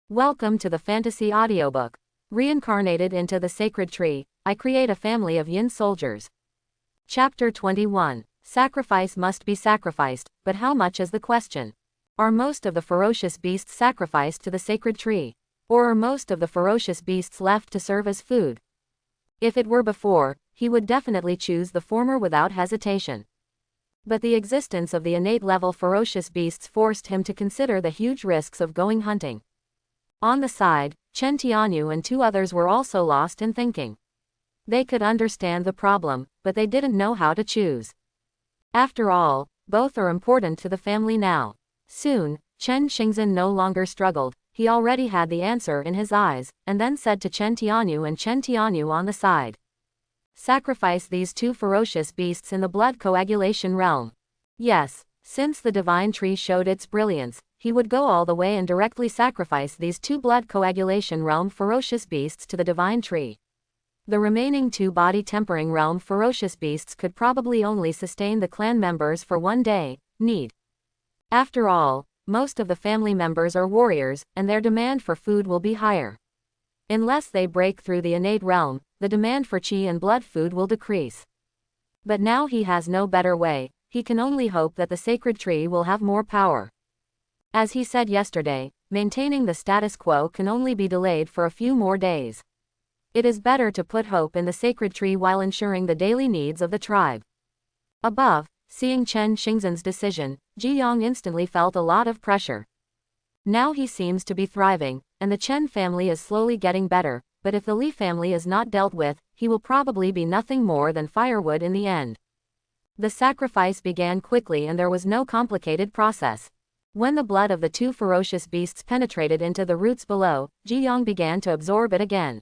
Welcome to the fantasy audiobook. Reincarnated into the sacred tree, I create a family of yin soldiers. Chapter 21. Sacrifice must be sacrificed, but how much is the question? Are most of the ferocious beasts sacrificed to the sacred tree? Or are most of the ferocious beasts left to serve as food? If it were before, he would definitely choose the former without hesitation. But the existence of the innate level ferocious beasts forced him to consider the huge risks of going hunting. On the side, Chen Tianyu and two others were also lost in thinking. They could understand the problem, but they didn't know how to choose. After all, both are important to the family now. Soon, Chen Xingzhen no longer struggled, he already had the answer in his eyes, and then said to Chen Tianyu and Chen Tianyu on the side. Sacrifice these two ferocious beasts in the blood coagulation realm. Yes, since the divine tree showed its brilliance, he would go all the way and directly sacrifice these two blood coagulation realm ferocious beasts to the divine tree. The remaining two body tempering realm ferocious beasts could probably only sustain the clan members for one day, need. After all, most of the family members are warriors, and their demand for food will be higher. Unless they break through the innate realm, the demand for qi and blood food will decrease. But now he has no better way, he can only hope that the sacred tree will have more power. As he said yesterday, maintaining the status quo can only be delayed for a few more days. It is better to put hope in the sacred tree while ensuring the daily needs of the tribe. Above, seeing Chen Xingzhen's decision, Ji Yang instantly felt a lot of pressure. Now he seems to be thriving, and the Chen family is slowly getting better, but if the Li family is not dealt with, he will probably be nothing more than firewood in the end. The sacrifice began quickly and there was no complicated process. When the blood of the two ferocious beasts penetrated into the roots below, Ji Yang began to absorb it again.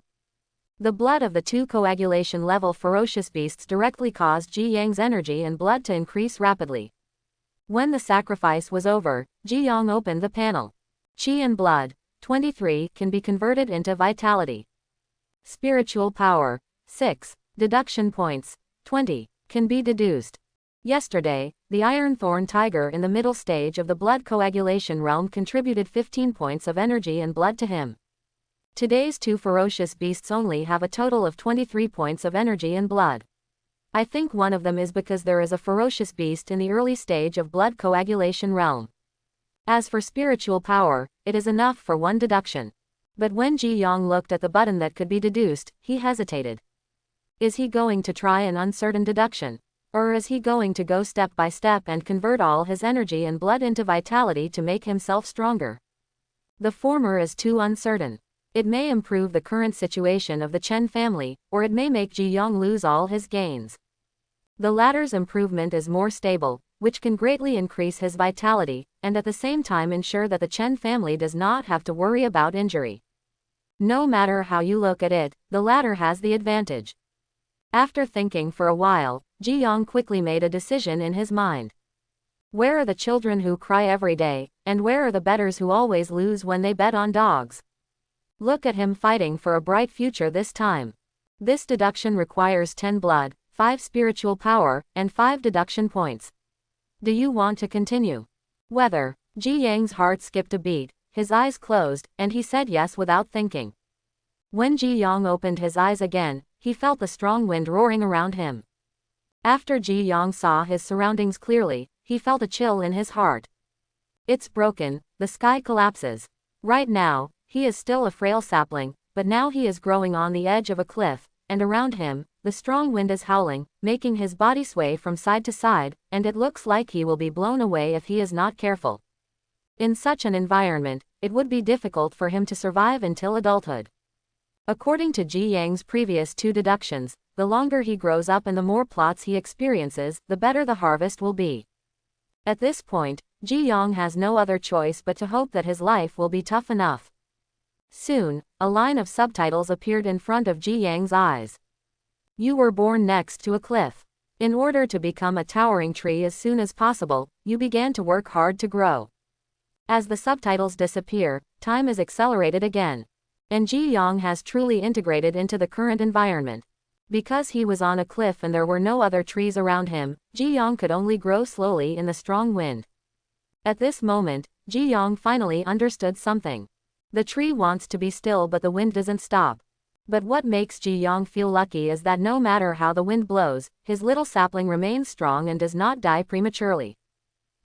The blood of the two coagulation-level ferocious beasts directly caused Ji Yang's energy and blood to increase rapidly. When the sacrifice was over, Ji Yang opened the panel. Qi and blood, 23, can be converted into vitality. Spiritual power, 6. Deduction points, 20, can be deduced. Yesterday, the Iron Thorn Tiger in the middle stage of the blood coagulation realm contributed 15 points of energy and blood to him. Today's two ferocious beasts only have a total of 23 points of energy and blood. I think one of them is because there is a ferocious beast in the early stage of blood coagulation realm. As for spiritual power, it is enough for one deduction. But when Ji Yang looked at the button that could be deduced, he hesitated. Is he going to try an uncertain deduction? Or is he going to go step by step and convert all his energy and blood into vitality to make himself stronger? The former is too uncertain. It may improve the current situation of the Chen family, or it may make Ji Yang lose all his gains. The latter's improvement is more stable, which can greatly increase his vitality, and at the same time ensure that the Chen family does not have to worry about injury. No matter how you look at it, the latter has the advantage. After thinking for a while, Ji Yang quickly made a decision in his mind. Where are the children who cry every day, and where are the bettors who always lose when they bet on dogs? Look at him fighting for a bright future this time. This deduction requires 10 blood, 5 spiritual power, and 5 deduction points. Do you want to continue? Whether, Ji Yang's heart skipped a beat, his eyes closed, and he said yes without thinking. When Ji Yang opened his eyes again, he felt the strong wind roaring around him. After Ji Yang saw his surroundings clearly, he felt a chill in his heart. It's broken, the sky collapses. Right now, he is still a frail sapling, but now he is growing on the edge of a cliff, and around him, the strong wind is howling, making his body sway from side to side, and it looks like he will be blown away if he is not careful. In such an environment, it would be difficult for him to survive until adulthood. According to Ji Yang's previous two deductions, the longer he grows up and the more plots he experiences, the better the harvest will be. At this point, Ji Yang has no other choice but to hope that his life will be tough enough. Soon, a line of subtitles appeared in front of Ji Yang's eyes. You were born next to a cliff. In order to become a towering tree as soon as possible, you began to work hard to grow. As the subtitles disappear, time is accelerated again. And Ji Yang has truly integrated into the current environment. Because he was on a cliff and there were no other trees around him, Ji Yang could only grow slowly in the strong wind. At this moment, Ji Yang finally understood something. The tree wants to be still but the wind doesn't stop. But what makes Ji Yang feel lucky is that no matter how the wind blows, his little sapling remains strong and does not die prematurely.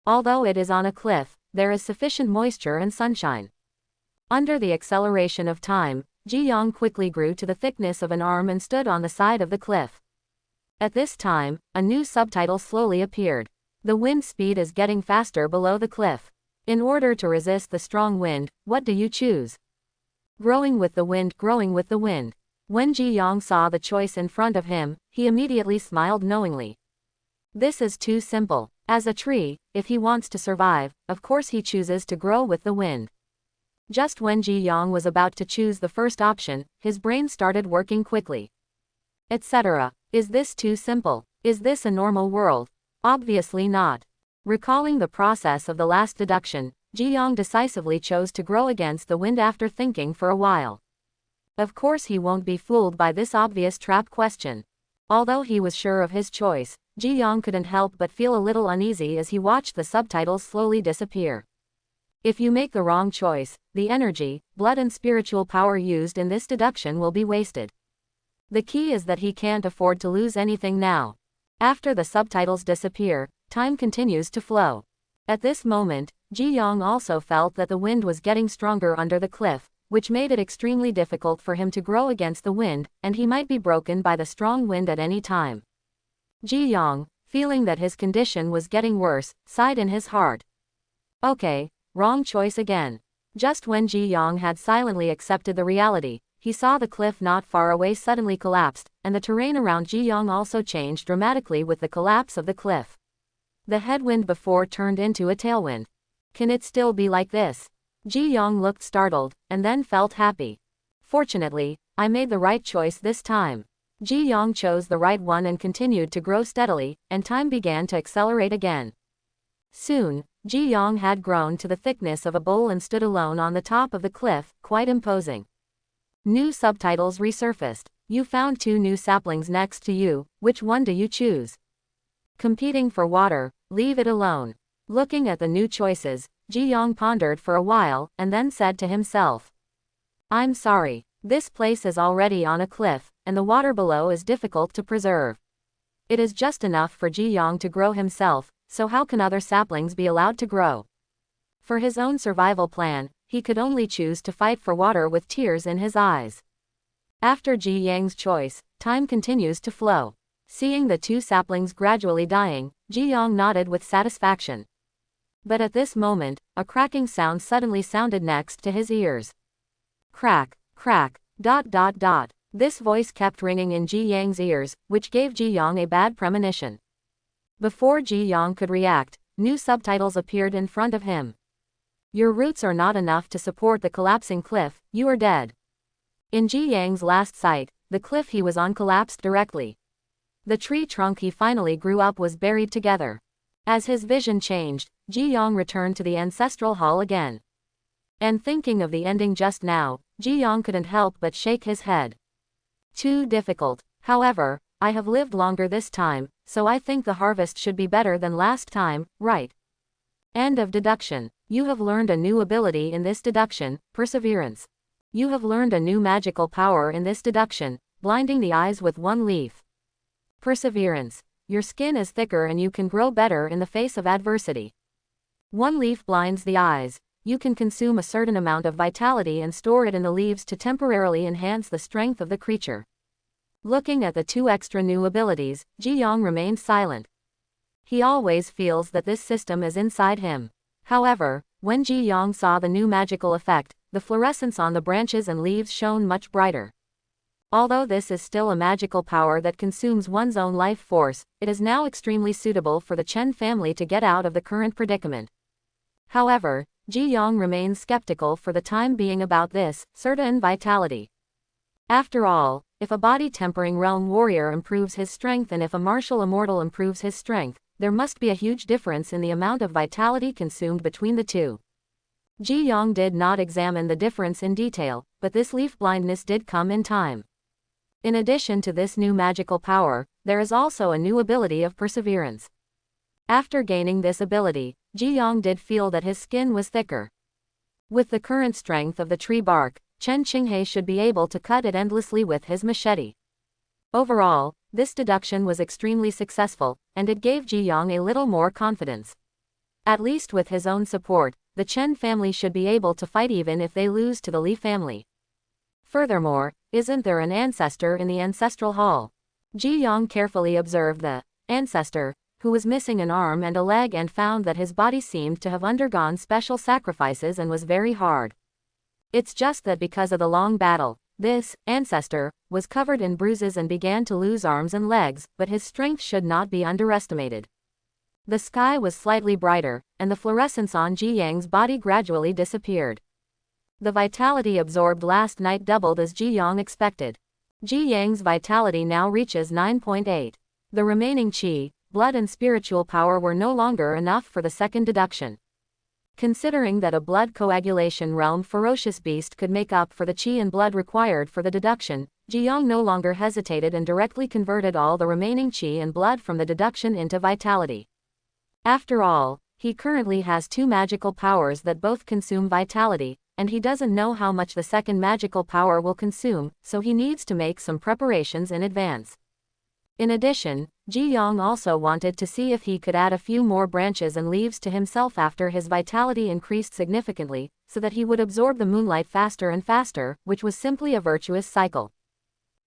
Although it is on a cliff, there is sufficient moisture and sunshine. Under the acceleration of time, Ji Yang quickly grew to the thickness of an arm and stood on the side of the cliff. At this time, a new subtitle slowly appeared. The wind speed is getting faster below the cliff. In order to resist the strong wind, what do you choose? Growing with the wind, growing with the wind. When Ji Yang saw the choice in front of him, he immediately smiled knowingly. This is too simple. As a tree, if he wants to survive, of course he chooses to grow with the wind. Just when Ji Yang was about to choose the first option, his brain started working quickly. Etc. Is this too simple? Is this a normal world? Obviously not. Recalling the process of the last deduction, Ji Yang decisively chose to grow against the wind after thinking for a while. Of course he won't be fooled by this obvious trap question. Although he was sure of his choice, Ji Yang couldn't help but feel a little uneasy as he watched the subtitles slowly disappear. If you make the wrong choice, the energy, blood and spiritual power used in this deduction will be wasted. The key is that he can't afford to lose anything now. After the subtitles disappear, time continues to flow. At this moment, Ji Yang also felt that the wind was getting stronger under the cliff, which made it extremely difficult for him to grow against the wind, and he might be broken by the strong wind at any time. Ji Yang, feeling that his condition was getting worse, sighed in his heart. Okay. Wrong choice again. Just when Ji Yang had silently accepted the reality, he saw the cliff not far away suddenly collapsed, and the terrain around Ji Yang also changed dramatically with the collapse of the cliff. The headwind before turned into a tailwind. Can it still be like this? Ji Yang looked startled, and then felt happy. Fortunately, I made the right choice this time. Ji Yang chose the right one and continued to grow steadily, and time began to accelerate again. Soon, Ji Yang had grown to the thickness of a bowl and stood alone on the top of the cliff, quite imposing. New subtitles resurfaced. You found 2 new saplings next to you, which one do you choose? Competing for water, leave it alone. Looking at the new choices, Ji Yang pondered for a while, and then said to himself. I'm sorry, this place is already on a cliff, and the water below is difficult to preserve. It is just enough for Ji Yang to grow himself, so how can other saplings be allowed to grow? For his own survival plan, he could only choose to fight for water with tears in his eyes. After Ji Yang's choice, time continues to flow. Seeing the 2 saplings gradually dying, Ji Yang nodded with satisfaction. But at this moment, a cracking sound suddenly sounded next to his ears. Crack, crack, ... This voice kept ringing in Ji Yang's ears, which gave Ji Yang a bad premonition. Before Ji Yang could react, new subtitles appeared in front of him. Your roots are not enough to support the collapsing cliff, you are dead. In Ji Yang's last sight, the cliff he was on collapsed directly. The tree trunk he finally grew up was buried together. As his vision changed, Ji Yang returned to the ancestral hall again. And thinking of the ending just now, Ji Yang couldn't help but shake his head. Too difficult. However, I have lived longer this time, so I think the harvest should be better than last time, right? End of deduction. You have learned a new ability in this deduction, perseverance. You have learned a new magical power in this deduction, blinding the eyes with 1 leaf. Perseverance. Your skin is thicker and you can grow better in the face of adversity. 1 leaf blinds the eyes. You can consume a certain amount of vitality and store it in the leaves to temporarily enhance the strength of the creature. Looking at the 2 extra new abilities, Ji Yang remained silent. He always feels that this system is inside him. However, when Ji Yang saw the new magical effect, the fluorescence on the branches and leaves shone much brighter. Although this is still a magical power that consumes one's own life force, it is now extremely suitable for the Chen family to get out of the current predicament. However, Ji Yang remains skeptical for the time being about this certain vitality. After all, if a body-tempering realm warrior improves his strength and if a martial immortal improves his strength, there must be a huge difference in the amount of vitality consumed between the 2. Ji Yang did not examine the difference in detail, but this leaf blindness did come in time. In addition to this new magical power, there is also a new ability of perseverance. After gaining this ability, Ji Yang did feel that his skin was thicker. With the current strength of the tree bark, Chen Qinghe should be able to cut it endlessly with his machete. Overall, this deduction was extremely successful, and it gave Ji Yang a little more confidence. At least with his own support, the Chen family should be able to fight even if they lose to the Li family. Furthermore, isn't there an ancestor in the ancestral hall? Ji Yang carefully observed the ancestor, who was missing an arm and a leg, and found that his body seemed to have undergone special sacrifices and was very hard. It's just that because of the long battle, this ancestor was covered in bruises and began to lose arms and legs, but his strength should not be underestimated. The sky was slightly brighter, and the fluorescence on Ji Yang's body gradually disappeared. The vitality absorbed last night doubled as Ji Yang expected. Ji Yang's vitality now reaches 9.8. The remaining qi, blood and spiritual power were no longer enough for the second deduction. Considering that a blood coagulation realm ferocious beast could make up for the qi and blood required for the deduction, Ji Yang no longer hesitated and directly converted all the remaining qi and blood from the deduction into vitality. After all, he currently has two magical powers that both consume vitality, and he doesn't know how much the second magical power will consume, so he needs to make some preparations in advance. In addition, Ji Yang also wanted to see if he could add a few more branches and leaves to himself after his vitality increased significantly, so that he would absorb the moonlight faster and faster, which was simply a virtuous cycle.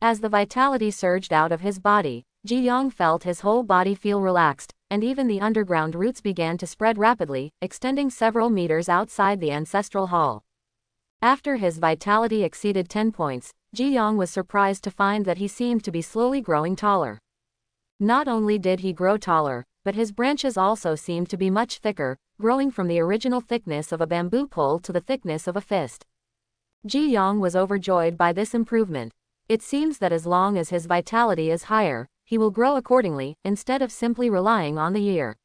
As the vitality surged out of his body, Ji Yang felt his whole body feel relaxed, and even the underground roots began to spread rapidly, extending several meters outside the ancestral hall. After his vitality exceeded 10 points, Ji Yang was surprised to find that he seemed to be slowly growing taller. Not only did he grow taller, but his branches also seemed to be much thicker, growing from the original thickness of a bamboo pole to the thickness of a fist. Ji Yang was overjoyed by this improvement. It seems that as long as his vitality is higher, he will grow accordingly, instead of simply relying on the year.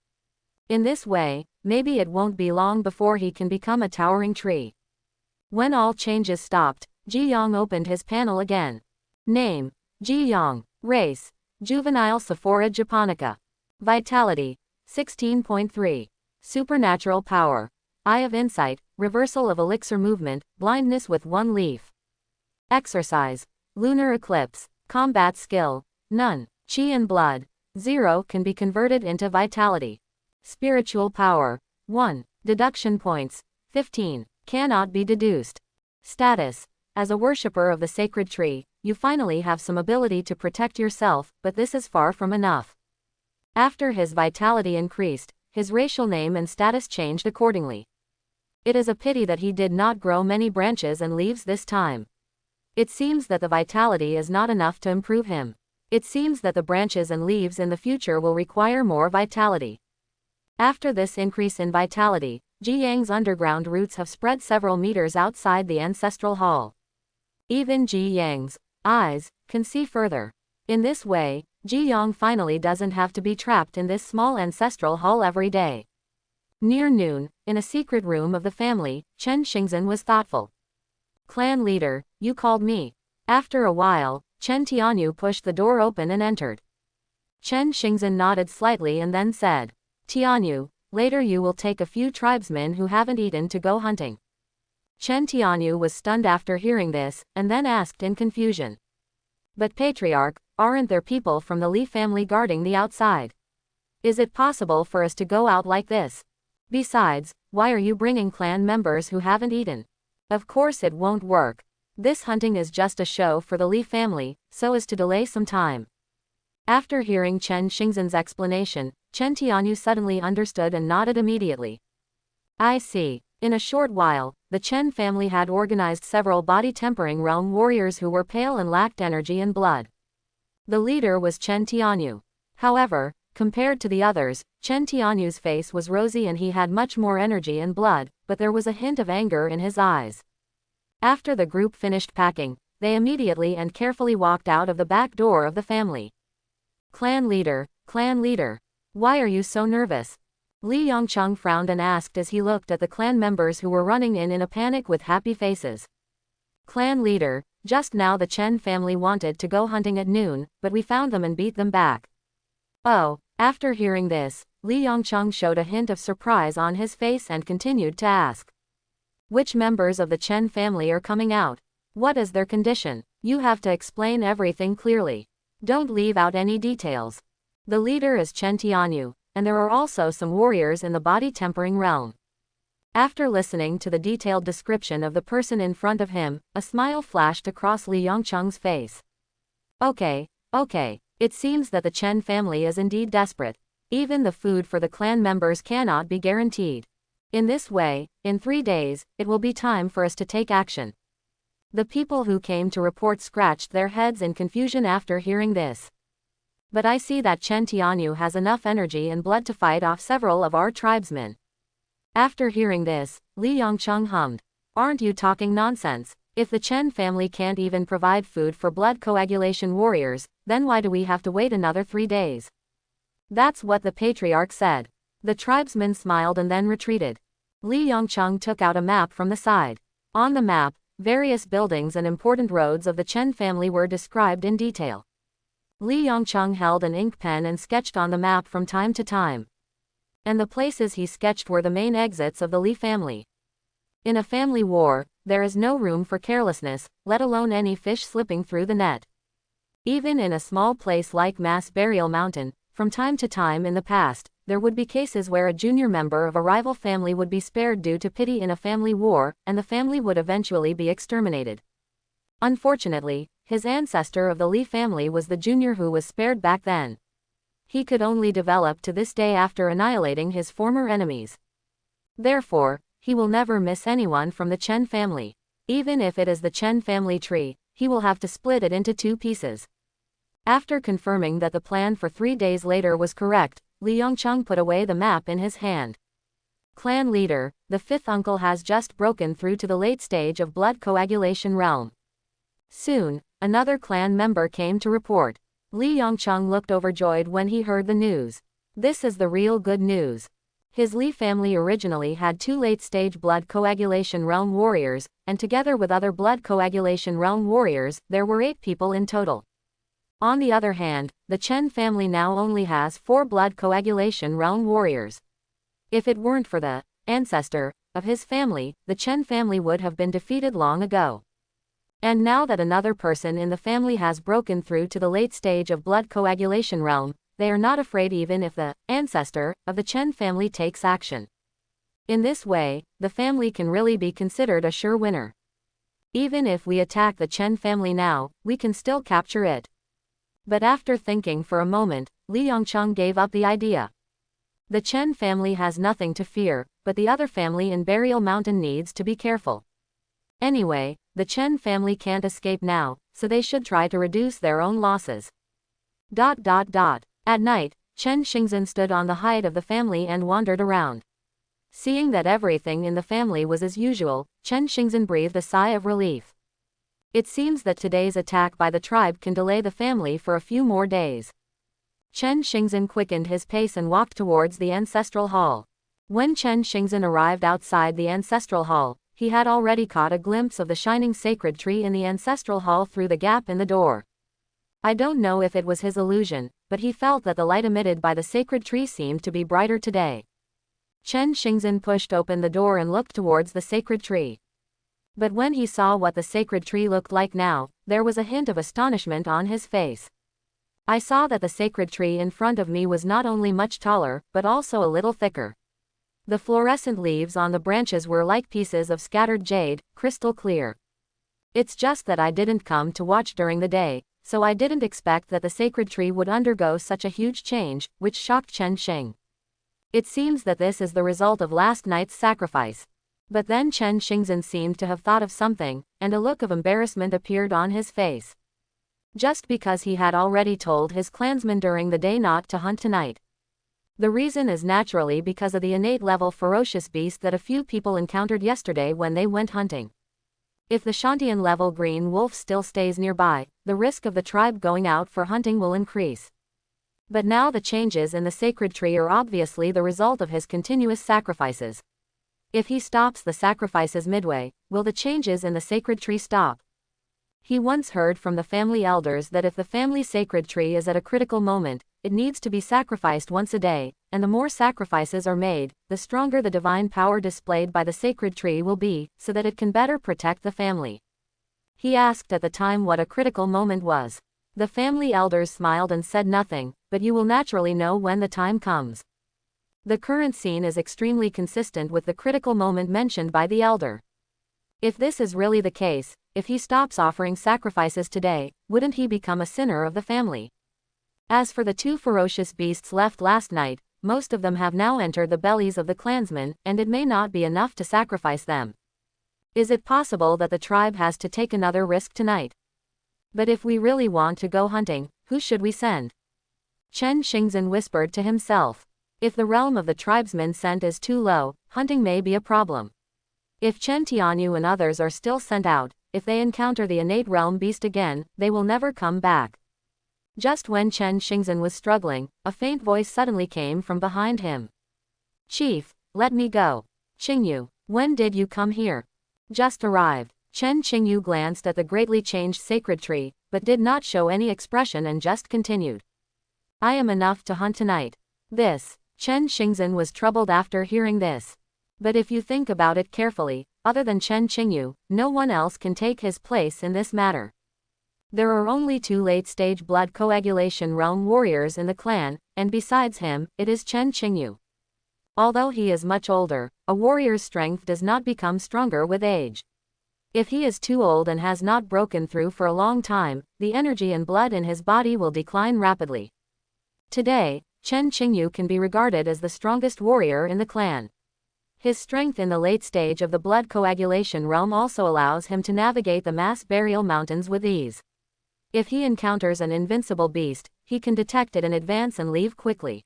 In this way, maybe it won't be long before he can become a towering tree. When all changes stopped, Ji Yang opened his panel again. Name: Ji Yang. Race: Juvenile Sephora japonica. Vitality: 16.3. Supernatural power: Eye of Insight, reversal of elixir movement, blindness with one leaf. Exercise: Lunar eclipse. Combat skill: none. Qi and blood: 0 can be converted into vitality. Spiritual power: 1. Deduction points: 15. Cannot be deduced. Status: as a worshipper of the sacred tree, you finally have some ability to protect yourself, but this is far from enough. After his vitality increased, his racial name and status changed accordingly. It is a pity that he did not grow many branches and leaves this time. It seems that the vitality is not enough to improve him. It seems that the branches and leaves in the future will require more vitality. After this increase in vitality, Ji Yang's underground roots have spread several meters outside the ancestral hall. Even Ji Yang's eyes can see further. In this way, Ji Yang finally doesn't have to be trapped in this small ancestral hall every day. Near noon, in a secret room of the family, Chen Xingzhen was thoughtful. Clan leader, you called me. After a while, Chen Tianyu pushed the door open and entered. Chen Xingzhen nodded slightly and then said, Tianyu, later you will take a few tribesmen who haven't eaten to go hunting. Chen Tianyu was stunned after hearing this, and then asked in confusion. But Patriarch, aren't there people from the Li family guarding the outside? Is it possible for us to go out like this? Besides, why are you bringing clan members who haven't eaten? Of course it won't work. This hunting is just a show for the Li family, so as to delay some time. After hearing Chen Xingzhen's explanation, Chen Tianyu suddenly understood and nodded immediately. I see. In a short while, the Chen family had organized several body-tempering realm warriors who were pale and lacked energy and blood. The leader was Chen Tianyu. However, compared to the others, Chen Tianyu's face was rosy and he had much more energy and blood, but there was a hint of anger in his eyes. After the group finished packing, they immediately and carefully walked out of the back door of the family. Clan leader, why are you so nervous? Li Yongcheng frowned and asked as he looked at the clan members who were running in a panic with happy faces. Clan leader, just now the Chen family wanted to go hunting at noon, but we found them and beat them back. Oh, after hearing this, Li Yongcheng showed a hint of surprise on his face and continued to ask. Which members of the Chen family are coming out? What is their condition? You have to explain everything clearly. Don't leave out any details. The leader is Chen Tianyu, and there are also some warriors in the body-tempering realm. After listening to the detailed description of the person in front of him, a smile flashed across Li Yongcheng's face. Okay. It seems that the Chen family is indeed desperate. Even the food for the clan members cannot be guaranteed. In this way, in 3 days, it will be time for us to take action. The people who came to report scratched their heads in confusion after hearing this. But I see that Chen Tianyu has enough energy and blood to fight off several of our tribesmen. After hearing this, Li Yongcheng hummed. Aren't you talking nonsense? If the Chen family can't even provide food for blood coagulation warriors, then why do we have to wait another 3 days? That's what the patriarch said. The tribesmen smiled and then retreated. Li Yongcheng took out a map from the side. On the map, various buildings and important roads of the Chen family were described in detail. Li Yongcheng held an ink pen and sketched on the map from time to time. And the places he sketched were the main exits of the Li family. In a family war, there is no room for carelessness, let alone any fish slipping through the net. Even in a small place like Mass Burial Mountain, from time to time in the past, there would be cases where a junior member of a rival family would be spared due to pity in a family war, and the family would eventually be exterminated. Unfortunately, his ancestor of the Li family was the junior who was spared back then. He could only develop to this day after annihilating his former enemies. Therefore, he will never miss anyone from the Chen family. Even if it is the Chen family tree, he will have to split it into 2 pieces. After confirming that the plan for 3 days later was correct, Li Yongcheng put away the map in his hand. Clan leader, the 5th uncle has just broken through to the late stage of blood coagulation realm. Soon, another clan member came to report. Li Yongcheng looked overjoyed when he heard the news. This is the real good news. His Li family originally had 2 late-stage blood coagulation realm warriors, and together with other blood coagulation realm warriors, there were 8 people in total. On the other hand, the Chen family now only has 4 blood coagulation realm warriors. If it weren't for the ancestor of his family, the Chen family would have been defeated long ago. And now that another person in the family has broken through to the late stage of blood coagulation realm, they are not afraid even if the ancestor of the Chen family takes action. In this way, the family can really be considered a sure winner. Even if we attack the Chen family now, we can still capture it. But after thinking for a moment, Li Yongcheng gave up the idea. The Chen family has nothing to fear, but the other family in Burial Mountain needs to be careful. Anyway, the Chen family can't escape now, so they should try to reduce their own losses. At night, Chen Xingzhen stood on the height of the family and wandered around. Seeing that everything in the family was as usual, Chen Xingzhen breathed a sigh of relief. It seems that today's attack by the tribe can delay the family for a few more days. Chen Xingzhen quickened his pace and walked towards the ancestral hall. When Chen Xingzhen arrived outside the ancestral hall, he had already caught a glimpse of the shining sacred tree in the ancestral hall through the gap in the door. I don't know if it was his illusion, but he felt that the light emitted by the sacred tree seemed to be brighter today. Chen Xingzhen pushed open the door and looked towards the sacred tree. But when he saw what the sacred tree looked like now, there was a hint of astonishment on his face. I saw that the sacred tree in front of me was not only much taller, but also a little thicker. The fluorescent leaves on the branches were like pieces of scattered jade, crystal clear. It's just that I didn't come to watch during the day, so I didn't expect that the sacred tree would undergo such a huge change, which shocked Chen Xing. It seems that this is the result of last night's sacrifice. But then Chen Xingzhen seemed to have thought of something, and a look of embarrassment appeared on his face. Just because he had already told his clansmen during the day not to hunt tonight. The reason is naturally because of the innate level ferocious beast that a few people encountered yesterday when they went hunting. If the Shantian level green wolf still stays nearby, the risk of the tribe going out for hunting will increase. But now the changes in the sacred tree are obviously the result of his continuous sacrifices. If he stops the sacrifices midway, will the changes in the sacred tree stop? He once heard from the family elders that if the family sacred tree is at a critical moment, it needs to be sacrificed once a day, and the more sacrifices are made, the stronger the divine power displayed by the sacred tree will be, so that it can better protect the family. He asked at the time what a critical moment was. The family elders smiled and said nothing, but you will naturally know when the time comes. The current scene is extremely consistent with the critical moment mentioned by the elder. If this is really the case, if he stops offering sacrifices today, wouldn't he become a sinner of the family? As for the 2 ferocious beasts left last night, most of them have now entered the bellies of the clansmen, and it may not be enough to sacrifice them. Is it possible that the tribe has to take another risk tonight? But if we really want to go hunting, who should we send? Chen Xingzhen whispered to himself. If the realm of the tribesmen sent is too low, hunting may be a problem. If Chen Tianyu and others are still sent out, if they encounter the innate realm beast again, they will never come back. Just when Chen Xingzhen was struggling, a faint voice suddenly came from behind him. Chief, let me go. Qingyu, when did you come here? Just arrived. Chen Qingyu glanced at the greatly changed sacred tree, but did not show any expression and just continued. I am enough to hunt tonight. Chen Xingzhen was troubled after hearing this. But if you think about it carefully, other than Chen Qingyu, no one else can take his place in this matter. There are only 2 late-stage blood coagulation realm warriors in the clan, and besides him, it is Chen Qingyu. Although he is much older, a warrior's strength does not become stronger with age. If he is too old and has not broken through for a long time, the energy and blood in his body will decline rapidly. Today, Chen Qingyu can be regarded as the strongest warrior in the clan. His strength in the late stage of the blood coagulation realm also allows him to navigate the mass burial mountains with ease. If he encounters an invincible beast, he can detect it in advance and leave quickly.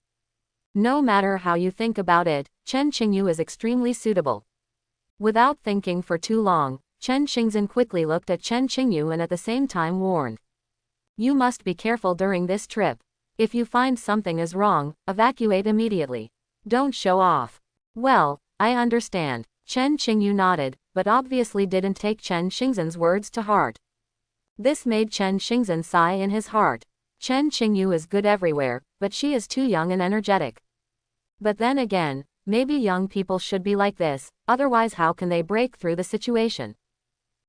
No matter how you think about it, Chen Qingyu is extremely suitable. Without thinking for too long, Chen Xingzhen quickly looked at Chen Qingyu and at the same time warned. You must be careful during this trip. If you find something is wrong, evacuate immediately. Don't show off. Well, I understand. Chen Qingyu nodded, but obviously didn't take Chen Xingzhen's words to heart. This made Chen Xingzhen sigh in his heart. Chen Qingyu is good everywhere, but she is too young and energetic. But then again, maybe young people should be like this, otherwise how can they break through the situation?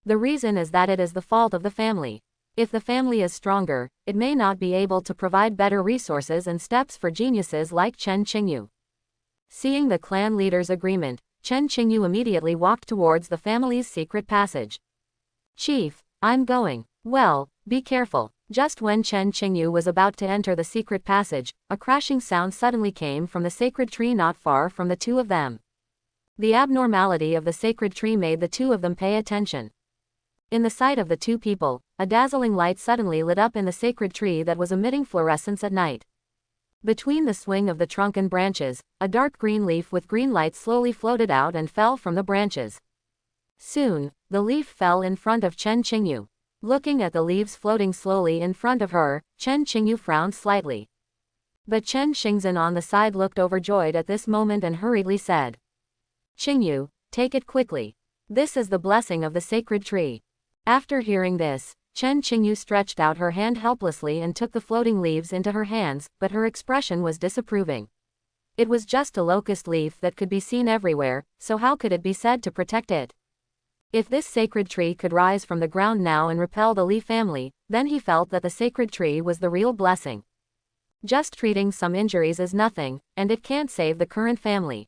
The reason is that it is the fault of the family. If the family is stronger, it may not be able to provide better resources and steps for geniuses like Chen Qingyu. Seeing the clan leader's agreement, Chen Qingyu immediately walked towards the family's secret passage. Chief, I'm going. Well, be careful. Just when Chen Qingyu was about to enter the secret passage, a crashing sound suddenly came from the sacred tree not far from the 2 of them. The abnormality of the sacred tree made the 2 of them pay attention. In the sight of the 2 people, a dazzling light suddenly lit up in the sacred tree that was emitting fluorescence at night. Between the swing of the trunk and branches, a dark green leaf with green light slowly floated out and fell from the branches. Soon, the leaf fell in front of Chen Qingyu. Looking at the leaves floating slowly in front of her, Chen Qingyu frowned slightly. But Chen Xingzhen on the side looked overjoyed at this moment and hurriedly said, Qingyu, take it quickly. This is the blessing of the sacred tree. After hearing this, Chen Qingyu stretched out her hand helplessly and took the floating leaves into her hands, but her expression was disapproving. It was just a locust leaf that could be seen everywhere, so how could it be said to protect it? If this sacred tree could rise from the ground now and repel the Li family, then he felt that the sacred tree was the real blessing. Just treating some injuries is nothing, and it can't save the current family.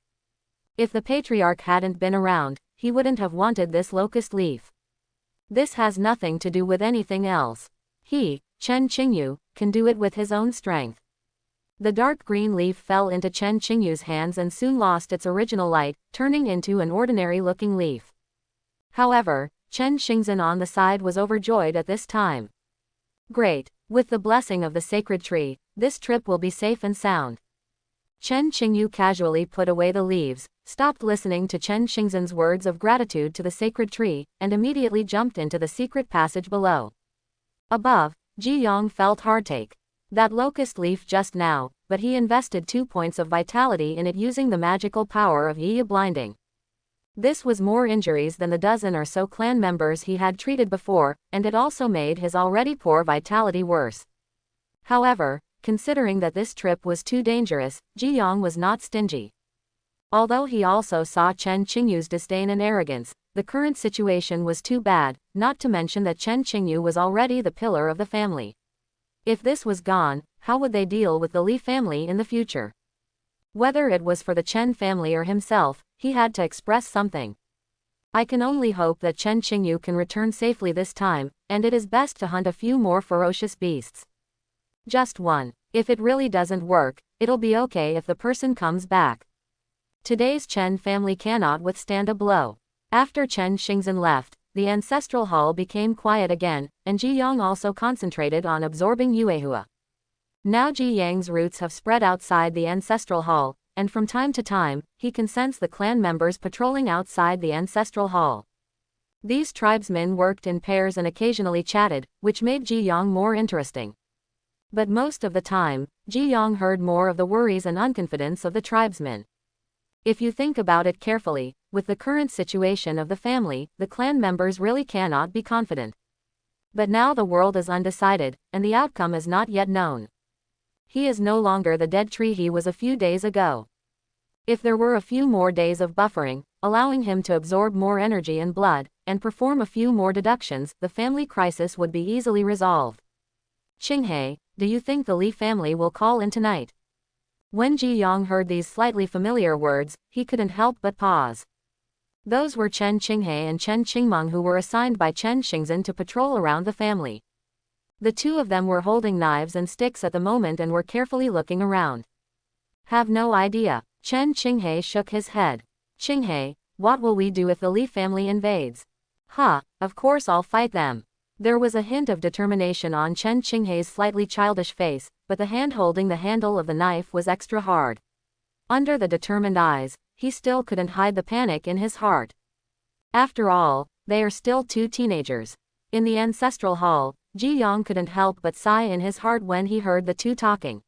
If the patriarch hadn't been around, he wouldn't have wanted this locust leaf. This has nothing to do with anything else. He, Chen Qingyu, can do it with his own strength. The dark green leaf fell into Chen Qingyu's hands and soon lost its original light, turning into an ordinary-looking leaf. However, Chen Xingzhen on the side was overjoyed at this time. Great! With the blessing of the sacred tree, this trip will be safe and sound. Chen Qingyu casually put away the leaves, stopped listening to Chen Xingzhen's words of gratitude to the sacred tree, and immediately jumped into the secret passage below. Above, Ji Yong felt heartache. That locust leaf just now, but he invested 2 points of vitality in it using the magical power of Yi blinding. This was more injuries than the dozen or so clan members he had treated before, and it also made his already poor vitality worse. However, considering that this trip was too dangerous, Ji Yang was not stingy. Although he also saw Chen Qingyu's disdain and arrogance, the current situation was too bad, not to mention that Chen Qingyu was already the pillar of the family. If this was gone, how would they deal with the Li family in the future? Whether it was for the Chen family or himself, he had to express something. I can only hope that Chen Qingyu can return safely this time, and it is best to hunt a few more ferocious beasts. Just one. If it really doesn't work, it'll be okay if the person comes back. Today's Chen family cannot withstand a blow. After Chen Xingzhen left, the ancestral hall became quiet again, and Ji Yang also concentrated on absorbing Yuehua. Now Ji Yang's roots have spread outside the ancestral hall, and from time to time, he can sense the clan members patrolling outside the ancestral hall. These tribesmen worked in pairs and occasionally chatted, which made Ji Yang more interesting. But most of the time, Ji Yang heard more of the worries and unconfidence of the tribesmen. If you think about it carefully, with the current situation of the family, the clan members really cannot be confident. But now the world is undecided, and the outcome is not yet known. He is no longer the dead tree he was a few days ago. If there were a few more days of buffering, allowing him to absorb more energy and blood, and perform a few more deductions, the family crisis would be easily resolved. Qinghe, do you think the Li family will call in tonight? When Ji Yang heard these slightly familiar words, he couldn't help but pause. Those were Chen Qinghe and Chen Qingmeng who were assigned by Chen Xingzhen to patrol around the family. The two of them were holding knives and sticks at the moment and were carefully looking around. Have no idea. Chen Qinghe shook his head. Qinghe, what will we do if the Li family invades? Of course I'll fight them. There was a hint of determination on Chen Qinghe's slightly childish face, but the hand holding the handle of the knife was extra hard. Under the determined eyes, he still couldn't hide the panic in his heart. After all, they are still two teenagers. In the ancestral hall, Ji Yang couldn't help but sigh in his heart when he heard the two talking.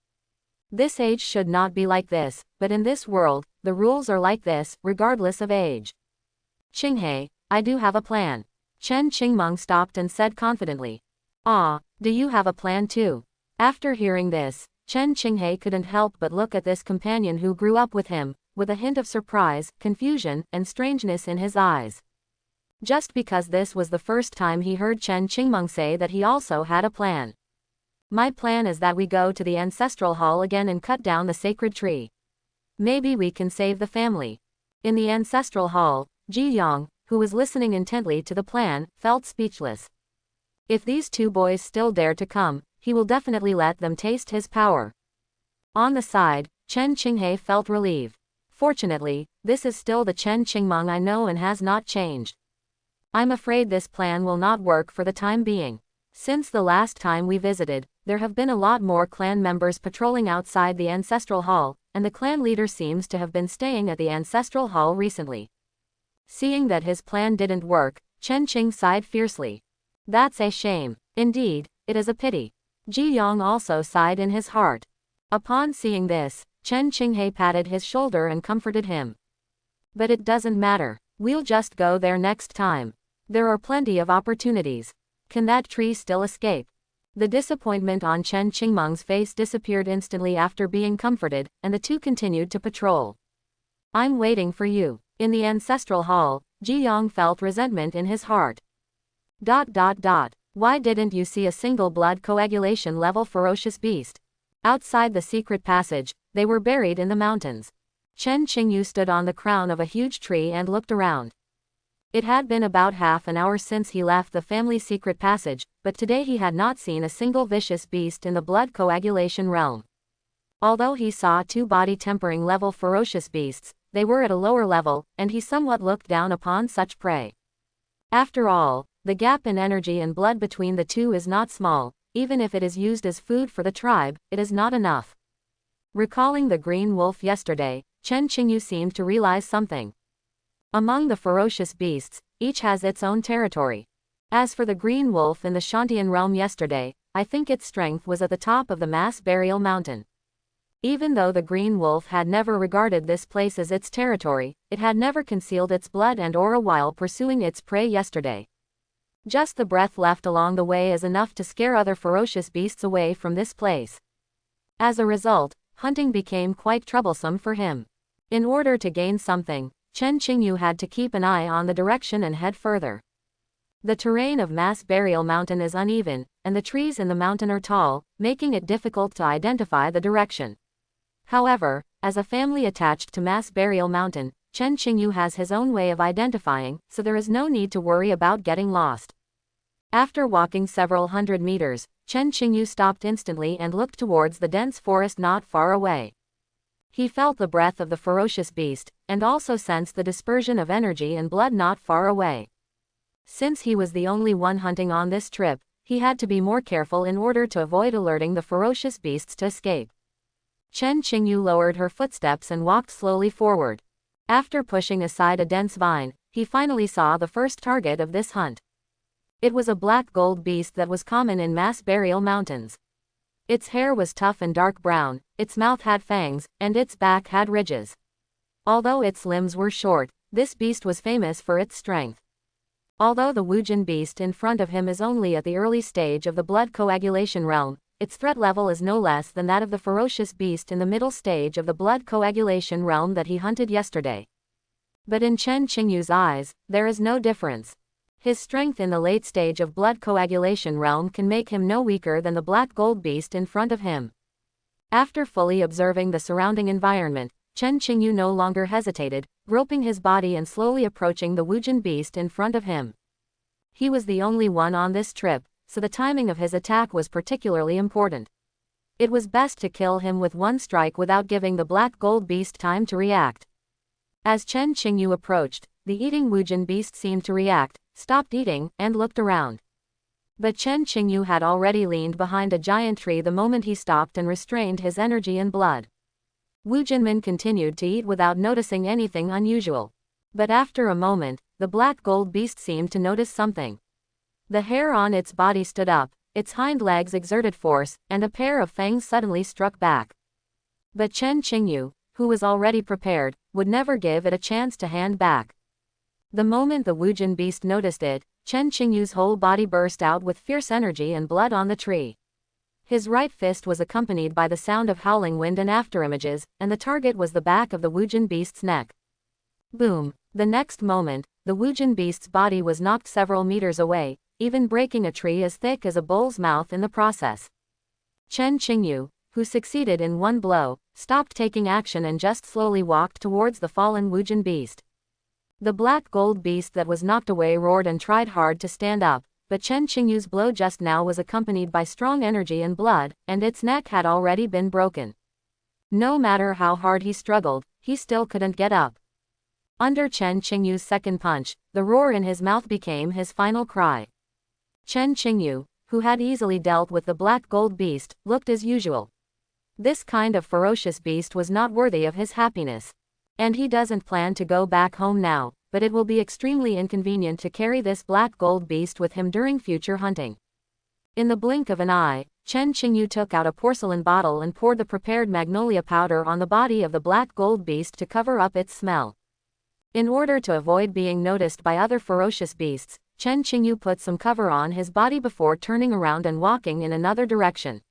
This age should not be like this, but in this world, the rules are like this, regardless of age. Qinghe, I do have a plan. Chen Qingmeng stopped and said confidently. Do you have a plan too? After hearing this, Chen Qinghe couldn't help but look at this companion who grew up with him, with a hint of surprise, confusion, and strangeness in his eyes. Just because this was the first time he heard Chen Qingmeng say that he also had a plan. My plan is that we go to the ancestral hall again and cut down the sacred tree. Maybe we can save the family. In the ancestral hall, Ji Yang, who was listening intently to the plan, felt speechless. If these two boys still dare to come, he will definitely let them taste his power. On the side, Chen Qinghe felt relieved. Fortunately, this is still the Chen Qingmeng I know and has not changed. I'm afraid this plan will not work for the time being. Since the last time we visited, there have been a lot more clan members patrolling outside the ancestral hall, and the clan leader seems to have been staying at the ancestral hall recently. Seeing that his plan didn't work, Chen Qing sighed fiercely. That's a shame. Indeed, it is a pity. Ji Yang also sighed in his heart. Upon seeing this, Chen Qinghe patted his shoulder and comforted him. But it doesn't matter. We'll just go there next time. There are plenty of opportunities. Can that tree still escape? The disappointment on Chen Qingmeng's face disappeared instantly after being comforted, and the two continued to patrol. I'm waiting for you. In the ancestral hall, Ji Yang felt resentment in his heart. Why didn't you see a single blood coagulation level ferocious beast? Outside the secret passage, they were buried in the mountains. Chen Qingyu stood on the crown of a huge tree and looked around. It had been about half an hour since he left the family secret passage, but today he had not seen a single vicious beast in the blood coagulation realm. Although he saw two body tempering level ferocious beasts, they were at a lower level, and he somewhat looked down upon such prey. After all, the gap in energy and blood between the two is not small. Even if it is used as food for the tribe, it is not enough. Recalling the green wolf yesterday, Chen Qingyu seemed to realize something. Among the ferocious beasts, each has its own territory. As for the green wolf in the Shantian realm yesterday, I think its strength was at the top of the mass burial mountain. Even though the green wolf had never regarded this place as its territory, it had never concealed its blood and aura while pursuing its prey yesterday. Just the breath left along the way is enough to scare other ferocious beasts away from this place. As a result, hunting became quite troublesome for him. In order to gain something, Chen Qingyu had to keep an eye on the direction and head further. The terrain of Mass Burial Mountain is uneven, and the trees in the mountain are tall, making it difficult to identify the direction. However, as a family attached to Mass Burial Mountain, Chen Qingyu has his own way of identifying, so there is no need to worry about getting lost. After walking several hundred meters, Chen Qingyu stopped instantly and looked towards the dense forest not far away. He felt the breath of the ferocious beast, and also sensed the dispersion of energy and blood not far away. Since he was the only one hunting on this trip, he had to be more careful in order to avoid alerting the ferocious beasts to escape. Chen Qingyu lowered her footsteps and walked slowly forward. After pushing aside a dense vine, he finally saw the first target of this hunt. It was a black gold beast that was common in Mass Burial Mountains. Its hair was tough and dark brown, its mouth had fangs, and its back had ridges. Although its limbs were short, this beast was famous for its strength. Although the Wujin beast in front of him is only at the early stage of the blood coagulation realm, its threat level is no less than that of the ferocious beast in the middle stage of the blood coagulation realm that he hunted yesterday. But in Chen Qingyu's eyes, there is no difference. His strength in the late stage of blood coagulation realm can make him no weaker than the black gold beast in front of him. After fully observing the surrounding environment, Chen Qingyu no longer hesitated, groping his body and slowly approaching the Wujin beast in front of him. He was the only one on this trip, so the timing of his attack was particularly important. It was best to kill him with one strike without giving the black gold beast time to react. As Chen Qingyu approached, the eating Wujin beast seemed to react, stopped eating, and looked around. But Chen Qingyu had already leaned behind a giant tree the moment he stopped and restrained his energy and blood. Wu Jinmin continued to eat without noticing anything unusual. But after a moment, the black gold beast seemed to notice something. The hair on its body stood up, its hind legs exerted force, and a pair of fangs suddenly struck back. But Chen Qingyu, who was already prepared, would never give it a chance to hand back. The moment the Wujin beast noticed it, Chen Qingyu's whole body burst out with fierce energy and blood on the tree. His right fist was accompanied by the sound of howling wind and afterimages, and the target was the back of the Wujin beast's neck. Boom! The next moment, the Wujin beast's body was knocked several meters away, even breaking a tree as thick as a bull's mouth in the process. Chen Qingyu, who succeeded in one blow, stopped taking action and just slowly walked towards the fallen Wujin beast. The black gold beast that was knocked away roared and tried hard to stand up, but Chen Qingyu's blow just now was accompanied by strong energy and blood, and its neck had already been broken. No matter how hard he struggled, he still couldn't get up. Under Chen Qingyu's second punch, the roar in his mouth became his final cry. Chen Qingyu, who had easily dealt with the black gold beast, looked as usual. This kind of ferocious beast was not worthy of his happiness. And he doesn't plan to go back home now, but it will be extremely inconvenient to carry this black gold beast with him during future hunting. In the blink of an eye, Chen Qingyu took out a porcelain bottle and poured the prepared magnolia powder on the body of the black gold beast to cover up its smell. In order to avoid being noticed by other ferocious beasts, Chen Qingyu put some cover on his body before turning around and walking in another direction.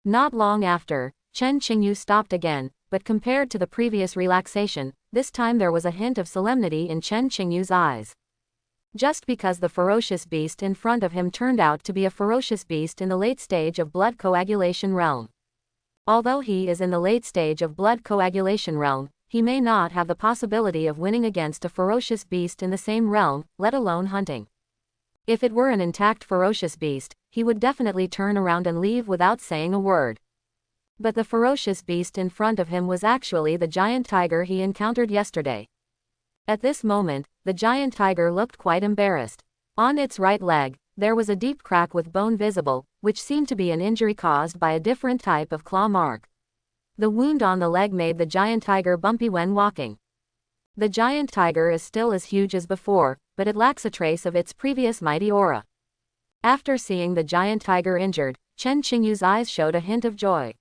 Not long after, Chen Qingyu stopped again, but compared to the previous relaxation, this time there was a hint of solemnity in Chen Qingyu's eyes. Just because the ferocious beast in front of him turned out to be a ferocious beast in the late stage of blood coagulation realm. Although he is in the late stage of blood coagulation realm, he may not have the possibility of winning against a ferocious beast in the same realm, let alone hunting. If it were an intact ferocious beast, he would definitely turn around and leave without saying a word. But the ferocious beast in front of him was actually the giant tiger he encountered yesterday. At this moment, the giant tiger looked quite embarrassed. On its right leg, there was a deep crack with bone visible, which seemed to be an injury caused by a different type of claw mark. The wound on the leg made the giant tiger bumpy when walking. The giant tiger is still as huge as before, but it lacks a trace of its previous mighty aura. After seeing the giant tiger injured, Chen Qingyu's eyes showed a hint of joy.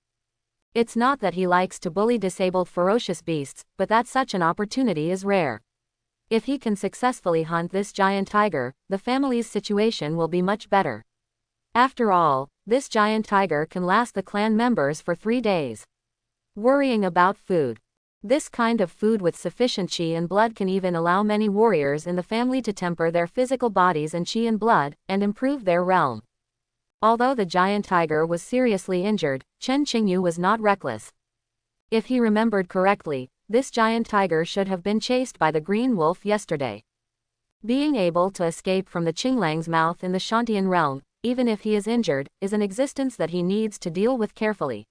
It's not that he likes to bully disabled ferocious beasts, but that such an opportunity is rare. If he can successfully hunt this giant tiger, the family's situation will be much better. After all, This giant tiger can last the clan members for 3 days. Worrying about food. This kind of food with sufficient chi and blood can even allow many warriors in the family to temper their physical bodies and chi and blood, and improve their realm. Although the giant tiger was seriously injured, Chen Qingyu was not reckless. If he remembered correctly, this giant tiger should have been chased by the green wolf yesterday. Being able to escape from the Qinglang's mouth in the Shantian realm, even if he is injured, is an existence that he needs to deal with carefully.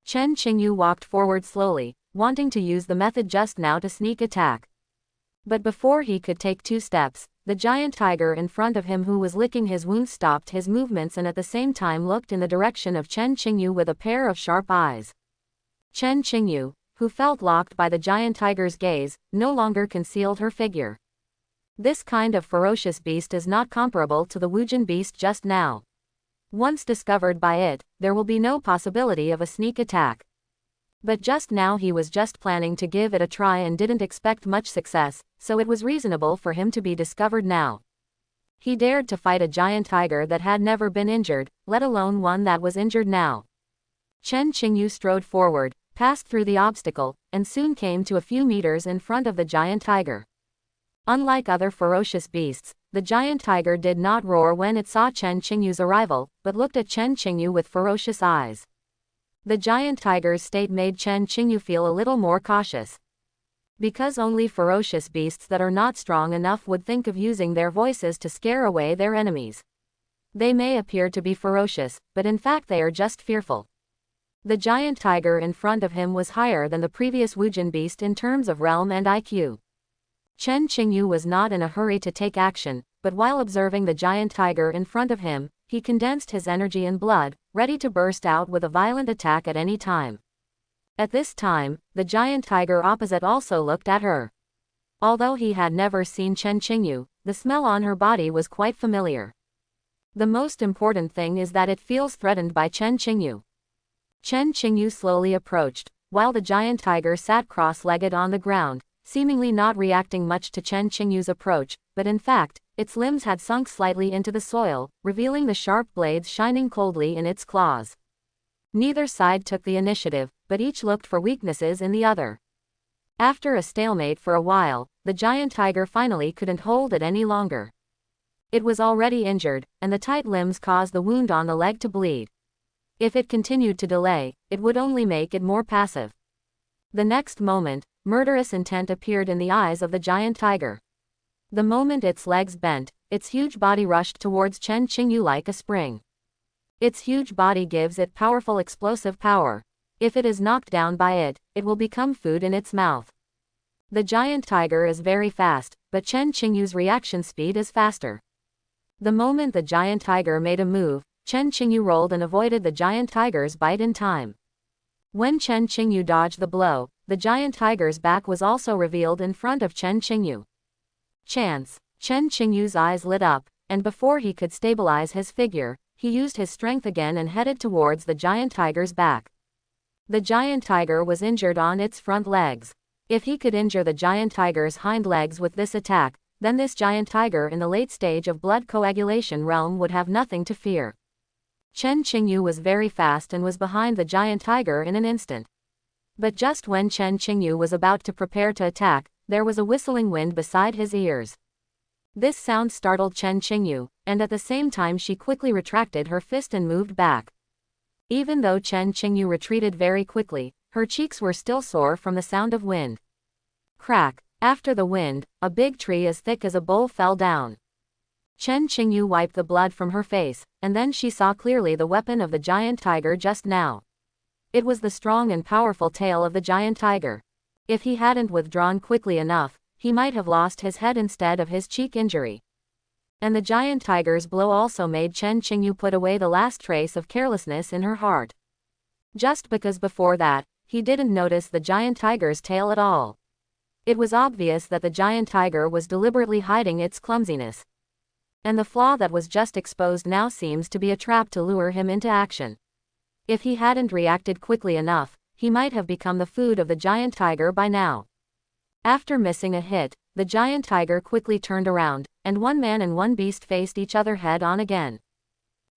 Chen Qingyu walked forward slowly, wanting to use the method just now to sneak attack. But before he could take 2 steps, the giant tiger in front of him who was licking his wounds stopped his movements and at the same time looked in the direction of Chen Qingyu with a pair of sharp eyes. Chen Qingyu, who felt locked by the giant tiger's gaze, no longer concealed her figure. This kind of ferocious beast is not comparable to the Wujin beast just now. Once discovered by it, there will be no possibility of a sneak attack. But just now he was just planning to give it a try and didn't expect much success, so it was reasonable for him to be discovered now. He dared to fight a giant tiger that had never been injured, let alone one that was injured now. Chen Qingyu strode forward, passed through the obstacle, and soon came to a few meters in front of the giant tiger. Unlike other ferocious beasts, the giant tiger did not roar when it saw Chen Qingyu's arrival, but looked at Chen Qingyu with ferocious eyes. The giant tiger's state made Chen Qingyu feel a little more cautious. Because only ferocious beasts that are not strong enough would think of using their voices to scare away their enemies. They may appear to be ferocious, but in fact they are just fearful. The giant tiger in front of him was higher than the previous Wujin beast in terms of realm and IQ. Chen Qingyu was not in a hurry to take action, but while observing the giant tiger in front of him, he condensed his energy and blood, ready to burst out with a violent attack at any time. At this time, the giant tiger opposite also looked at her. Although he had never seen Chen Qingyu, the smell on her body was quite familiar. The most important thing is that it feels threatened by Chen Qingyu. Chen Qingyu slowly approached, while the giant tiger sat cross-legged on the ground, seemingly not reacting much to Chen Qingyu's approach, but in fact, its limbs had sunk slightly into the soil, revealing the sharp blades shining coldly in its claws. Neither side took the initiative, but each looked for weaknesses in the other. After a stalemate for a while, the giant tiger finally couldn't hold it any longer. It was already injured, and the tight limbs caused the wound on the leg to bleed. If it continued to delay, it would only make it more passive. The next moment, murderous intent appeared in the eyes of the giant tiger. The moment its legs bent, its huge body rushed towards Chen Qingyu like a spring. Its huge body gives it powerful explosive power. If it is knocked down by it, it will become food in its mouth. The giant tiger is very fast, but Chen Qingyu's reaction speed is faster. The moment the giant tiger made a move, Chen Qingyu rolled and avoided the giant tiger's bite in time. When Chen Qingyu dodged the blow, the giant tiger's back was also revealed in front of Chen Qingyu. Chance. Chen Qingyu's eyes lit up, and before he could stabilize his figure, he used his strength again and headed towards the giant tiger's back. The giant tiger was injured on its front legs. If he could injure the giant tiger's hind legs with this attack, then this giant tiger in the late stage of blood coagulation realm would have nothing to fear. Chen Qingyu was very fast and was behind the giant tiger in an instant. But just when Chen Qingyu was about to prepare to attack, there was a whistling wind beside his ears. This sound startled Chen Qingyu, and at the same time she quickly retracted her fist and moved back. Even though Chen Qingyu retreated very quickly, her cheeks were still sore from the sound of wind. Crack! After the wind, a big tree as thick as a bowl fell down. Chen Qingyu wiped the blood from her face, and then she saw clearly the weapon of the giant tiger just now. It was the strong and powerful tail of the giant tiger. If he hadn't withdrawn quickly enough, he might have lost his head instead of his cheek injury. And the giant tiger's blow also made Chen Qingyu put away the last trace of carelessness in her heart. Just because before that, he didn't notice the giant tiger's tail at all. It was obvious that the giant tiger was deliberately hiding its clumsiness. And the flaw that was just exposed now seems to be a trap to lure him into action. If he hadn't reacted quickly enough, he might have become the food of the giant tiger by now. After missing a hit, the giant tiger quickly turned around, and one man and one beast faced each other head on again.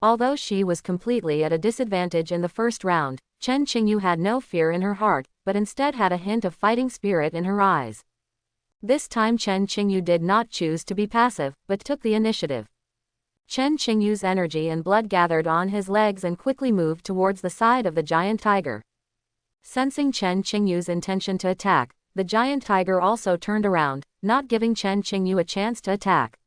Although she was completely at a disadvantage in the first round, Chen Qingyu had no fear in her heart, but instead had a hint of fighting spirit in her eyes. This time Chen Qingyu did not choose to be passive, but took the initiative. Chen Qingyu's energy and blood gathered on his legs and quickly moved towards the side of the giant tiger. Sensing Chen Qingyu's intention to attack, the giant tiger also turned around, not giving Chen Qingyu a chance to attack.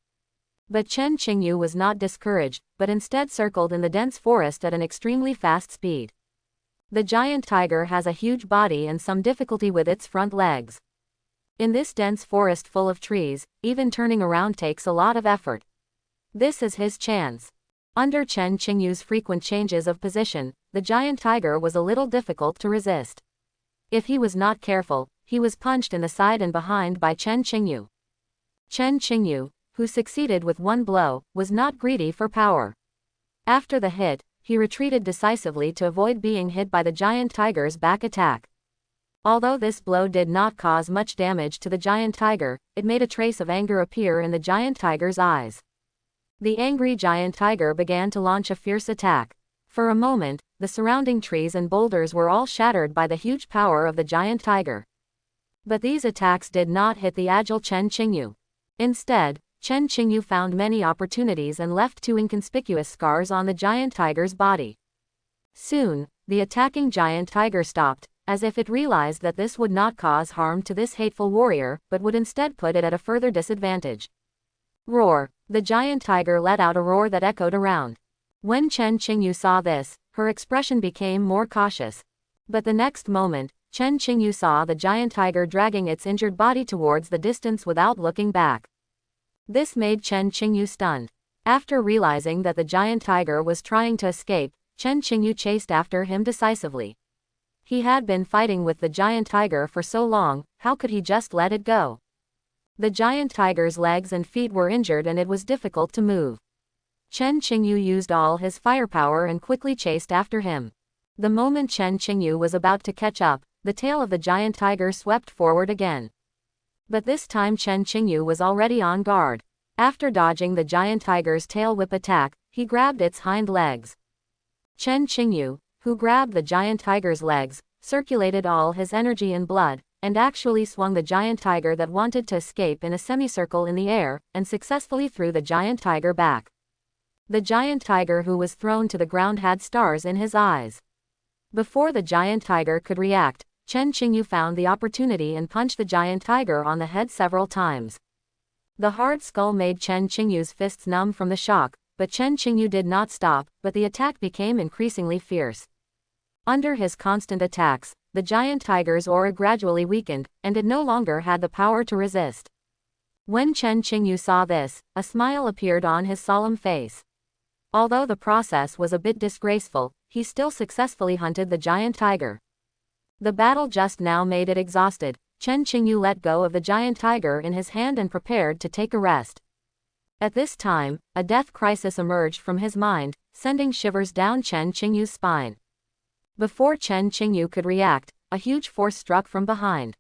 But Chen Qingyu was not discouraged, but instead circled in the dense forest at an extremely fast speed. The giant tiger has a huge body and some difficulty with its front legs. In this dense forest full of trees, even turning around takes a lot of effort. This is his chance. Under Chen Qingyu's frequent changes of position, the giant tiger was a little difficult to resist. If he was not careful, he was punched in the side and behind by Chen Qingyu. Chen Qingyu, who succeeded with one blow, was not greedy for power. After the hit, he retreated decisively to avoid being hit by the giant tiger's back attack. Although this blow did not cause much damage to the giant tiger, it made a trace of anger appear in the giant tiger's eyes. The angry giant tiger began to launch a fierce attack. For a moment, the surrounding trees and boulders were all shattered by the huge power of the giant tiger. But these attacks did not hit the agile Chen Qingyu. Instead, Chen Qingyu found many opportunities and left 2 inconspicuous scars on the giant tiger's body. Soon, the attacking giant tiger stopped, as if it realized that this would not cause harm to this hateful warrior, but would instead put it at a further disadvantage. Roar! The giant tiger let out a roar that echoed around. When Chen Qingyu saw this, her expression became more cautious. But the next moment, Chen Qingyu saw the giant tiger dragging its injured body towards the distance without looking back. This made Chen Qingyu stunned. After realizing that the giant tiger was trying to escape, Chen Qingyu chased after him decisively. He had been fighting with the giant tiger for so long, how could he just let it go? The giant tiger's legs and feet were injured and it was difficult to move. Chen Qingyu used all his firepower and quickly chased after him. The moment Chen Qingyu was about to catch up, the tail of the giant tiger swept forward again. But this time Chen Qingyu was already on guard. After dodging the giant tiger's tail whip attack, he grabbed its hind legs. Chen Qingyu, who grabbed the giant tiger's legs, circulated all his energy and blood, and actually swung the giant tiger that wanted to escape in a semicircle in the air, and successfully threw the giant tiger back. The giant tiger who was thrown to the ground had stars in his eyes. Before the giant tiger could react, Chen Qingyu found the opportunity and punched the giant tiger on the head several times. The hard skull made Chen Qingyu's fists numb from the shock, but Chen Qingyu did not stop, but the attack became increasingly fierce. Under his constant attacks, the giant tiger's aura gradually weakened, and it no longer had the power to resist. When Chen Qingyu saw this, a smile appeared on his solemn face. Although the process was a bit disgraceful, he still successfully hunted the giant tiger. The battle just now made it exhausted. Chen Qingyu let go of the giant tiger in his hand and prepared to take a rest. At this time, a death crisis emerged from his mind, sending shivers down Chen Qingyu's spine. Before Chen Qingyu could react, a huge force struck from behind.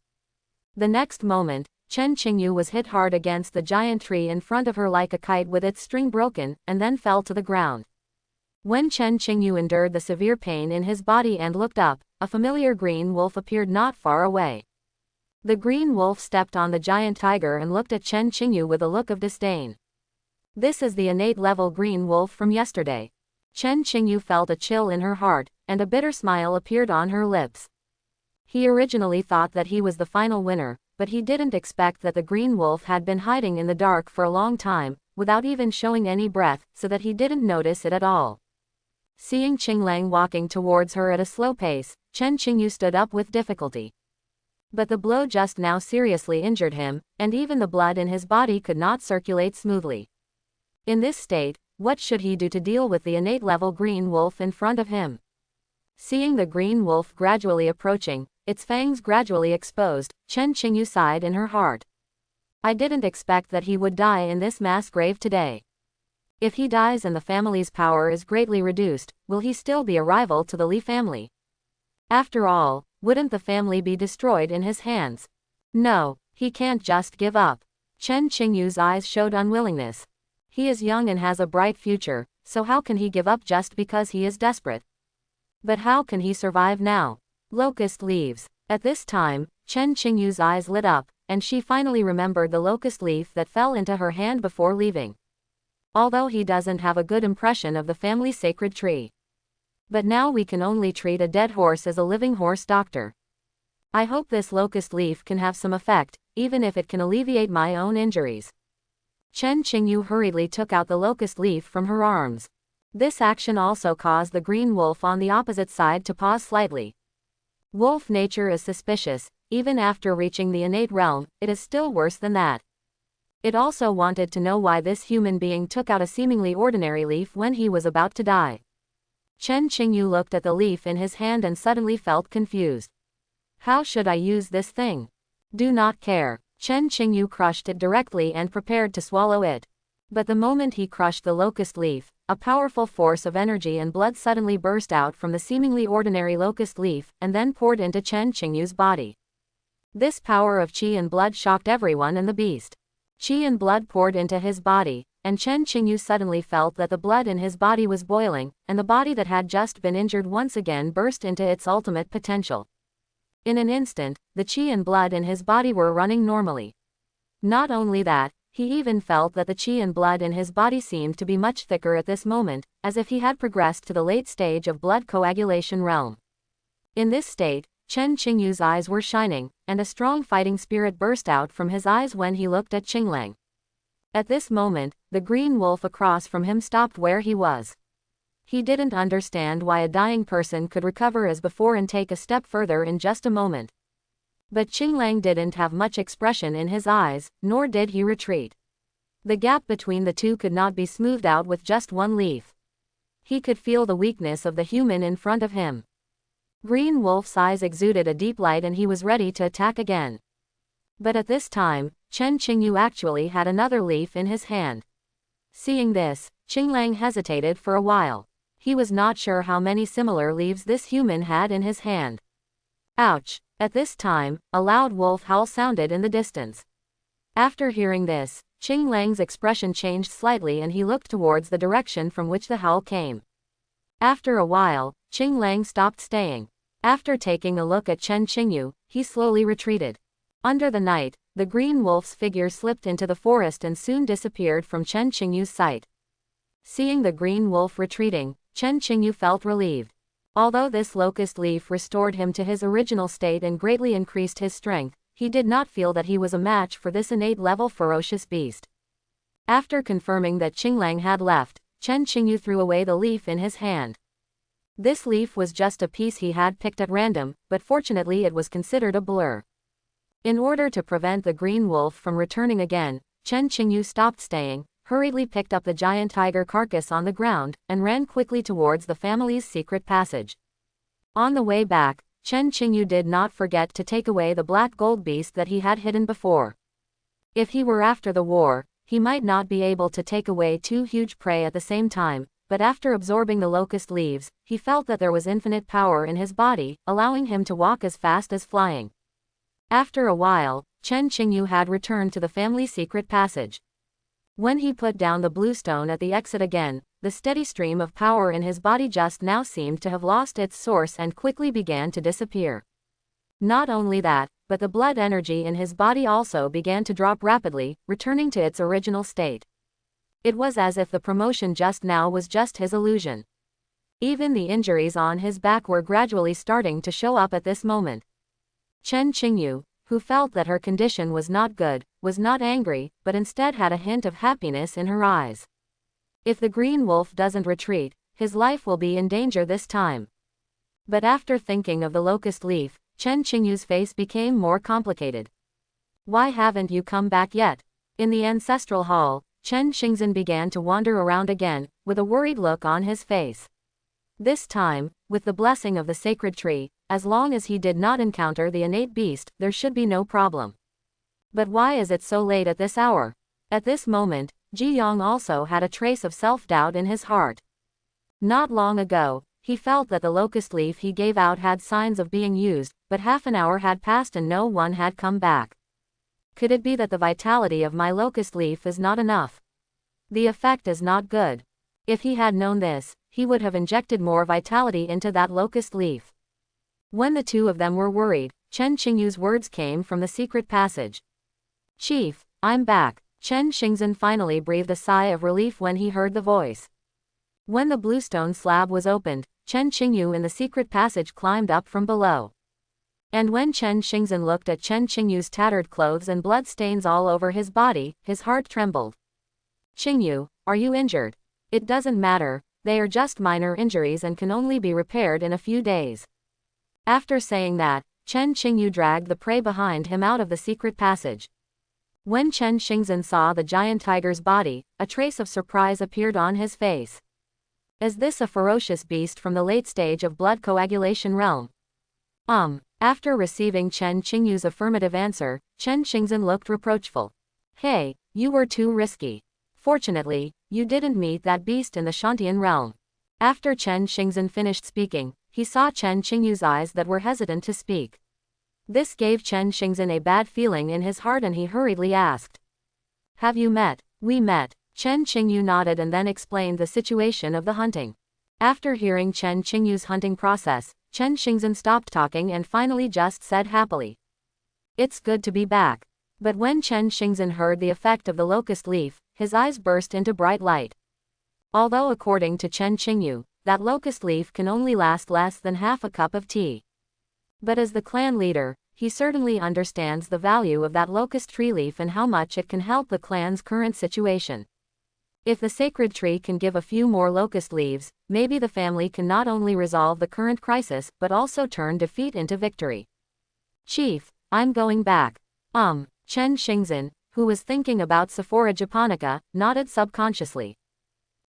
The next moment, Chen Qingyu was hit hard against the giant tree in front of her like a kite with its string broken, and then fell to the ground. When Chen Qingyu endured the severe pain in his body and looked up, a familiar green wolf appeared not far away. The green wolf stepped on the giant tiger and looked at Chen Qingyu with a look of disdain. This is the innate level green wolf from yesterday. Chen Qingyu felt a chill in her heart, and a bitter smile appeared on her lips. He originally thought that he was the final winner, but he didn't expect that the green wolf had been hiding in the dark for a long time, without even showing any breath, so that he didn't notice it at all. Seeing Qinglang walking towards her at a slow pace, Chen Qingyu stood up with difficulty. But the blow just now seriously injured him, and even the blood in his body could not circulate smoothly. In this state, what should he do to deal with the innate level green wolf in front of him? Seeing the green wolf gradually approaching, its fangs gradually exposed, Chen Qingyu sighed in her heart. I didn't expect that he would die in this mass grave today. If he dies and the family's power is greatly reduced, will he still be a rival to the Li family? After all, wouldn't the family be destroyed in his hands? No, he can't just give up. Chen Qingyu's eyes showed unwillingness. He is young and has a bright future, so how can he give up just because he is desperate? But how can he survive now? Locust leaves. At this time, Chen Qingyu's eyes lit up, and she finally remembered the locust leaf that fell into her hand before leaving. Although he doesn't have a good impression of the family sacred tree. But now we can only treat a dead horse as a living horse doctor. I hope this locust leaf can have some effect, even if it can alleviate my own injuries. Chen Qingyu hurriedly took out the locust leaf from her arms. This action also caused the green wolf on the opposite side to pause slightly. Wolf nature is suspicious. Even after reaching the innate realm, it is still worse than that. It also wanted to know why this human being took out a seemingly ordinary leaf when he was about to die. Chen Qingyu looked at the leaf in his hand and suddenly felt confused. How should I use this thing? Do not care. Chen Qingyu crushed it directly and prepared to swallow it. But the moment he crushed the locust leaf, a powerful force of energy and blood suddenly burst out from the seemingly ordinary locust leaf and then poured into Chen Qingyu's body. This power of qi and blood shocked everyone and the beast. Qi and blood poured into his body, and Chen Qingyu suddenly felt that the blood in his body was boiling, and the body that had just been injured once again burst into its ultimate potential. In an instant, the qi and blood in his body were running normally. Not only that, he even felt that the qi and blood in his body seemed to be much thicker at this moment, as if he had progressed to the late stage of blood coagulation realm. In this state, Chen Qingyu's eyes were shining, and a strong fighting spirit burst out from his eyes when he looked at Qinglang. At this moment, the green wolf across from him stopped where he was. He didn't understand why a dying person could recover as before and take a step further in just a moment. But Qinglang didn't have much expression in his eyes, nor did he retreat. The gap between the two could not be smoothed out with just one leaf. He could feel the weakness of the human in front of him. Green Wolf's eyes exuded a deep light and he was ready to attack again. But at this time, Chen Qingyu actually had another leaf in his hand. Seeing this, Qinglang hesitated for a while. He was not sure how many similar leaves this human had in his hand. Ouch! At this time, a loud wolf howl sounded in the distance. After hearing this, Qinglang's expression changed slightly and he looked towards the direction from which the howl came. After a while, Qinglang stopped staying. After taking a look at Chen Qingyu, he slowly retreated. Under the night, the green wolf's figure slipped into the forest and soon disappeared from Chen Qingyu's sight. Seeing the green wolf retreating, Chen Qingyu felt relieved. Although this locust leaf restored him to his original state and greatly increased his strength, he did not feel that he was a match for this innate-level ferocious beast. After confirming that Qinglang had left, Chen Qingyu threw away the leaf in his hand. This leaf was just a piece he had picked at random, but fortunately it was considered a blur. In order to prevent the green wolf from returning again, Chen Qingyu stopped staying, hurriedly picked up the giant tiger carcass on the ground, and ran quickly towards the family's secret passage. On the way back, Chen Qingyu did not forget to take away the black gold beast that he had hidden before. If he were after the war, he might not be able to take away two huge prey at the same time, but after absorbing the locust leaves, he felt that there was infinite power in his body, allowing him to walk as fast as flying. After a while, Chen Qingyu had returned to the family secret passage. When he put down the blue stone at the exit again, the steady stream of power in his body just now seemed to have lost its source and quickly began to disappear. Not only that, but the blood energy in his body also began to drop rapidly, returning to its original state. It was as if the promotion just now was just his illusion. Even the injuries on his back were gradually starting to show up at this moment. Chen Qingyu, who felt that her condition was not good, was not angry, but instead had a hint of happiness in her eyes. If the green wolf doesn't retreat, his life will be in danger this time. But after thinking of the locust leaf, Chen Qingyu's face became more complicated. Why haven't you come back yet? In the ancestral hall, Chen Xingzhen began to wander around again, with a worried look on his face. This time, with the blessing of the sacred tree, as long as he did not encounter the innate beast, there should be no problem. But why is it so late at this hour? At this moment, Ji Yang also had a trace of self-doubt in his heart. Not long ago, he felt that the locust leaf he gave out had signs of being used, but half an hour had passed and no one had come back. Could it be that the vitality of my locust leaf is not enough? The effect is not good. If he had known this, he would have injected more vitality into that locust leaf. When the two of them were worried, Chen Qingyu's words came from the secret passage. "Chief, I'm back." Chen Xingzhen finally breathed a sigh of relief when he heard the voice. When the bluestone slab was opened, Chen Qingyu in the secret passage climbed up from below. And when Chen Xingzhen looked at Chen Qingyu's tattered clothes and blood stains all over his body, his heart trembled. "Qingyu, are you injured?" "It doesn't matter, they are just minor injuries and can only be repaired in a few days." After saying that, Chen Qingyu dragged the prey behind him out of the secret passage. When Chen Xingzhen saw the giant tiger's body, a trace of surprise appeared on his face. "Is this a ferocious beast from the late stage of blood coagulation realm?" After receiving Chen Qingyu's affirmative answer, Chen Xingzhen looked reproachful. "Hey, you were too risky. Fortunately, you didn't meet that beast in the Shantian realm." After Chen Xingzhen finished speaking, he saw Chen Qingyu's eyes that were hesitant to speak. This gave Chen Xingzhen a bad feeling in his heart and he hurriedly asked, "Have you met?" "We met." Chen Qingyu nodded and then explained the situation of the hunting. After hearing Chen Qingyu's hunting process, Chen Xingzhen stopped talking and finally just said happily, "It's good to be back." But when Chen Xingzhen heard the effect of the locust leaf, his eyes burst into bright light. Although according to Chen Qingyu, that locust leaf can only last less than half a cup of tea. But as the clan leader, he certainly understands the value of that locust tree leaf and how much it can help the clan's current situation. If the sacred tree can give a few more locust leaves, maybe the family can not only resolve the current crisis but also turn defeat into victory. "Chief, I'm going back." Chen Xingzhen, who was thinking about Sephora japonica, nodded subconsciously.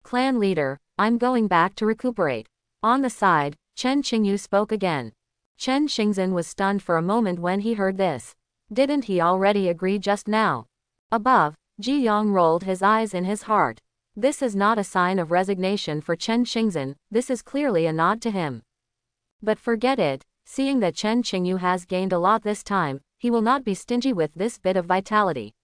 "Clan leader, I'm going back to recuperate." On the side, Chen Qingyu spoke again. Chen Xingzhen was stunned for a moment when he heard this. Didn't he already agree just now? Above, Ji Yang rolled his eyes in his heart. This is not a sign of resignation for Chen Xingzhen, this is clearly a nod to him. But forget it, seeing that Chen Qingyu has gained a lot this time, he will not be stingy with this bit of vitality.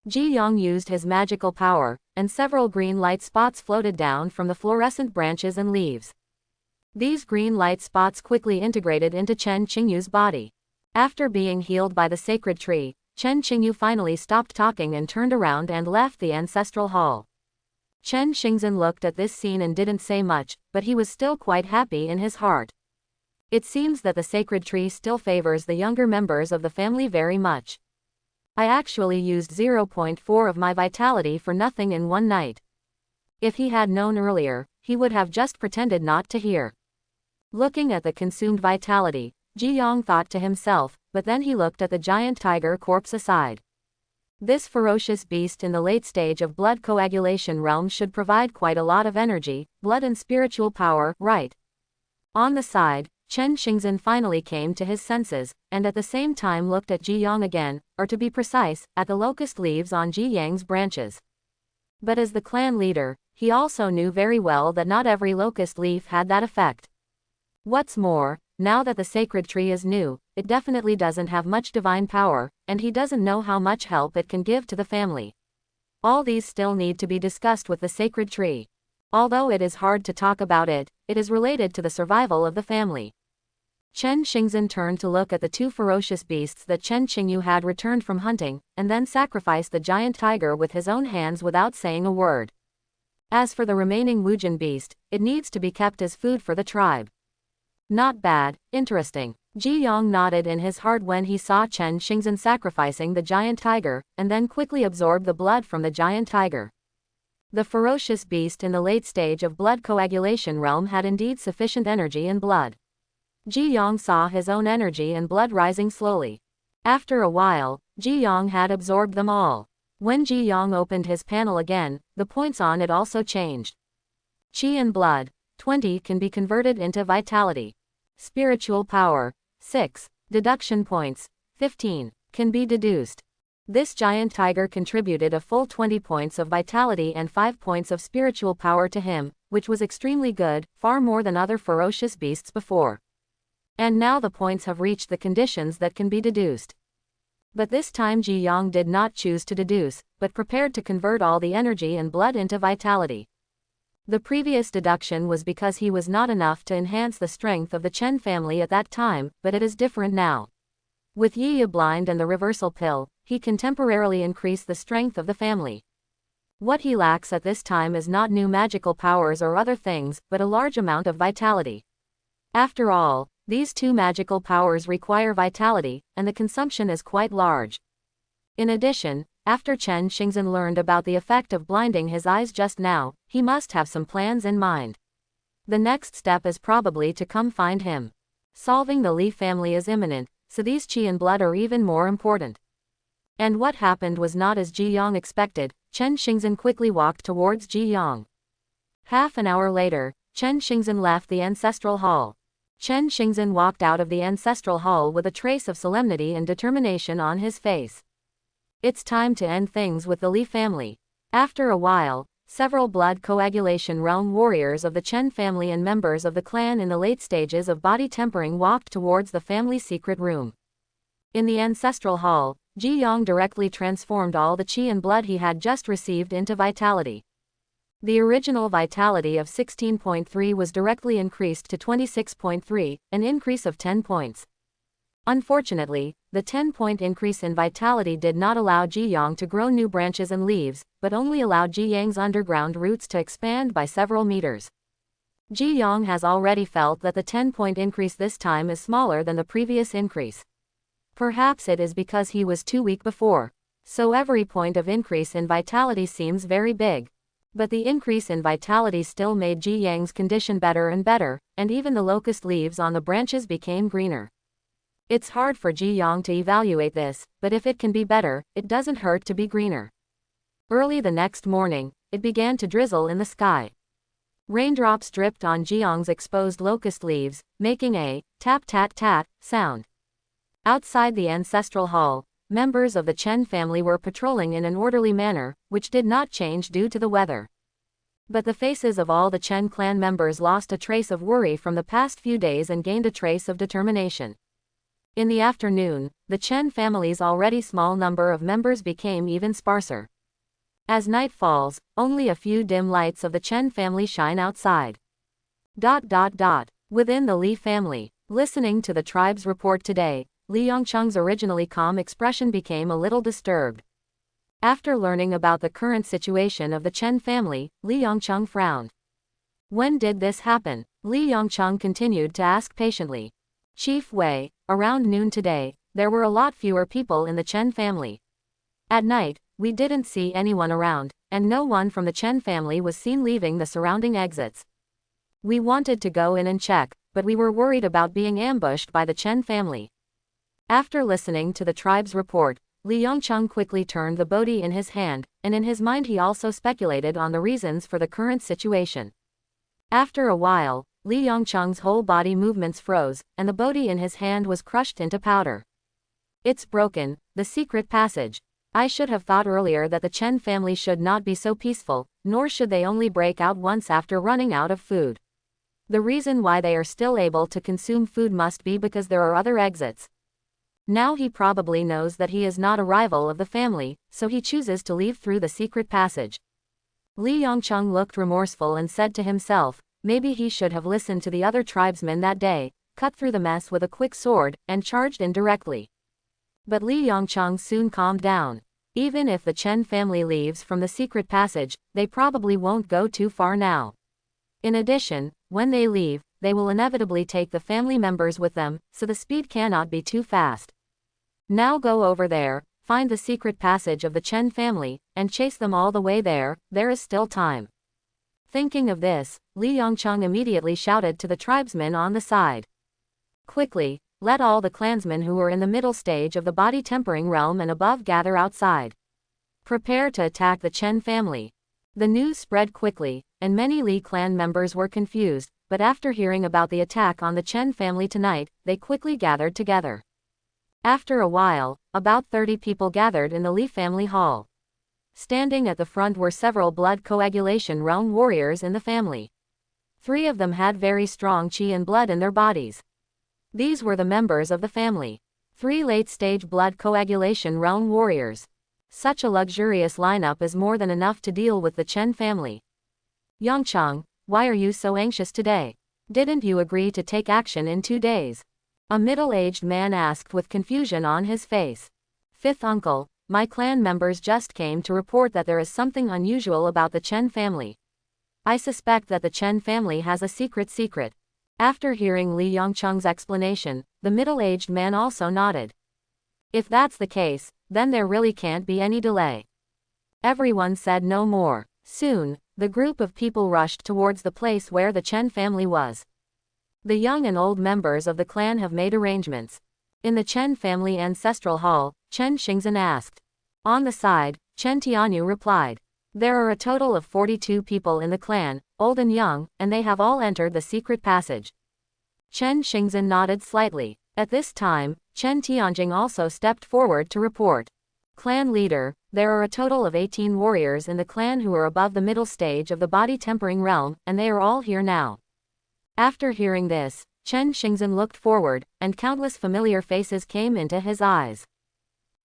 Ji Yang used his magical power, and several green light spots floated down from the fluorescent branches and leaves. These green light spots quickly integrated into Chen Qingyu's body. After being healed by the sacred tree, Chen Qingyu finally stopped talking and turned around and left the ancestral hall. Chen Xingzhen looked at this scene and didn't say much, but he was still quite happy in his heart. It seems that the sacred tree still favors the younger members of the family very much. I actually used 0.4 of my vitality for nothing in one night. If he had known earlier, he would have just pretended not to hear. Looking at the consumed vitality, Ji Yang thought to himself, but then he looked at the giant tiger corpse aside. This ferocious beast in the late stage of blood coagulation realm should provide quite a lot of energy, blood and spiritual power, right? On the side, Chen Xingzhen finally came to his senses, and at the same time looked at Ji Yang again, or to be precise, at the locust leaves on Ji Yang's branches. But as the clan leader, he also knew very well that not every locust leaf had that effect. What's more, now that the sacred tree is new, it definitely doesn't have much divine power, and he doesn't know how much help it can give to the family. All these still need to be discussed with the sacred tree. Although it is hard to talk about it, it is related to the survival of the family. Chen Xingzhen turned to look at the two ferocious beasts that Chen Qingyu had returned from hunting, and then sacrificed the giant tiger with his own hands without saying a word. As for the remaining Wujin beast, it needs to be kept as food for the tribe. Not bad, interesting. Ji Yang nodded in his heart when he saw Chen Xingzhen sacrificing the giant tiger, and then quickly absorbed the blood from the giant tiger. The ferocious beast in the late stage of blood coagulation realm had indeed sufficient energy and blood. Ji Yang saw his own energy and blood rising slowly. After a while, Ji Yang had absorbed them all. When Ji Yang opened his panel again, the points on it also changed. Qi and blood, 20 can be converted into vitality. Spiritual power, 6. Deduction points, 15, can be deduced. This giant tiger contributed a full 20 points of vitality and 5 points of spiritual power to him, which was extremely good, far more than other ferocious beasts before. And now the points have reached the conditions that can be deduced. But this time Ji Yang did not choose to deduce, but prepared to convert all the energy and blood into vitality. The previous deduction was because he was not enough to enhance the strength of the Chen family at that time, but it is different now. With Yi blind and the reversal pill, he can temporarily increase the strength of the family. What he lacks at this time is not new magical powers or other things, but a large amount of vitality. After all, these two magical powers require vitality, and the consumption is quite large. In addition, after Chen Xingzhen learned about the effect of blinding his eyes just now, he must have some plans in mind. The next step is probably to come find him. Solving the Li family is imminent, so these qi and blood are even more important. And what happened was not as Ji Yang expected. Chen Xingzhen quickly walked towards Ji Yang. Half an hour later, Chen Xingzhen left the ancestral hall. Chen Xingzhen walked out of the ancestral hall with a trace of solemnity and determination on his face. It's time to end things with the Li family. After a while, several blood coagulation realm warriors of the Chen family and members of the clan in the late stages of body tempering walked towards the family secret room. In the ancestral hall, Ji Yang directly transformed all the qi and blood he had just received into vitality. The original vitality of 16.3 was directly increased to 26.3, an increase of 10 points. Unfortunately, the 10-point increase in vitality did not allow Ji Yang to grow new branches and leaves, but only allowed Ji Yang's underground roots to expand by several meters. Ji Yang has already felt that the 10-point increase this time is smaller than the previous increase. Perhaps it is because he was too weak before, so every point of increase in vitality seems very big. But the increase in vitality still made Ji Yang's condition better and better, and even the locust leaves on the branches became greener. It's hard for Ji Yang to evaluate this, but if it can be better, it doesn't hurt to be greener. Early the next morning, it began to drizzle in the sky. Raindrops dripped on Ji Yang's exposed locust leaves, making a tap-tat-tat sound. Outside the ancestral hall, members of the Chen family were patrolling in an orderly manner, which did not change due to the weather. But the faces of all the Chen clan members lost a trace of worry from the past few days and gained a trace of determination. In the afternoon, the Chen family's already small number of members became even sparser. As night falls, only a few dim lights of the Chen family shine outside. Within the Li family, listening to the tribe's report today, Li Yongcheng's originally calm expression became a little disturbed. After learning about the current situation of the Chen family, Li Yongcheng frowned. When did this happen? Li Yongcheng continued to ask patiently. Chief Wei, around noon today, there were a lot fewer people in the Chen family. At night, we didn't see anyone around, and no one from the Chen family was seen leaving the surrounding exits. We wanted to go in and check, but we were worried about being ambushed by the Chen family. After listening to the tribe's report, Li Yongcheng quickly turned the bodhi in his hand, and in his mind he also speculated on the reasons for the current situation. After a while, Li Yongcheng's whole body movements froze, and the bodhi in his hand was crushed into powder. It's broken, the secret passage. I should have thought earlier that the Chen family should not be so peaceful, nor should they only break out once after running out of food. The reason why they are still able to consume food must be because there are other exits. Now he probably knows that he is not a rival of the family, so he chooses to leave through the secret passage. Li Yongcheng looked remorseful and said to himself, maybe he should have listened to the other tribesmen that day, cut through the mess with a quick sword, and charged in directly. But Li Yongcheng soon calmed down. Even if the Chen family leaves from the secret passage, they probably won't go too far now. In addition, when they leave, they will inevitably take the family members with them, so the speed cannot be too fast. Now go over there, find the secret passage of the Chen family, and chase them all the way there. There is still time. Thinking of this, Li Yongcheng immediately shouted to the tribesmen on the side. Quickly, let all the clansmen who are in the middle stage of the body tempering realm and above gather outside. Prepare to attack the Chen family. The news spread quickly, and many Li clan members were confused, but after hearing about the attack on the Chen family tonight, they quickly gathered together. After a while, about 30 people gathered in the Li family hall. Standing at the front were several blood coagulation realm warriors in the family. 3 of them had very strong qi and blood in their bodies. These were the members of the family. 3 late-stage blood coagulation realm warriors. Such a luxurious lineup is more than enough to deal with the Chen family. Yangcheng, why are you so anxious today? Didn't you agree to take action in 2 days? A middle-aged man asked with confusion on his face. Fifth uncle, my clan members just came to report that there is something unusual about the Chen family. I suspect that the Chen family has a secret. After hearing Li Yangcheng's explanation, the middle-aged man also nodded. If that's the case, then there really can't be any delay. Everyone said no more. Soon, the group of people rushed towards the place where the Chen family was. The young and old members of the clan have made arrangements. In the Chen family ancestral hall, Chen Xingzhen asked. On the side, Chen Tianyu replied. There are a total of 42 people in the clan, old and young, and they have all entered the secret passage. Chen Xingzhen nodded slightly. At this time, Chen Tianjing also stepped forward to report. Clan leader, there are a total of 18 warriors in the clan who are above the middle stage of the body tempering realm, and they are all here now. After hearing this, Chen Xingzhen looked forward, and countless familiar faces came into his eyes.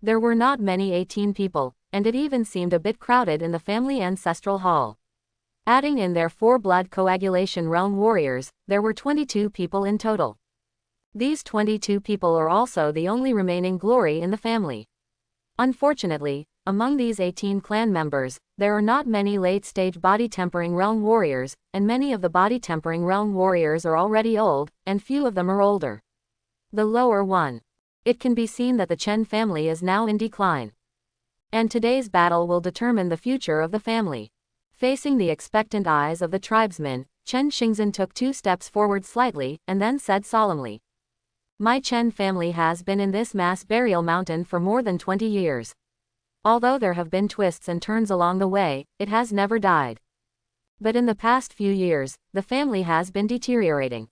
There were not many 18 people, and it even seemed a bit crowded in the family ancestral hall. Adding in their 4 blood coagulation realm warriors, there were 22 people in total. These 22 people are also the only remaining glory in the family. Unfortunately, among these 18 clan members, there are not many late-stage body-tempering realm warriors, and many of the body-tempering realm warriors are already old, and few of them are older. The lower one. It can be seen that the Chen family is now in decline. And today's battle will determine the future of the family. Facing the expectant eyes of the tribesmen, Chen Xingzhen took 2 steps forward slightly, and then said solemnly. My Chen family has been in this mass burial mountain for more than 20 years. Although there have been twists and turns along the way, it has never died. But in the past few years, the family has been deteriorating.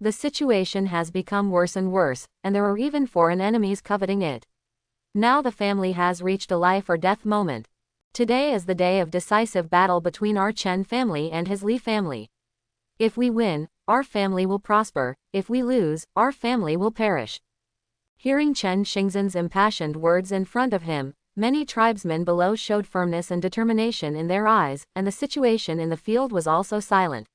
The situation has become worse and worse, and there are even foreign enemies coveting it. Now the family has reached a life or death moment. Today is the day of decisive battle between our Chen family and his Li family. If we win, our family will prosper. If we lose, our family will perish. Hearing Chen Xingzhen's impassioned words in front of him, many tribesmen below showed firmness and determination in their eyes, and the situation in the field was also silent.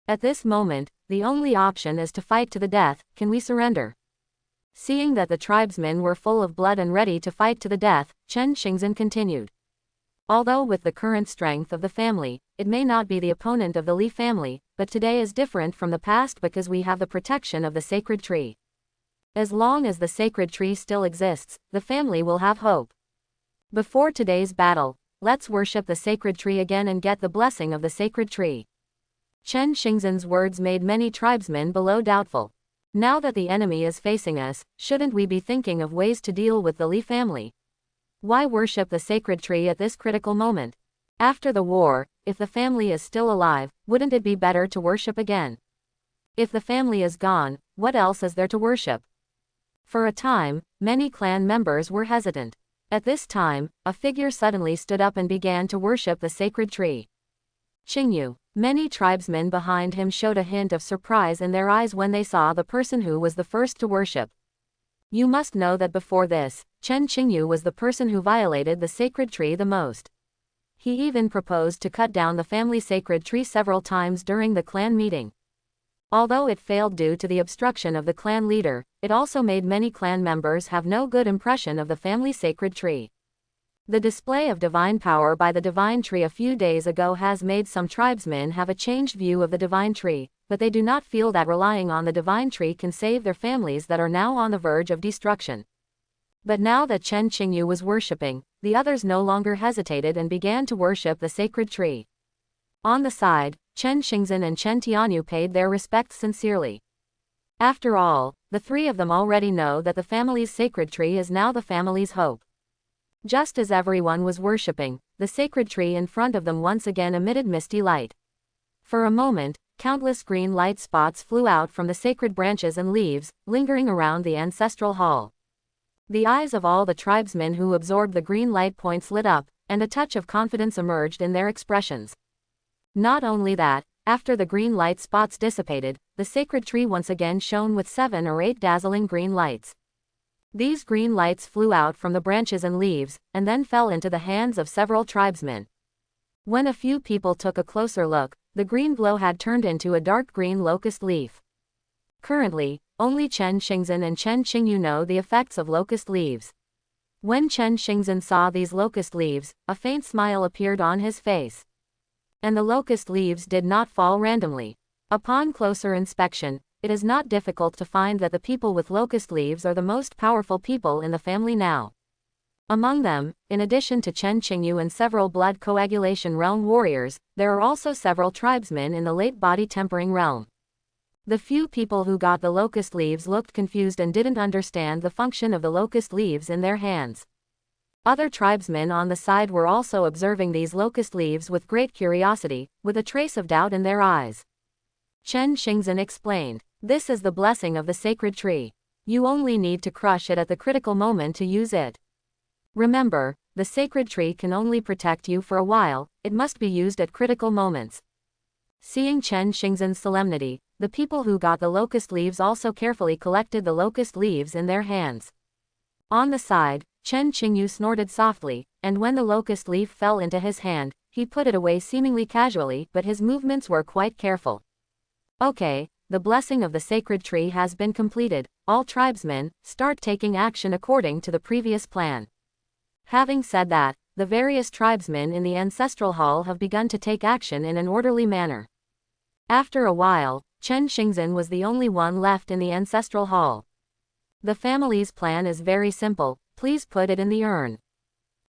At this moment, the only option is to fight to the death. Can we surrender? Seeing that the tribesmen were full of blood and ready to fight to the death, Chen Xingzhen continued. Although with the current strength of the family, it may not be the opponent of the Li family, but today is different from the past because we have the protection of the sacred tree. As long as the sacred tree still exists, the family will have hope. Before today's battle, let's worship the sacred tree again and get the blessing of the sacred tree. Chen Xingzhen's words made many tribesmen below doubtful. Now that the enemy is facing us, shouldn't we be thinking of ways to deal with the Li family? Why worship the sacred tree at this critical moment? After the war, if the family is still alive, wouldn't it be better to worship again? If the family is gone, what else is there to worship? For a time, many clan members were hesitant. At this time, a figure suddenly stood up and began to worship the sacred tree. Qingyu. Many tribesmen behind him showed a hint of surprise in their eyes when they saw the person who was the first to worship. You must know that before this, Chen Qingyu was the person who violated the sacred tree the most. He even proposed to cut down the family sacred tree several times during the clan meeting. Although it failed due to the obstruction of the clan leader, it also made many clan members have no good impression of the family sacred tree. The display of divine power by the divine tree a few days ago has made some tribesmen have a changed view of the divine tree, but they do not feel that relying on the divine tree can save their families that are now on the verge of destruction. But now that Chen Qingyu was worshipping, the others no longer hesitated and began to worship the sacred tree. On the side, Chen Xingzhen and Chen Tianyu paid their respects sincerely. After all, the 3 of them already know that the family's sacred tree is now the family's hope. Just as everyone was worshipping, the sacred tree in front of them once again emitted misty light. For a moment, countless green light spots flew out from the sacred branches and leaves, lingering around the ancestral hall. The eyes of all the tribesmen who absorbed the green light points lit up, and a touch of confidence emerged in their expressions. Not only that, after the green light spots dissipated, the sacred tree once again shone with 7 or 8 dazzling green lights. These green lights flew out from the branches and leaves, and then fell into the hands of several tribesmen. When a few people took a closer look, the green glow had turned into a dark green locust leaf. Currently, only Chen Xingzhen and Chen Qingyu know the effects of locust leaves. When Chen Xingzhen saw these locust leaves, a faint smile appeared on his face. And the locust leaves did not fall randomly. Upon closer inspection, it is not difficult to find that the people with locust leaves are the most powerful people in the family now. Among them, in addition to Chen Qingyu and several blood coagulation realm warriors, there are also several tribesmen in the late body tempering realm. The few people who got the locust leaves looked confused and didn't understand the function of the locust leaves in their hands. Other tribesmen on the side were also observing these locust leaves with great curiosity, with a trace of doubt in their eyes. Chen Xingzhen explained, "This is the blessing of the sacred tree. You only need to crush it at the critical moment to use it. Remember, the sacred tree can only protect you for a while, it must be used at critical moments." Seeing Chen Xingzhen's solemnity, the people who got the locust leaves also carefully collected the locust leaves in their hands. On the side, Chen Qingyu snorted softly, and when the locust leaf fell into his hand, he put it away seemingly casually, but his movements were quite careful. Okay, the blessing of the sacred tree has been completed. All tribesmen, start taking action according to the previous plan. Having said that, the various tribesmen in the ancestral hall have begun to take action in an orderly manner. After a while, Chen Xingzhen was the only one left in the ancestral hall. The family's plan is very simple, please put it in the urn.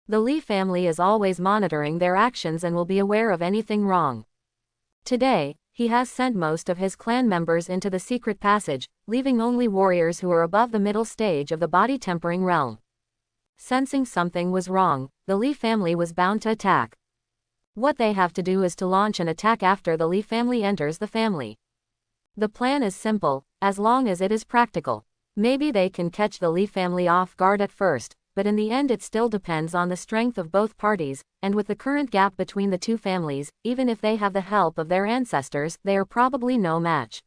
The Li family is always monitoring their actions and will be aware of anything wrong. Today, he has sent most of his clan members into the secret passage, leaving only warriors who are above the middle stage of the body tempering realm. Sensing something was wrong, the Li family was bound to attack. What they have to do is to launch an attack after the Li family enters the family. The plan is simple, as long as it is practical. Maybe they can catch the Li family off guard at first, but in the end it still depends on the strength of both parties, and with the current gap between the two families, even if they have the help of their ancestors, they are probably no match.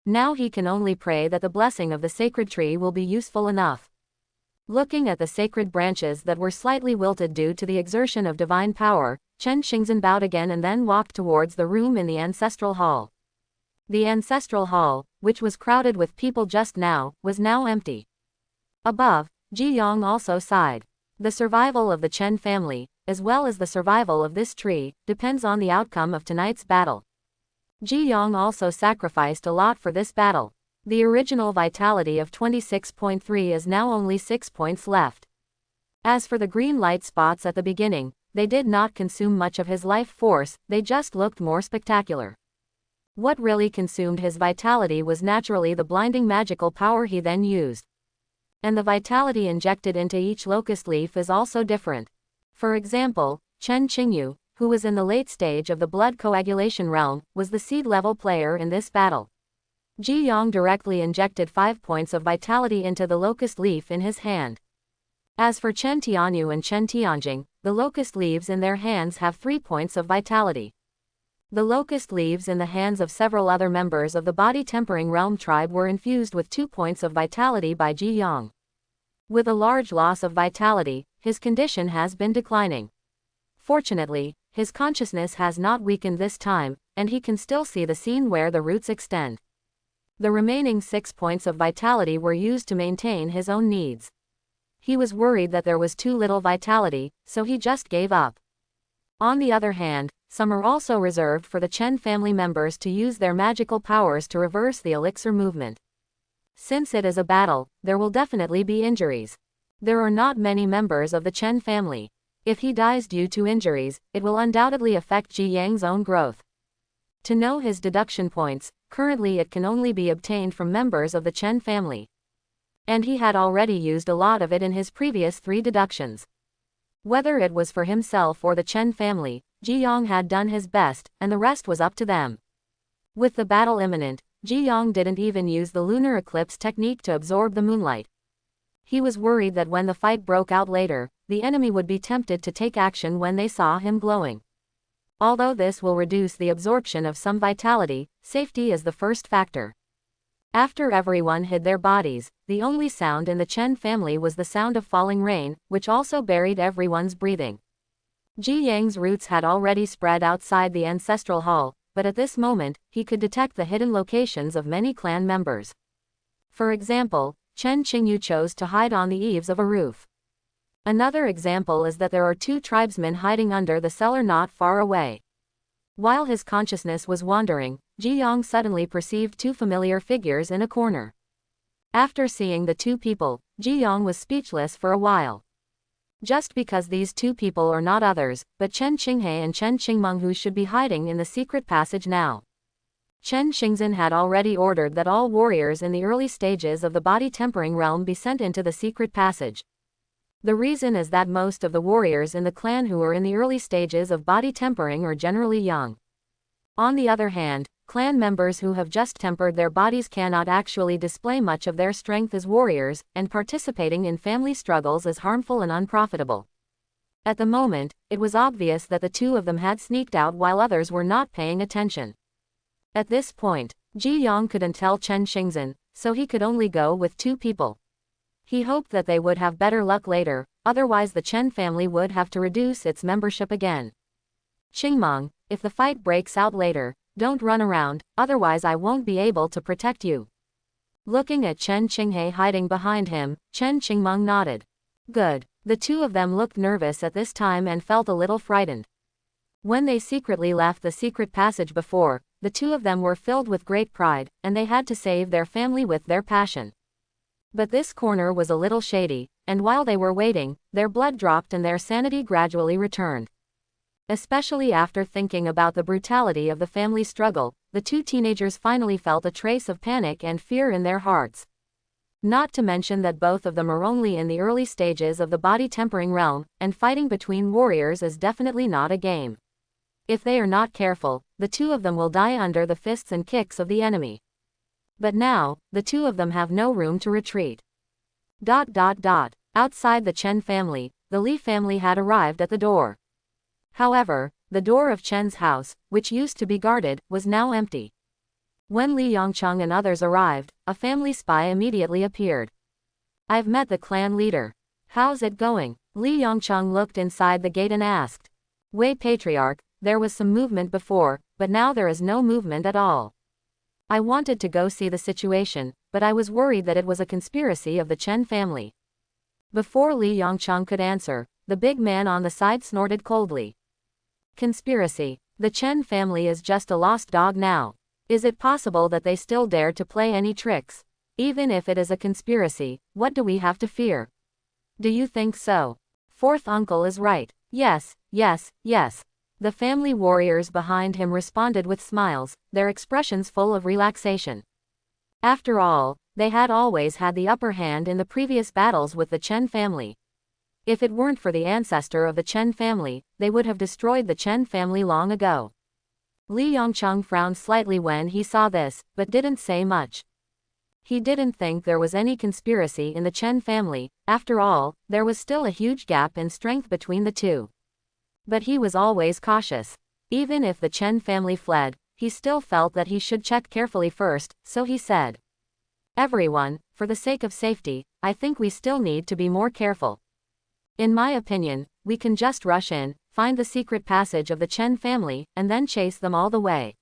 Now he can only pray that the blessing of the sacred tree will be useful enough. Looking at the sacred branches that were slightly wilted due to the exertion of divine power, Chen Xingzhen bowed again and then walked towards the room in the ancestral hall. The ancestral hall, which was crowded with people just now, was now empty. Above, Ji Yang also sighed. The survival of the Chen family, as well as the survival of this tree, depends on the outcome of tonight's battle. Ji Yang also sacrificed a lot for this battle. The original vitality of 26.3 is now only 6 points left. As for the green light spots at the beginning, they did not consume much of his life force, they just looked more spectacular. What really consumed his vitality was naturally the blinding magical power he then used. And the vitality injected into each locust leaf is also different. For example, Chen Qingyu, who was in the late stage of the blood coagulation realm, was the seed-level player in this battle. Ji Yang directly injected 5 points of vitality into the locust leaf in his hand. As for Chen Tianyu and Chen Tianjing, the locust leaves in their hands have 3 points of vitality. The locust leaves in the hands of several other members of the body tempering realm tribe were infused with 2 points of vitality by Ji Yang. With a large loss of vitality, his condition has been declining. Fortunately, his consciousness has not weakened this time, and he can still see the scene where the roots extend. The remaining 6 points of vitality were used to maintain his own needs. He was worried that there was too little vitality, so he just gave up. On the other hand, some are also reserved for the Chen family members to use their magical powers to reverse the elixir movement. Since it is a battle, there will definitely be injuries. There are not many members of the Chen family. If he dies due to injuries, it will undoubtedly affect Ji Yang's own growth. To know his deduction points, currently it can only be obtained from members of the Chen family. And he had already used a lot of it in his previous 3 deductions. Whether it was for himself or the Chen family, Ji Yang had done his best, and the rest was up to them. With the battle imminent, Ji Yang didn't even use the lunar eclipse technique to absorb the moonlight. He was worried that when the fight broke out later, the enemy would be tempted to take action when they saw him glowing. Although this will reduce the absorption of some vitality, safety is the first factor. After everyone hid their bodies, the only sound in the Chen family was the sound of falling rain, which also buried everyone's breathing. Ji Yang's roots had already spread outside the ancestral hall, but at this moment, he could detect the hidden locations of many clan members. For example, Chen Qingyu chose to hide on the eaves of a roof. Another example is that there are 2 tribesmen hiding under the cellar not far away. While his consciousness was wandering, Ji Yang suddenly perceived 2 familiar figures in a corner. After seeing the 2 people, Ji Yang was speechless for a while. Just because these 2 people are not others, but Chen Qinghe and Chen Qingmeng, who should be hiding in the secret passage now. Chen Xingzhen had already ordered that all warriors in the early stages of the body tempering realm be sent into the secret passage. The reason is that most of the warriors in the clan who are in the early stages of body tempering are generally young. On the other hand, clan members who have just tempered their bodies cannot actually display much of their strength as warriors, and participating in family struggles is harmful and unprofitable. At the moment, it was obvious that the 2 of them had sneaked out while others were not paying attention. At this point, Ji Yang couldn't tell Chen Xingzhen, so he could only go with 2 people. He hoped that they would have better luck later, otherwise the Chen family would have to reduce its membership again. Qingmeng, if the fight breaks out later, don't run around, otherwise I won't be able to protect you. Looking at Chen Qinghe hiding behind him, Chen Qingmeng nodded. Good. The 2 of them looked nervous at this time and felt a little frightened. When they secretly left the secret passage before, the 2 of them were filled with great pride, and they had to save their family with their passion. But this corner was a little shady, and while they were waiting, their blood dropped and their sanity gradually returned. Especially after thinking about the brutality of the family struggle, the 2 teenagers finally felt a trace of panic and fear in their hearts. Not to mention that both of them are only in the early stages of the body tempering realm, and fighting between warriors is definitely not a game. If they are not careful, the 2 of them will die under the fists and kicks of the enemy. But now, the 2 of them have no room to retreat. Outside the Chen family, the Li family had arrived at the door. However, the door of Chen's house, which used to be guarded, was now empty. When Li Yongcheng and others arrived, a family spy immediately appeared. I've met the clan leader. How's it going? Li Yongcheng looked inside the gate and asked. Wei Patriarch, there was some movement before, but now there is no movement at all. I wanted to go see the situation, but I was worried that it was a conspiracy of the Chen family. Before Li Yongcheng could answer, the big man on the side snorted coldly. Conspiracy. The Chen family is just a lost dog now. Is it possible that they still dare to play any tricks? Even if it is a conspiracy, what do we have to fear? Do you think so? 4th uncle is right. Yes, yes, yes. The family warriors behind him responded with smiles, their expressions full of relaxation. After all, they had always had the upper hand in the previous battles with the Chen family. If it weren't for the ancestor of the Chen family, they would have destroyed the Chen family long ago. Li Yongcheng frowned slightly when he saw this, but didn't say much. He didn't think there was any conspiracy in the Chen family. After all, there was still a huge gap in strength between the 2. But he was always cautious. Even if the Chen family fled, he still felt that he should check carefully first, so he said. Everyone, for the sake of safety, I think we still need to be more careful. In my opinion, we can just rush in, find the secret passage of the Chen family, and then chase them all the way.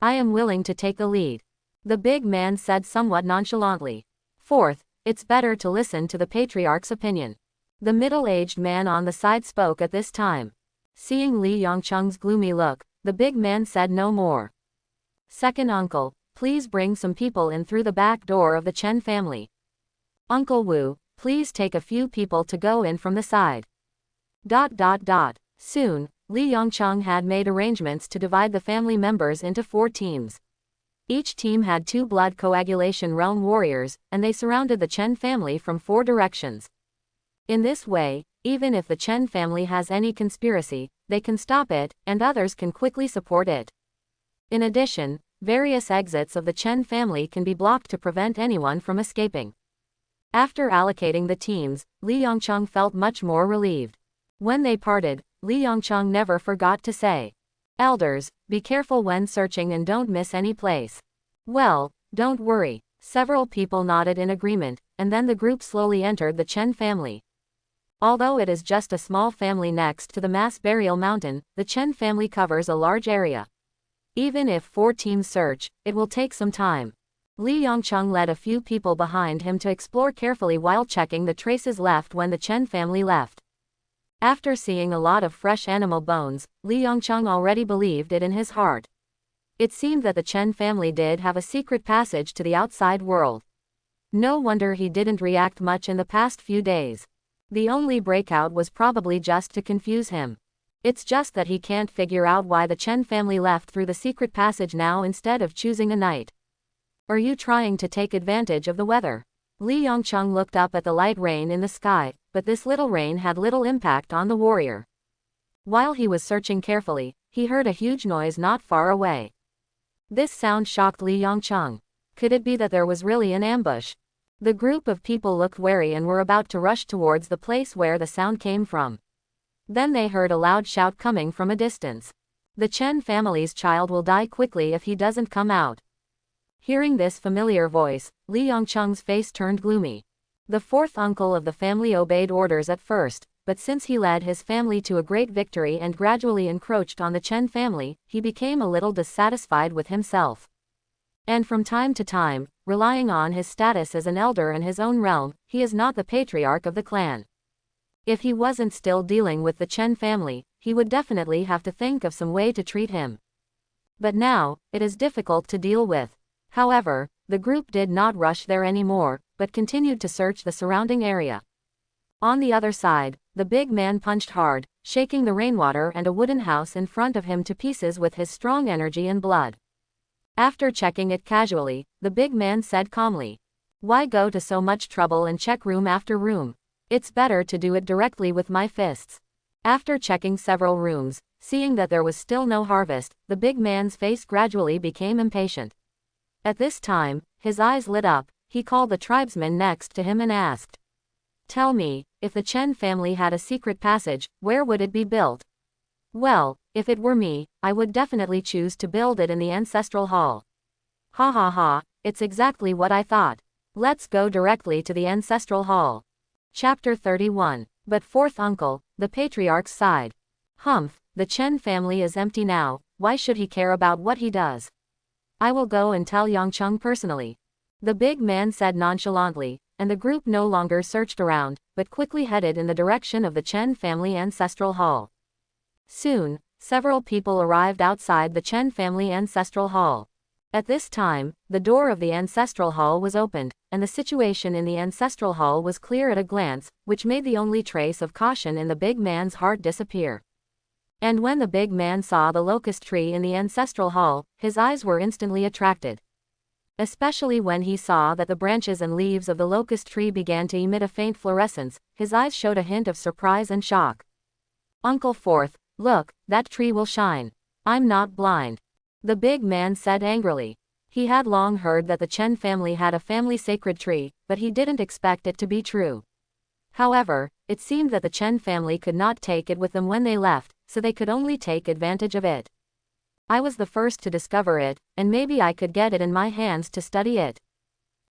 I am willing to take the lead. The big man said somewhat nonchalantly. 4th, it's better to listen to the patriarch's opinion. The middle-aged man on the side spoke at this time. Seeing Li Yongcheng's gloomy look, the big man said no more. 2nd uncle, please bring some people in through the back door of the Chen family. Uncle Wu, please take a few people to go in from the side. Soon, Li Yongcheng had made arrangements to divide the family members into 4 teams. Each team had 2 blood coagulation realm warriors, and they surrounded the Chen family from 4 directions. In this way, even if the Chen family has any conspiracy, they can stop it, and others can quickly support it. In addition, various exits of the Chen family can be blocked to prevent anyone from escaping. After allocating the teams, Li Yongcheng felt much more relieved. When they parted, Li Yongcheng never forgot to say, Elders, be careful when searching and don't miss any place. Well, don't worry. Several people nodded in agreement, and then the group slowly entered the Chen family. Although it is just a small family next to the mass burial mountain, the Chen family covers a large area. Even if 4 teams search, it will take some time. Li Yongcheng led a few people behind him to explore carefully while checking the traces left when the Chen family left. After seeing a lot of fresh animal bones, Li Yongcheng already believed it in his heart. It seemed that the Chen family did have a secret passage to the outside world. No wonder he didn't react much in the past few days. The only breakout was probably just to confuse him. It's just that he can't figure out why the Chen family left through the secret passage now instead of choosing a night. Are you trying to take advantage of the weather? Li Yongcheng looked up at the light rain in the sky, but this little rain had little impact on the warrior. While he was searching carefully, he heard a huge noise not far away. This sound shocked Li Yongcheng. Could it be that there was really an ambush? The group of people looked wary and were about to rush towards the place where the sound came from. Then they heard a loud shout coming from a distance. The Chen family's child will die quickly if he doesn't come out. Hearing this familiar voice, Li Yongcheng's face turned gloomy. The 4th uncle of the family obeyed orders at first, but since he led his family to a great victory and gradually encroached on the Chen family, he became a little dissatisfied with himself. And from time to time, relying on his status as an elder in his own realm, he is not the patriarch of the clan. If he wasn't still dealing with the Chen family, he would definitely have to think of some way to treat him. But now, it is difficult to deal with. However, the group did not rush there anymore, but continued to search the surrounding area. On the other side, the big man punched hard, shaking the rainwater and a wooden house in front of him to pieces with his strong energy and blood. After checking it casually, the big man said calmly, "Why go to so much trouble and check room after room? It's better to do it directly with my fists." After checking several rooms, seeing that there was still no harvest, the big man's face gradually became impatient. At this time, his eyes lit up. He called the tribesman next to him and asked, "Tell me, if the Chen family had a secret passage, where would it be built?" "Well, if it were me, I would definitely choose to build it in the ancestral hall." "Ha ha ha, it's exactly what I thought. Let's go directly to the ancestral hall." Chapter 31. But 4th uncle, the patriarch sighed. "Humph, the Chen family is empty now, why should he care about what he does? I will go and tell Yongcheng personally." The big man said nonchalantly, and the group no longer searched around, but quickly headed in the direction of the Chen family ancestral hall. Soon, several people arrived outside the Chen family ancestral hall. At this time, the door of the ancestral hall was opened, and the situation in the ancestral hall was clear at a glance, which made the only trace of caution in the big man's heart disappear. And when the big man saw the locust tree in the ancestral hall, his eyes were instantly attracted. Especially when he saw that the branches and leaves of the locust tree began to emit a faint fluorescence, his eyes showed a hint of surprise and shock. "Uncle 4th, look, that tree will shine. I'm not blind," the big man said angrily. He had long heard that the Chen family had a family sacred tree, but he didn't expect it to be true. However, it seemed that the Chen family could not take it with them when they left, so they could only take advantage of it. "I was the first to discover it, and maybe I could get it in my hands to study it."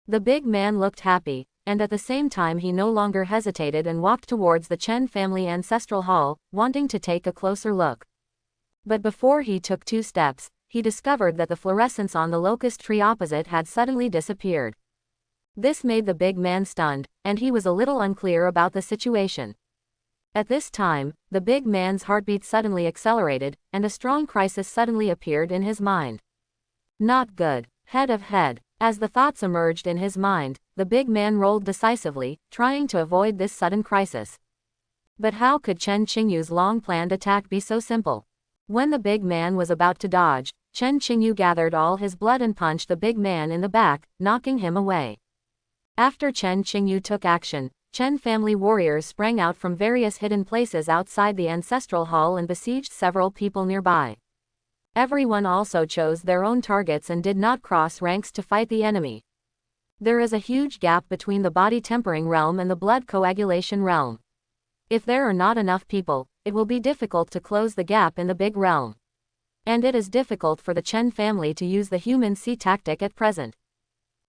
The big man looked happy, and at the same time he no longer hesitated and walked towards the Chen family ancestral hall, wanting to take a closer look. But before he took 2 steps, he discovered that the fluorescence on the locust tree opposite had suddenly disappeared. This made the big man stunned, and he was a little unclear about the situation. At this time, the big man's heartbeat suddenly accelerated, and a strong crisis suddenly appeared in his mind. Not good. Head of head. As the thoughts emerged in his mind, the big man rolled decisively, trying to avoid this sudden crisis. But how could Chen Qingyu's long-planned attack be so simple? When the big man was about to dodge, Chen Qingyu gathered all his blood and punched the big man in the back, knocking him away. After Chen Qingyu took action, Chen family warriors sprang out from various hidden places outside the ancestral hall and besieged several people nearby. Everyone also chose their own targets and did not cross ranks to fight the enemy. There is a huge gap between the body tempering realm and the blood coagulation realm. If there are not enough people, it will be difficult to close the gap in the big realm. And it is difficult for the Chen family to use the human sea tactic at present.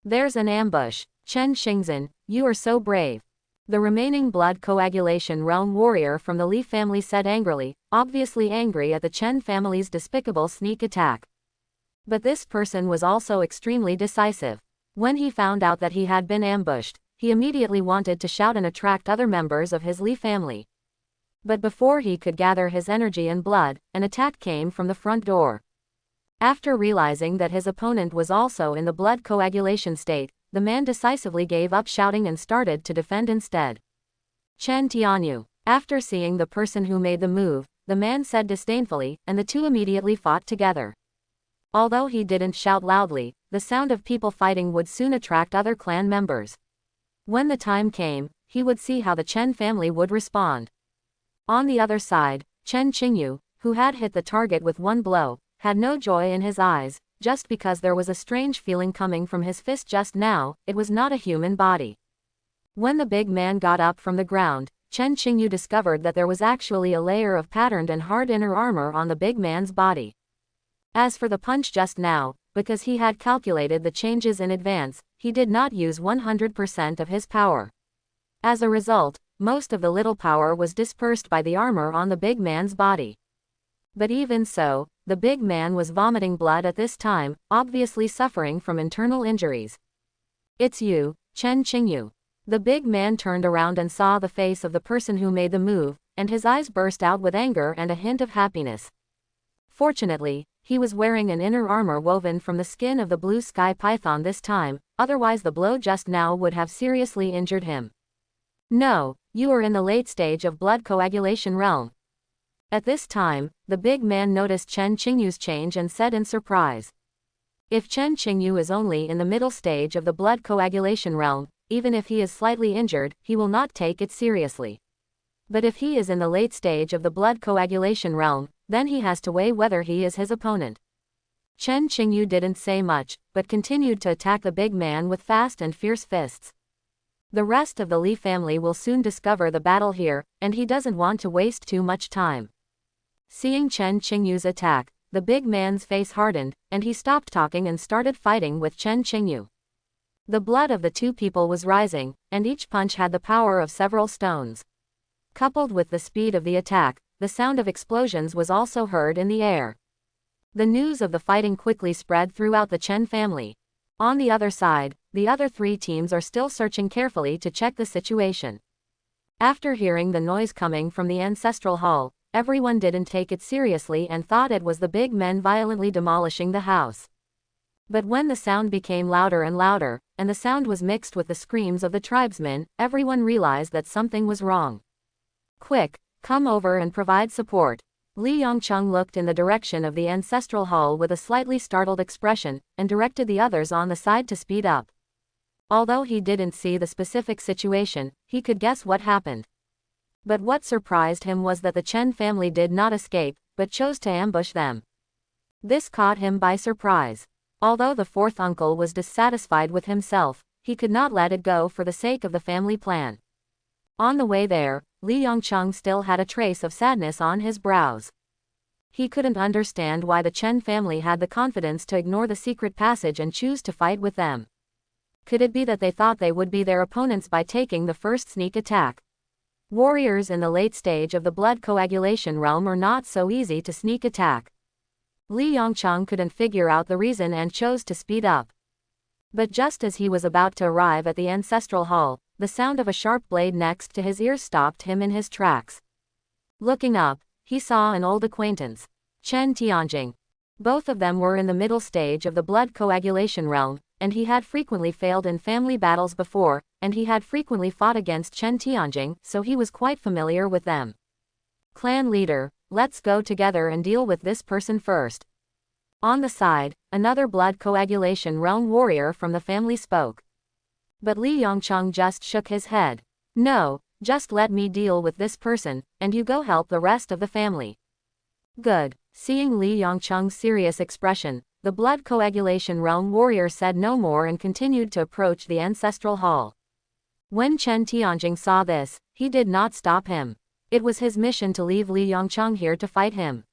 There's an ambush. Chen Xingzhen, you are so brave. The remaining blood coagulation realm warrior from the Li family said angrily, obviously angry at the Chen family's despicable sneak attack. But this person was also extremely decisive. When he found out that he had been ambushed, he immediately wanted to shout and attract other members of his Li family. But before he could gather his energy and blood, an attack came from the front door. After realizing that his opponent was also in the blood coagulation state, the man decisively gave up shouting and started to defend instead. Chen Tianyu. After seeing the person who made the move, the man said disdainfully, and the two immediately fought together. Although he didn't shout loudly, the sound of people fighting would soon attract other clan members. When the time came, he would see how the Chen family would respond. On the other side, Chen Qingyu, who had hit the target with one blow, had no joy in his eyes, just because there was a strange feeling coming from his fist just now. It was not a human body. When the big man got up from the ground, Chen Qingyu discovered that there was actually a layer of patterned and hard inner armor on the big man's body. As for the punch just now, because he had calculated the changes in advance, he did not use 100% of his power. As a result, most of the little power was dispersed by the armor on the big man's body. But even so, the big man was vomiting blood at this time, obviously suffering from internal injuries. "It's you, Chen Qingyu." The big man turned around and saw the face of the person who made the move, and his eyes burst out with anger and a hint of happiness. Fortunately, he was wearing an inner armor woven from the skin of the blue sky python this time, otherwise the blow just now would have seriously injured him. "No, you are in the late stage of blood coagulation realm." At this time, the big man noticed Chen Qingyu's change and said in surprise. If Chen Qingyu is only in the middle stage of the blood coagulation realm, even if he is slightly injured, he will not take it seriously. But if he is in the late stage of the blood coagulation realm, then he has to weigh whether he is his opponent. Chen Qingyu didn't say much, but continued to attack the big man with fast and fierce fists. The rest of the Li family will soon discover the battle here, and he doesn't want to waste too much time. Seeing Chen Qingyu's attack, the big man's face hardened, and he stopped talking and started fighting with Chen Qingyu. The blood of the two people was rising, and each punch had the power of several stones. Coupled with the speed of the attack, the sound of explosions was also heard in the air. The news of the fighting quickly spread throughout the Chen family. On the other side, the other three teams are still searching carefully to check the situation. After hearing the noise coming from the ancestral hall, everyone didn't take it seriously and thought it was the big men violently demolishing the house. But when the sound became louder and louder, and the sound was mixed with the screams of the tribesmen, everyone realized that something was wrong. "Quick, come over and provide support." Li Yongcheng looked in the direction of the ancestral hall with a slightly startled expression, and directed the others on the side to speed up. Although he didn't see the specific situation, he could guess what happened. But what surprised him was that the Chen family did not escape, but chose to ambush them. This caught him by surprise. Although the fourth uncle was dissatisfied with himself, he could not let it go for the sake of the family plan. On the way there, Li Yongcheng still had a trace of sadness on his brows. He couldn't understand why the Chen family had the confidence to ignore the secret passage and choose to fight with them. Could it be that they thought they would be their opponents by taking the first sneak attack? Warriors in the late stage of the blood coagulation realm are not so easy to sneak attack. Li Yongcheng couldn't figure out the reason and chose to speed up. But just as he was about to arrive at the ancestral hall, the sound of a sharp blade next to his ears stopped him in his tracks. Looking up, he saw an old acquaintance, Chen Tianjing. Both of them were in the middle stage of the blood coagulation realm, and he had frequently failed in family battles before, and he had frequently fought against Chen Tianjing, so he was quite familiar with them. "Clan leader, let's go together and deal with this person first." On the side, another blood coagulation realm warrior from the family spoke. But Li Yongcheng just shook his head. "No, just let me deal with this person, and you go help the rest of the family." "Good." Seeing Li Yongcheng's serious expression, the blood coagulation realm warrior said no more and continued to approach the ancestral hall. When Chen Tianjing saw this, he did not stop him. It was his mission to leave Li Yongcheng here to fight him.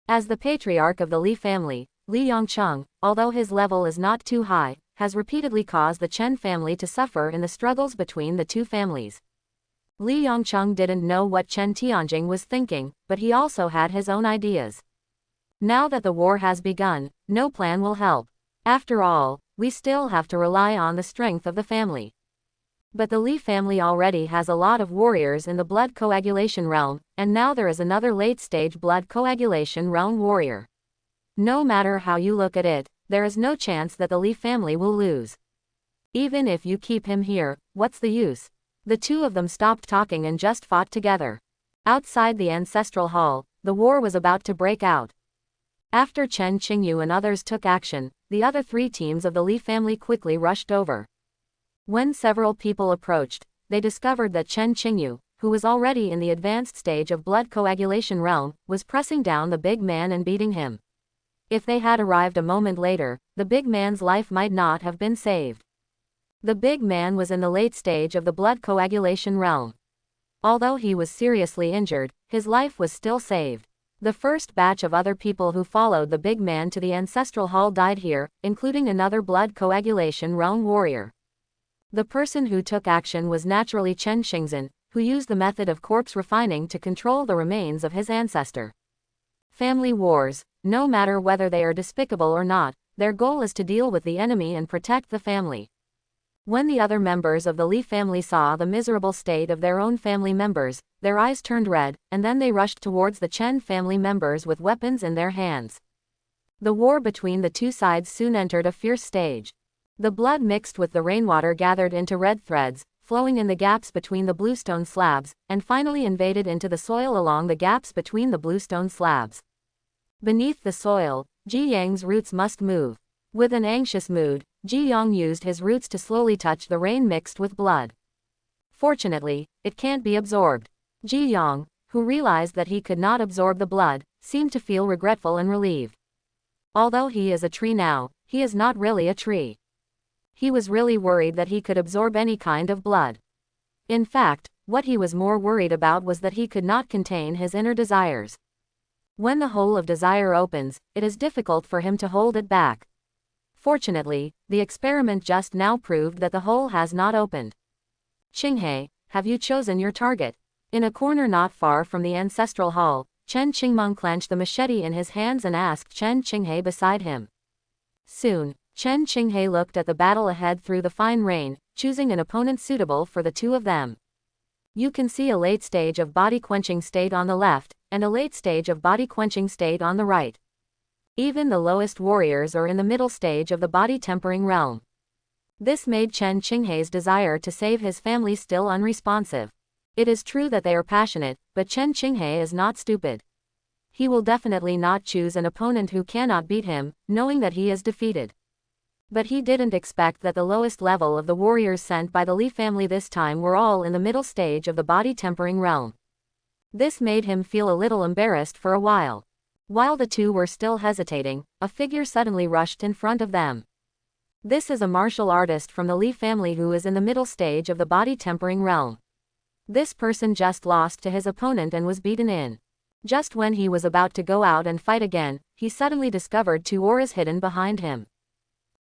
As the patriarch of the Li family, Li Yongcheng, although his level is not too high, has repeatedly caused the Chen family to suffer in the struggles between the two families. Li Yongcheng didn't know what Chen Tianjing was thinking, but he also had his own ideas. Now that the war has begun, no plan will help. After all, we still have to rely on the strength of the family. But the Li family already has a lot of warriors in the blood coagulation realm, and now there is another late-stage blood coagulation realm warrior. No matter how you look at it, there is no chance that the Li family will lose. Even if you keep him here, what's the use? The two of them stopped talking and just fought together. Outside the ancestral hall, the war was about to break out. After Chen Qingyu and others took action, the other three teams of the Li family quickly rushed over. When several people approached, they discovered that Chen Qingyu, who was already in the advanced stage of blood coagulation realm, was pressing down the big man and beating him. If they had arrived a moment later, the big man's life might not have been saved. The big man was in the late stage of the blood coagulation realm. Although he was seriously injured, his life was still saved. The first batch of other people who followed the big man to the ancestral hall died here, including another blood coagulation realm warrior. The person who took action was naturally Chen Xingzhen, who used the method of corpse refining to control the remains of his ancestor. Family wars, no matter whether they are despicable or not, their goal is to deal with the enemy and protect the family. When the other members of the Li family saw the miserable state of their own family members, their eyes turned red, and then they rushed towards the Chen family members with weapons in their hands. The war between the two sides soon entered a fierce stage. The blood mixed with the rainwater gathered into red threads, flowing in the gaps between the bluestone slabs, and finally invaded into the soil along the gaps between the bluestone slabs. Beneath the soil, Ji Yang's roots must move. With an anxious mood, Ji Yang used his roots to slowly touch the rain mixed with blood. Fortunately, it can't be absorbed. Ji Yang, who realized that he could not absorb the blood, seemed to feel regretful and relieved. Although he is a tree now, he is not really a tree. He was really worried that he could absorb any kind of blood. In fact, what he was more worried about was that he could not contain his inner desires. When the hole of desire opens, it is difficult for him to hold it back. Fortunately, the experiment just now proved that the hole has not opened. Qinghe, have you chosen your target? In a corner not far from the ancestral hall, Chen Qingmeng clenched the machete in his hands and asked Chen Qinghe beside him. Soon, Chen Qinghe looked at the battle ahead through the fine rain, choosing an opponent suitable for the two of them. You can see a late stage of body-quenching state on the left, and a late stage of body-quenching state on the right. Even the lowest warriors are in the middle stage of the body-tempering realm. This made Chen Qinghe's desire to save his family still unresponsive. It is true that they are passionate, but Chen Qinghe is not stupid. He will definitely not choose an opponent who cannot beat him, knowing that he is defeated. But he didn't expect that the lowest level of the warriors sent by the Li family this time were all in the middle stage of the body-tempering realm. This made him feel a little embarrassed for a while. While the two were still hesitating, a figure suddenly rushed in front of them. This is a martial artist from the Li family who is in the middle stage of the body-tempering realm. This person just lost to his opponent and was beaten in. Just when he was about to go out and fight again, he suddenly discovered two auras hidden behind him.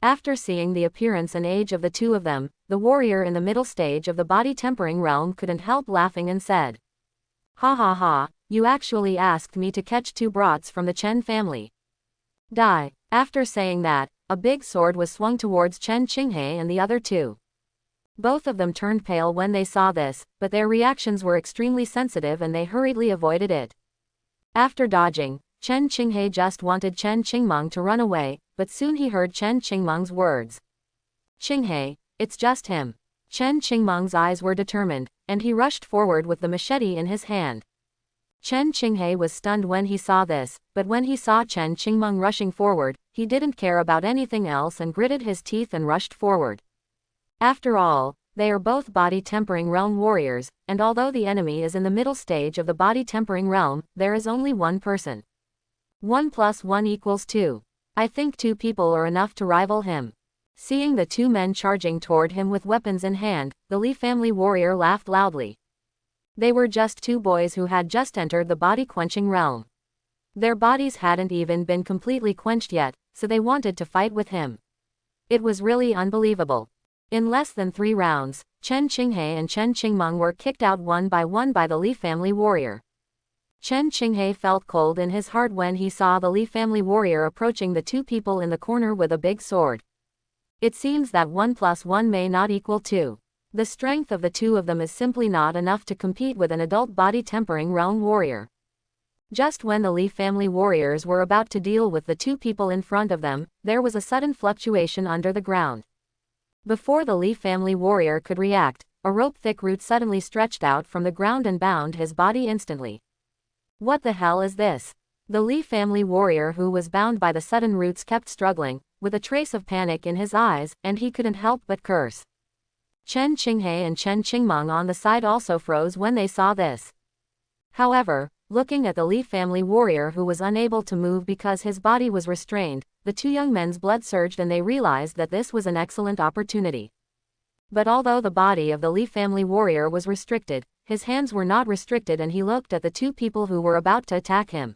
After seeing the appearance and age of the two of them, the warrior in the middle stage of the body-tempering realm couldn't help laughing and said, "Ha ha ha, you actually asked me to catch two brats from the Chen family. Die." After saying that, a big sword was swung towards Chen Qinghe and the other two. Both of them turned pale when they saw this, but their reactions were extremely sensitive and they hurriedly avoided it. After dodging, Chen Qinghe just wanted Chen Qingmeng to run away, but soon he heard Chen Qingmeng's words. "Qinghe, it's just him." Chen Qingmeng's eyes were determined, and he rushed forward with the machete in his hand. Chen Qinghe was stunned when he saw this, but when he saw Chen Qingmeng rushing forward, he didn't care about anything else and gritted his teeth and rushed forward. After all, they are both body-tempering realm warriors, and although the enemy is in the middle stage of the body-tempering realm, there is only one person. 1 + 1 = 2. I think two people are enough to rival him. Seeing the two men charging toward him with weapons in hand, the Li family warrior laughed loudly. They were just two boys who had just entered the body-quenching realm. Their bodies hadn't even been completely quenched yet, so they wanted to fight with him. It was really unbelievable. In less than 3 rounds, Chen Qinghe and Chen Qingmeng were kicked out one by the Li family warrior. Chen Qinghe felt cold in his heart when he saw the Li family warrior approaching the two people in the corner with a big sword. It seems that 1 + 1 may not equal 2. The strength of the two of them is simply not enough to compete with an adult body-tempering realm warrior. Just when the Li family warriors were about to deal with the two people in front of them, there was a sudden fluctuation under the ground. Before the Li family warrior could react, a rope-thick root suddenly stretched out from the ground and bound his body instantly. What the hell is this? The Li family warrior who was bound by the sudden roots kept struggling, with a trace of panic in his eyes, and he couldn't help but curse. Chen Qinghe and Chen Qingmeng on the side also froze when they saw this. However, looking at the Li family warrior who was unable to move because his body was restrained, the two young men's blood surged and they realized that this was an excellent opportunity. But although the body of the Li family warrior was restricted, his hands were not restricted and he looked at the two people who were about to attack him.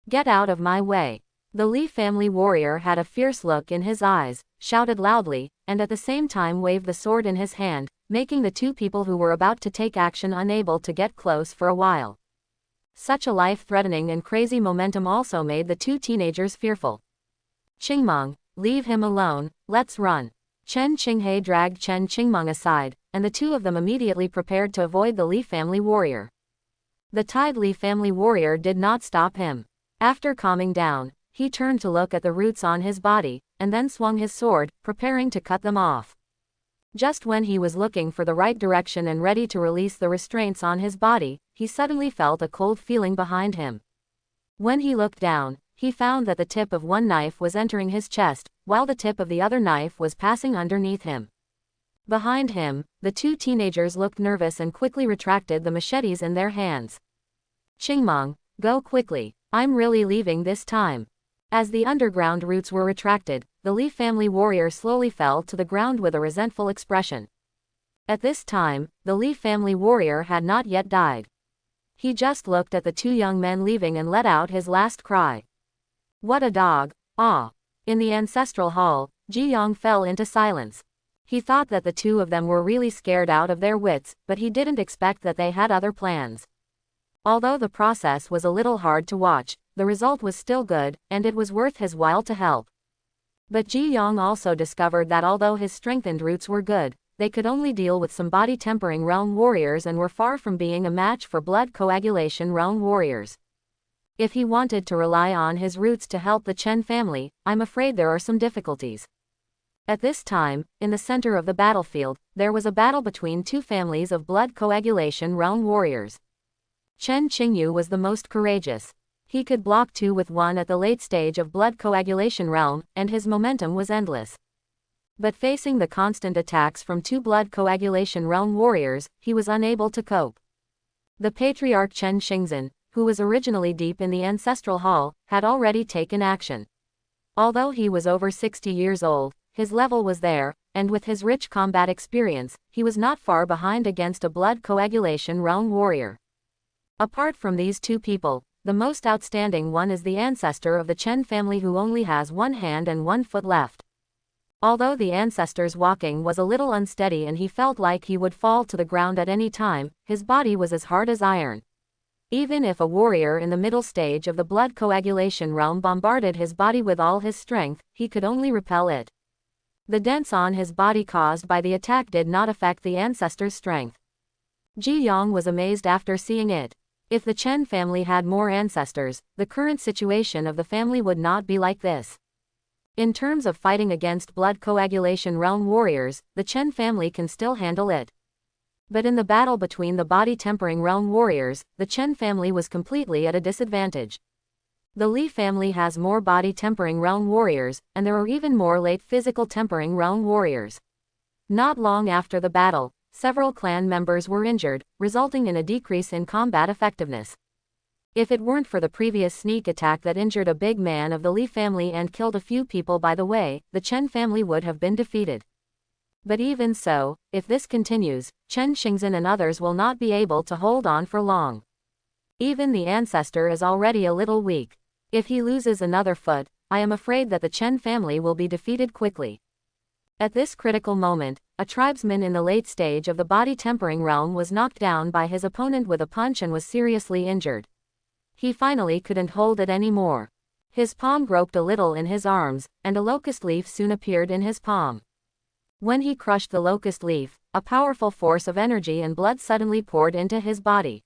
Get out of my way. The Li family warrior had a fierce look in his eyes, shouted loudly, and at the same time waved the sword in his hand, making the two people who were about to take action unable to get close for a while. Such a life-threatening and crazy momentum also made the two teenagers fearful. Qingmeng, leave him alone, let's run. Chen Qinghe dragged Chen Qingmeng aside, and the two of them immediately prepared to avoid the Li family warrior. The tied Li family warrior did not stop him. After calming down, he turned to look at the roots on his body, and then swung his sword, preparing to cut them off. Just when he was looking for the right direction and ready to release the restraints on his body, he suddenly felt a cold feeling behind him. When he looked down, he found that the tip of one knife was entering his chest, while the tip of the other knife was passing underneath him. Behind him, the two teenagers looked nervous and quickly retracted the machetes in their hands. Qingmeng, go quickly, I'm really leaving this time. As the underground roots were retracted, the Li family warrior slowly fell to the ground with a resentful expression. At this time, the Li family warrior had not yet died. He just looked at the two young men leaving and let out his last cry. What a dog, ah! In the ancestral hall, Ji Yong fell into silence. He thought that the two of them were really scared out of their wits, but he didn't expect that they had other plans. Although the process was a little hard to watch, the result was still good, and it was worth his while to help. But Ji Yong also discovered that although his strengthened roots were good, they could only deal with some body-tempering realm warriors and were far from being a match for blood coagulation realm warriors. If he wanted to rely on his roots to help the Chen family, I'm afraid there are some difficulties. At this time, in the center of the battlefield, there was a battle between two families of blood coagulation realm warriors. Chen Qingyu was the most courageous. He could block 2 with 1 at the late stage of blood coagulation realm, and his momentum was endless. But facing the constant attacks from 2 blood coagulation realm warriors, he was unable to cope. The patriarch Chen Xingzhen, who was originally deep in the ancestral hall, had already taken action. Although he was over 60 years old, his level was there, and with his rich combat experience, he was not far behind against a blood coagulation realm warrior. Apart from these 2 people, the most outstanding one is the ancestor of the Chen family who only has 1 hand and 1 foot left. Although the ancestor's walking was a little unsteady and he felt like he would fall to the ground at any time, his body was as hard as iron. Even if a warrior in the middle stage of the blood coagulation realm bombarded his body with all his strength, he could only repel it. The dents on his body caused by the attack did not affect the ancestor's strength. Ji Yong was amazed after seeing it. If the Chen family had more ancestors, the current situation of the family would not be like this. In terms of fighting against blood coagulation realm warriors, the Chen family can still handle it. But in the battle between the body-tempering realm warriors, the Chen family was completely at a disadvantage. The Li family has more body-tempering realm warriors, and there are even more late physical tempering realm warriors. Not long after the battle, several clan members were injured, resulting in a decrease in combat effectiveness. If it weren't for the previous sneak attack that injured a big man of the Li family and killed a few people by the way, the Chen family would have been defeated. But even so, if this continues, Chen Xingzhen and others will not be able to hold on for long. Even the ancestor is already a little weak. If he loses another foot, I am afraid that the Chen family will be defeated quickly. At this critical moment, a tribesman in the late stage of the body-tempering realm was knocked down by his opponent with a punch and was seriously injured. He finally couldn't hold it anymore. His palm groped a little in his arms, and a locust leaf soon appeared in his palm. When he crushed the locust leaf, a powerful force of energy and blood suddenly poured into his body.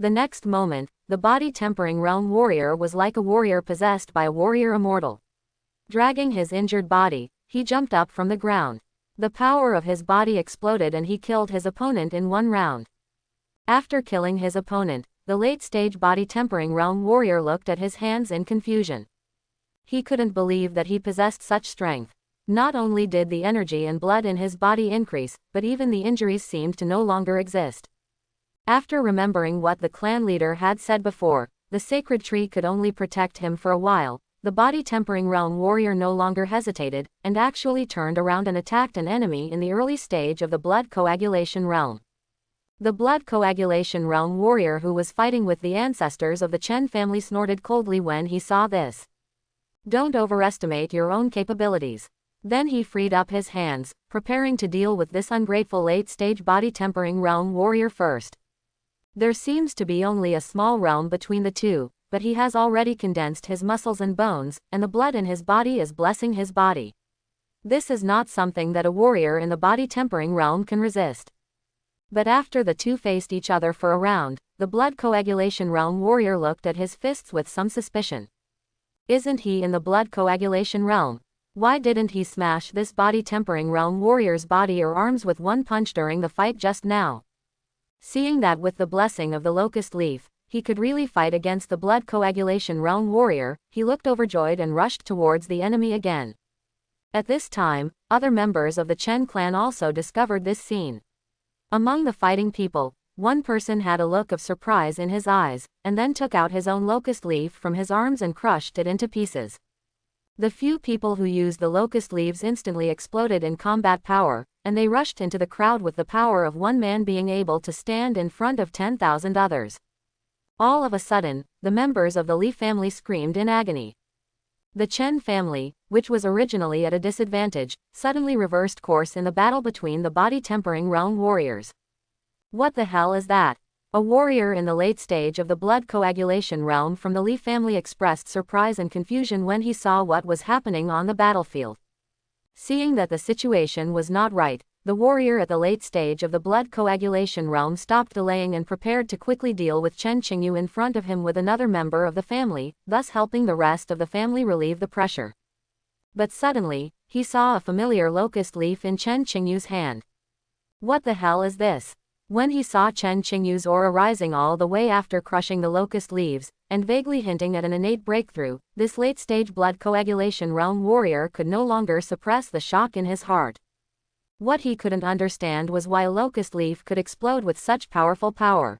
The next moment, the body-tempering realm warrior was like a warrior possessed by a warrior immortal. Dragging his injured body, he jumped up from the ground. The power of his body exploded and he killed his opponent in one round. After killing his opponent, the late-stage body-tempering realm warrior looked at his hands in confusion. He couldn't believe that he possessed such strength. Not only did the energy and blood in his body increase, but even the injuries seemed to no longer exist. After remembering what the clan leader had said before, the sacred tree could only protect him for a while, the body-tempering realm warrior no longer hesitated, and actually turned around and attacked an enemy in the early stage of the blood coagulation realm. The blood coagulation realm warrior who was fighting with the ancestors of the Chen family snorted coldly when he saw this. Don't overestimate your own capabilities. Then he freed up his hands, preparing to deal with this ungrateful late-stage body-tempering realm warrior first. There seems to be only a small realm between the two, but he has already condensed his muscles and bones, and the blood in his body is blessing his body. This is not something that a warrior in the body-tempering realm can resist. But after the two faced each other for a round, the blood coagulation realm warrior looked at his fists with some suspicion. Isn't he in the blood coagulation realm? Why didn't he smash this body-tempering realm warrior's body or arms with one punch during the fight just now? Seeing that with the blessing of the locust leaf, he could really fight against the blood coagulation realm warrior, he looked overjoyed and rushed towards the enemy again. At this time, other members of the Chen clan also discovered this scene. Among the fighting people, one person had a look of surprise in his eyes, and then took out his own locust leaf from his arms and crushed it into pieces. The few people who used the locust leaves instantly exploded in combat power, and they rushed into the crowd with the power of one man being able to stand in front of 10,000 others. All of a sudden, the members of the Li family screamed in agony. The Chen family, which was originally at a disadvantage, suddenly reversed course in the battle between the body-tempering realm warriors. What the hell is that? A warrior in the late stage of the blood coagulation realm from the Li family expressed surprise and confusion when he saw what was happening on the battlefield. Seeing that the situation was not right, the warrior at the late stage of the blood coagulation realm stopped delaying and prepared to quickly deal with Chen Qingyu in front of him with another member of the family, thus helping the rest of the family relieve the pressure. But suddenly, he saw a familiar locust leaf in Chen Qingyu's hand. What the hell is this? When he saw Chen Qingyu's aura rising all the way after crushing the locust leaves, and vaguely hinting at an innate breakthrough, this late-stage blood coagulation realm warrior could no longer suppress the shock in his heart. What he couldn't understand was why a locust leaf could explode with such powerful power.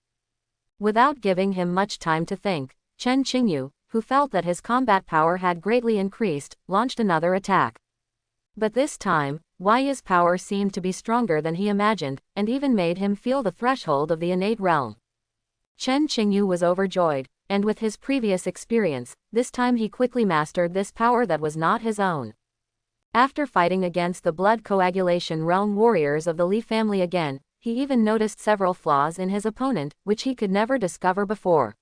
Without giving him much time to think, Chen Qingyu, who felt that his combat power had greatly increased, launched another attack. But this time, Yu's power seemed to be stronger than he imagined, and even made him feel the threshold of the innate realm. Chen Qingyu was overjoyed, and with his previous experience, this time he quickly mastered this power that was not his own. After fighting against the blood coagulation realm warriors of the Li family again, he even noticed several flaws in his opponent, which he could never discover before.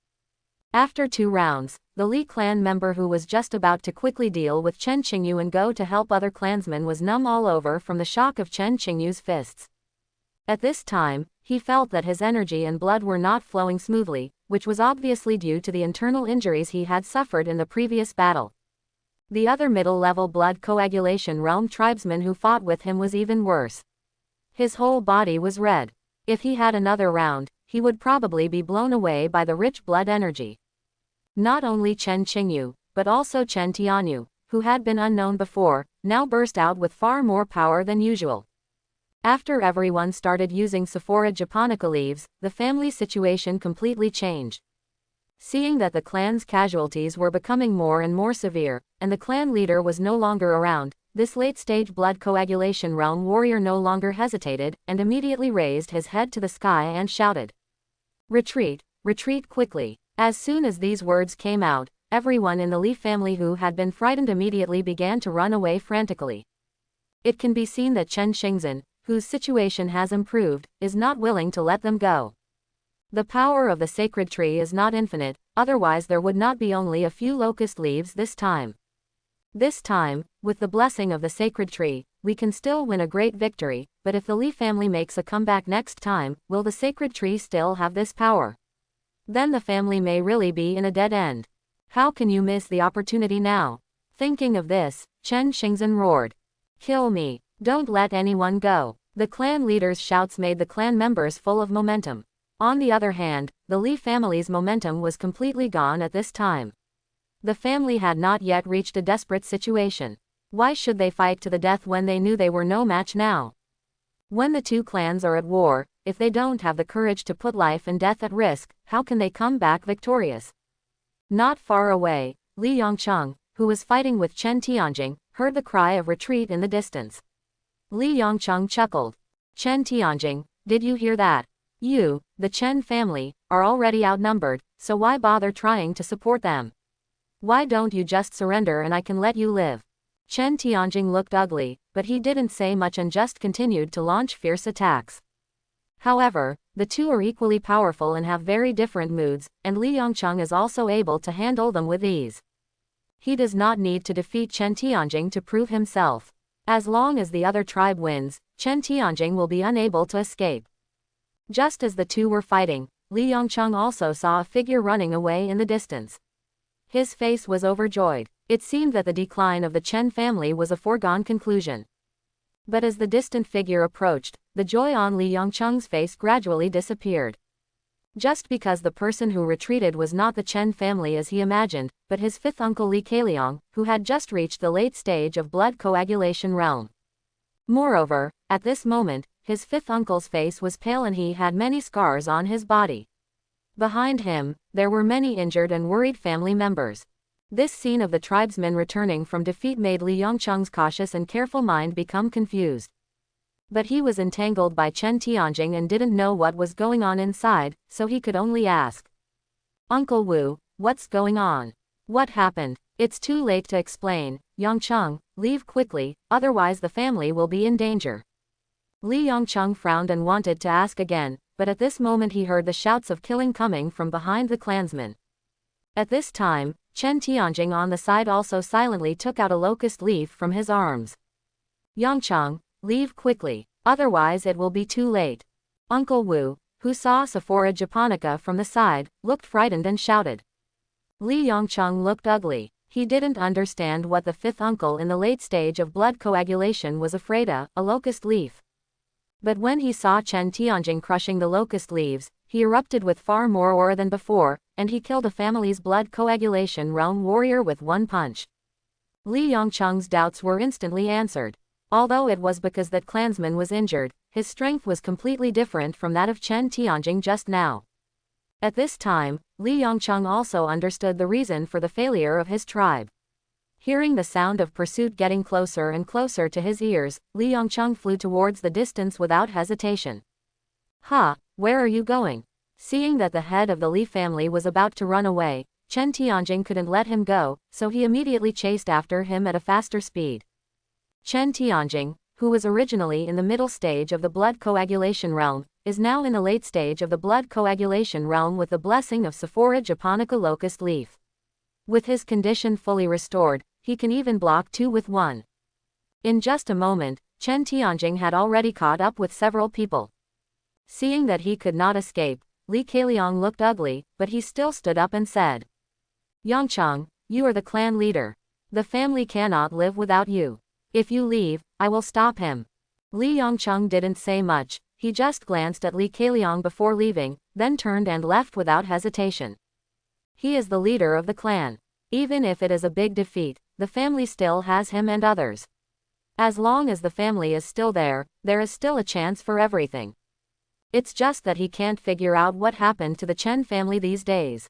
After 2 rounds, the Li clan member who was just about to quickly deal with Chen Qingyu and go to help other clansmen was numb all over from the shock of Chen Qingyu's fists. At this time, he felt that his energy and blood were not flowing smoothly, which was obviously due to the internal injuries he had suffered in the previous battle. The other middle-level blood coagulation realm tribesman who fought with him was even worse. His whole body was red. If he had another round, he would probably be blown away by the rich blood energy. Not only Chen Qingyu, but also Chen Tianyu, who had been unknown before, now burst out with far more power than usual. After everyone started using Sephora japonica leaves, the family situation completely changed. Seeing that the clan's casualties were becoming more and more severe, and the clan leader was no longer around, this late-stage blood coagulation realm warrior no longer hesitated, and immediately raised his head to the sky and shouted, "Retreat, retreat quickly." As soon as these words came out, everyone in the Li family who had been frightened immediately began to run away frantically. It can be seen that Chen Xingzhen, whose situation has improved, is not willing to let them go. The power of the sacred tree is not infinite, otherwise there would not be only a few locust leaves this time. This time, with the blessing of the sacred tree, we can still win a great victory, but if the Lee family makes a comeback next time, will the sacred tree still have this power? Then the family may really be in a dead end. How can you miss the opportunity now? Thinking of this, Chen Xingzhen roared. Kill me. Don't let anyone go. The clan leader's shouts made the clan members full of momentum. On the other hand, the Lee family's momentum was completely gone at this time. The family had not yet reached a desperate situation. Why should they fight to the death when they knew they were no match now? When the two clans are at war, if they don't have the courage to put life and death at risk, how can they come back victorious? Not far away, Li Yongcheng, who was fighting with Chen Tianjing, heard the cry of retreat in the distance. Li Yongcheng chuckled. Chen Tianjing, did you hear that? You, the Chen family, are already outnumbered, so why bother trying to support them? Why don't you just surrender and I can let you live? Chen Tianjing looked ugly, but he didn't say much and just continued to launch fierce attacks. However, the two are equally powerful and have very different moods, and Li Yongcheng is also able to handle them with ease. He does not need to defeat Chen Tianjing to prove himself. As long as the other tribe wins, Chen Tianjing will be unable to escape. Just as the two were fighting, Li Yongcheng also saw a figure running away in the distance. His face was overjoyed. It seemed that the decline of the Chen family was a foregone conclusion. But as the distant figure approached, the joy on Li Yongcheng's face gradually disappeared. Just because the person who retreated was not the Chen family as he imagined, but his fifth uncle Li Keiliang, who had just reached the late stage of blood coagulation realm. Moreover, at this moment, his fifth uncle's face was pale and he had many scars on his body. Behind him, there were many injured and worried family members. This scene of the tribesmen returning from defeat made Li Yongcheng's cautious and careful mind become confused. But he was entangled by Chen Tianjing and didn't know what was going on inside, so he could only ask. Uncle Wu, what's going on? What happened? It's too late to explain. Yongcheng, leave quickly, otherwise the family will be in danger. Li Yongcheng frowned and wanted to ask again, but at this moment he heard the shouts of killing coming from behind the clansmen. At this time, Chen Tianjing on the side also silently took out a locust leaf from his arms. Yongcheng, leave quickly, otherwise it will be too late. Uncle Wu, who saw Sephora japonica from the side, looked frightened and shouted. Li Yongcheng looked ugly. He didn't understand what the fifth uncle in the late stage of blood coagulation was afraid of, a locust leaf. But when he saw Chen Tianjing crushing the locust leaves, he erupted with far more aura than before, and he killed a family's blood coagulation realm warrior with one punch. Li Yongcheng's doubts were instantly answered. Although it was because that clansman was injured, his strength was completely different from that of Chen Tianjing just now. At this time, Li Yongcheng also understood the reason for the failure of his tribe. Hearing the sound of pursuit getting closer and closer to his ears, Li Yongcheng flew towards the distance without hesitation. Ha, where are you going? Seeing that the head of the Li family was about to run away, Chen Tianjing couldn't let him go, so he immediately chased after him at a faster speed. Chen Tianjing, who was originally in the middle stage of the blood coagulation realm, is now in the late stage of the blood coagulation realm with the blessing of Sephora japonica locust leaf. With his condition fully restored, he can even block 2 with 1. In just a moment, Chen Tianjing had already caught up with several people. Seeing that he could not escape, Li Keiliang looked ugly, but he still stood up and said, Yongcheng, you are the clan leader. The family cannot live without you. If you leave, I will stop him. Li Yongcheng didn't say much, he just glanced at Li Keiliang before leaving, then turned and left without hesitation. He is the leader of the clan. Even if it is a big defeat, the family still has him and others. As long as the family is still there is still a chance for everything. It's just that he can't figure out what happened to the Chen family these days.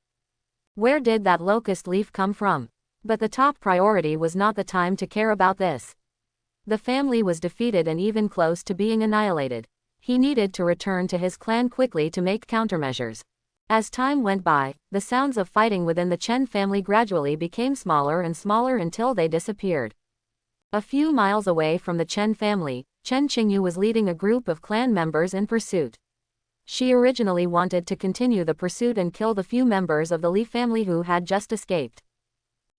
Where did that locust leaf come from? But the top priority was not the time to care about this. The family was defeated and even close to being annihilated. He needed to return to his clan quickly to make countermeasures. As time went by, the sounds of fighting within the Chen family gradually became smaller and smaller until they disappeared. A few miles away from the Chen family, Chen Qingyu was leading a group of clan members in pursuit. She originally wanted to continue the pursuit and kill the few members of the Li family who had just escaped.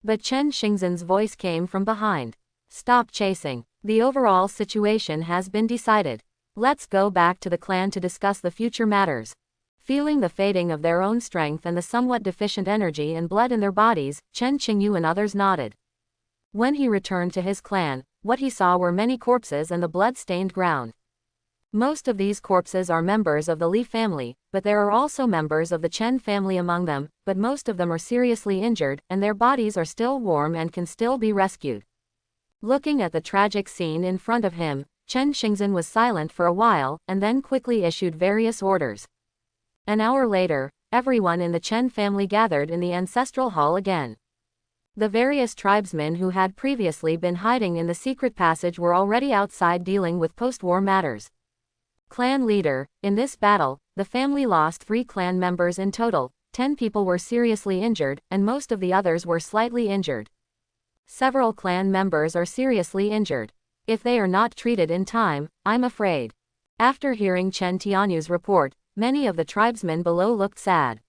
But Chen Xingzhen's voice came from behind. Stop chasing. The overall situation has been decided. Let's go back to the clan to discuss the future matters. Feeling the fading of their own strength and the somewhat deficient energy and blood in their bodies, Chen Qingyu and others nodded. When he returned to his clan, what he saw were many corpses and the blood-stained ground. Most of these corpses are members of the Li family, but there are also members of the Chen family among them, but most of them are seriously injured, and their bodies are still warm and can still be rescued. Looking at the tragic scene in front of him, Chen Xingzhen was silent for a while, and then quickly issued various orders. An hour later, everyone in the Chen family gathered in the ancestral hall again. The various tribesmen who had previously been hiding in the secret passage were already outside dealing with post-war matters. Clan leader, in this battle, the family lost 3 clan members in total, 10 people were seriously injured, and most of the others were slightly injured. Several clan members are seriously injured. If they are not treated in time, I'm afraid. After hearing Chen Tianyu's report, many of the tribesmen below looked sad.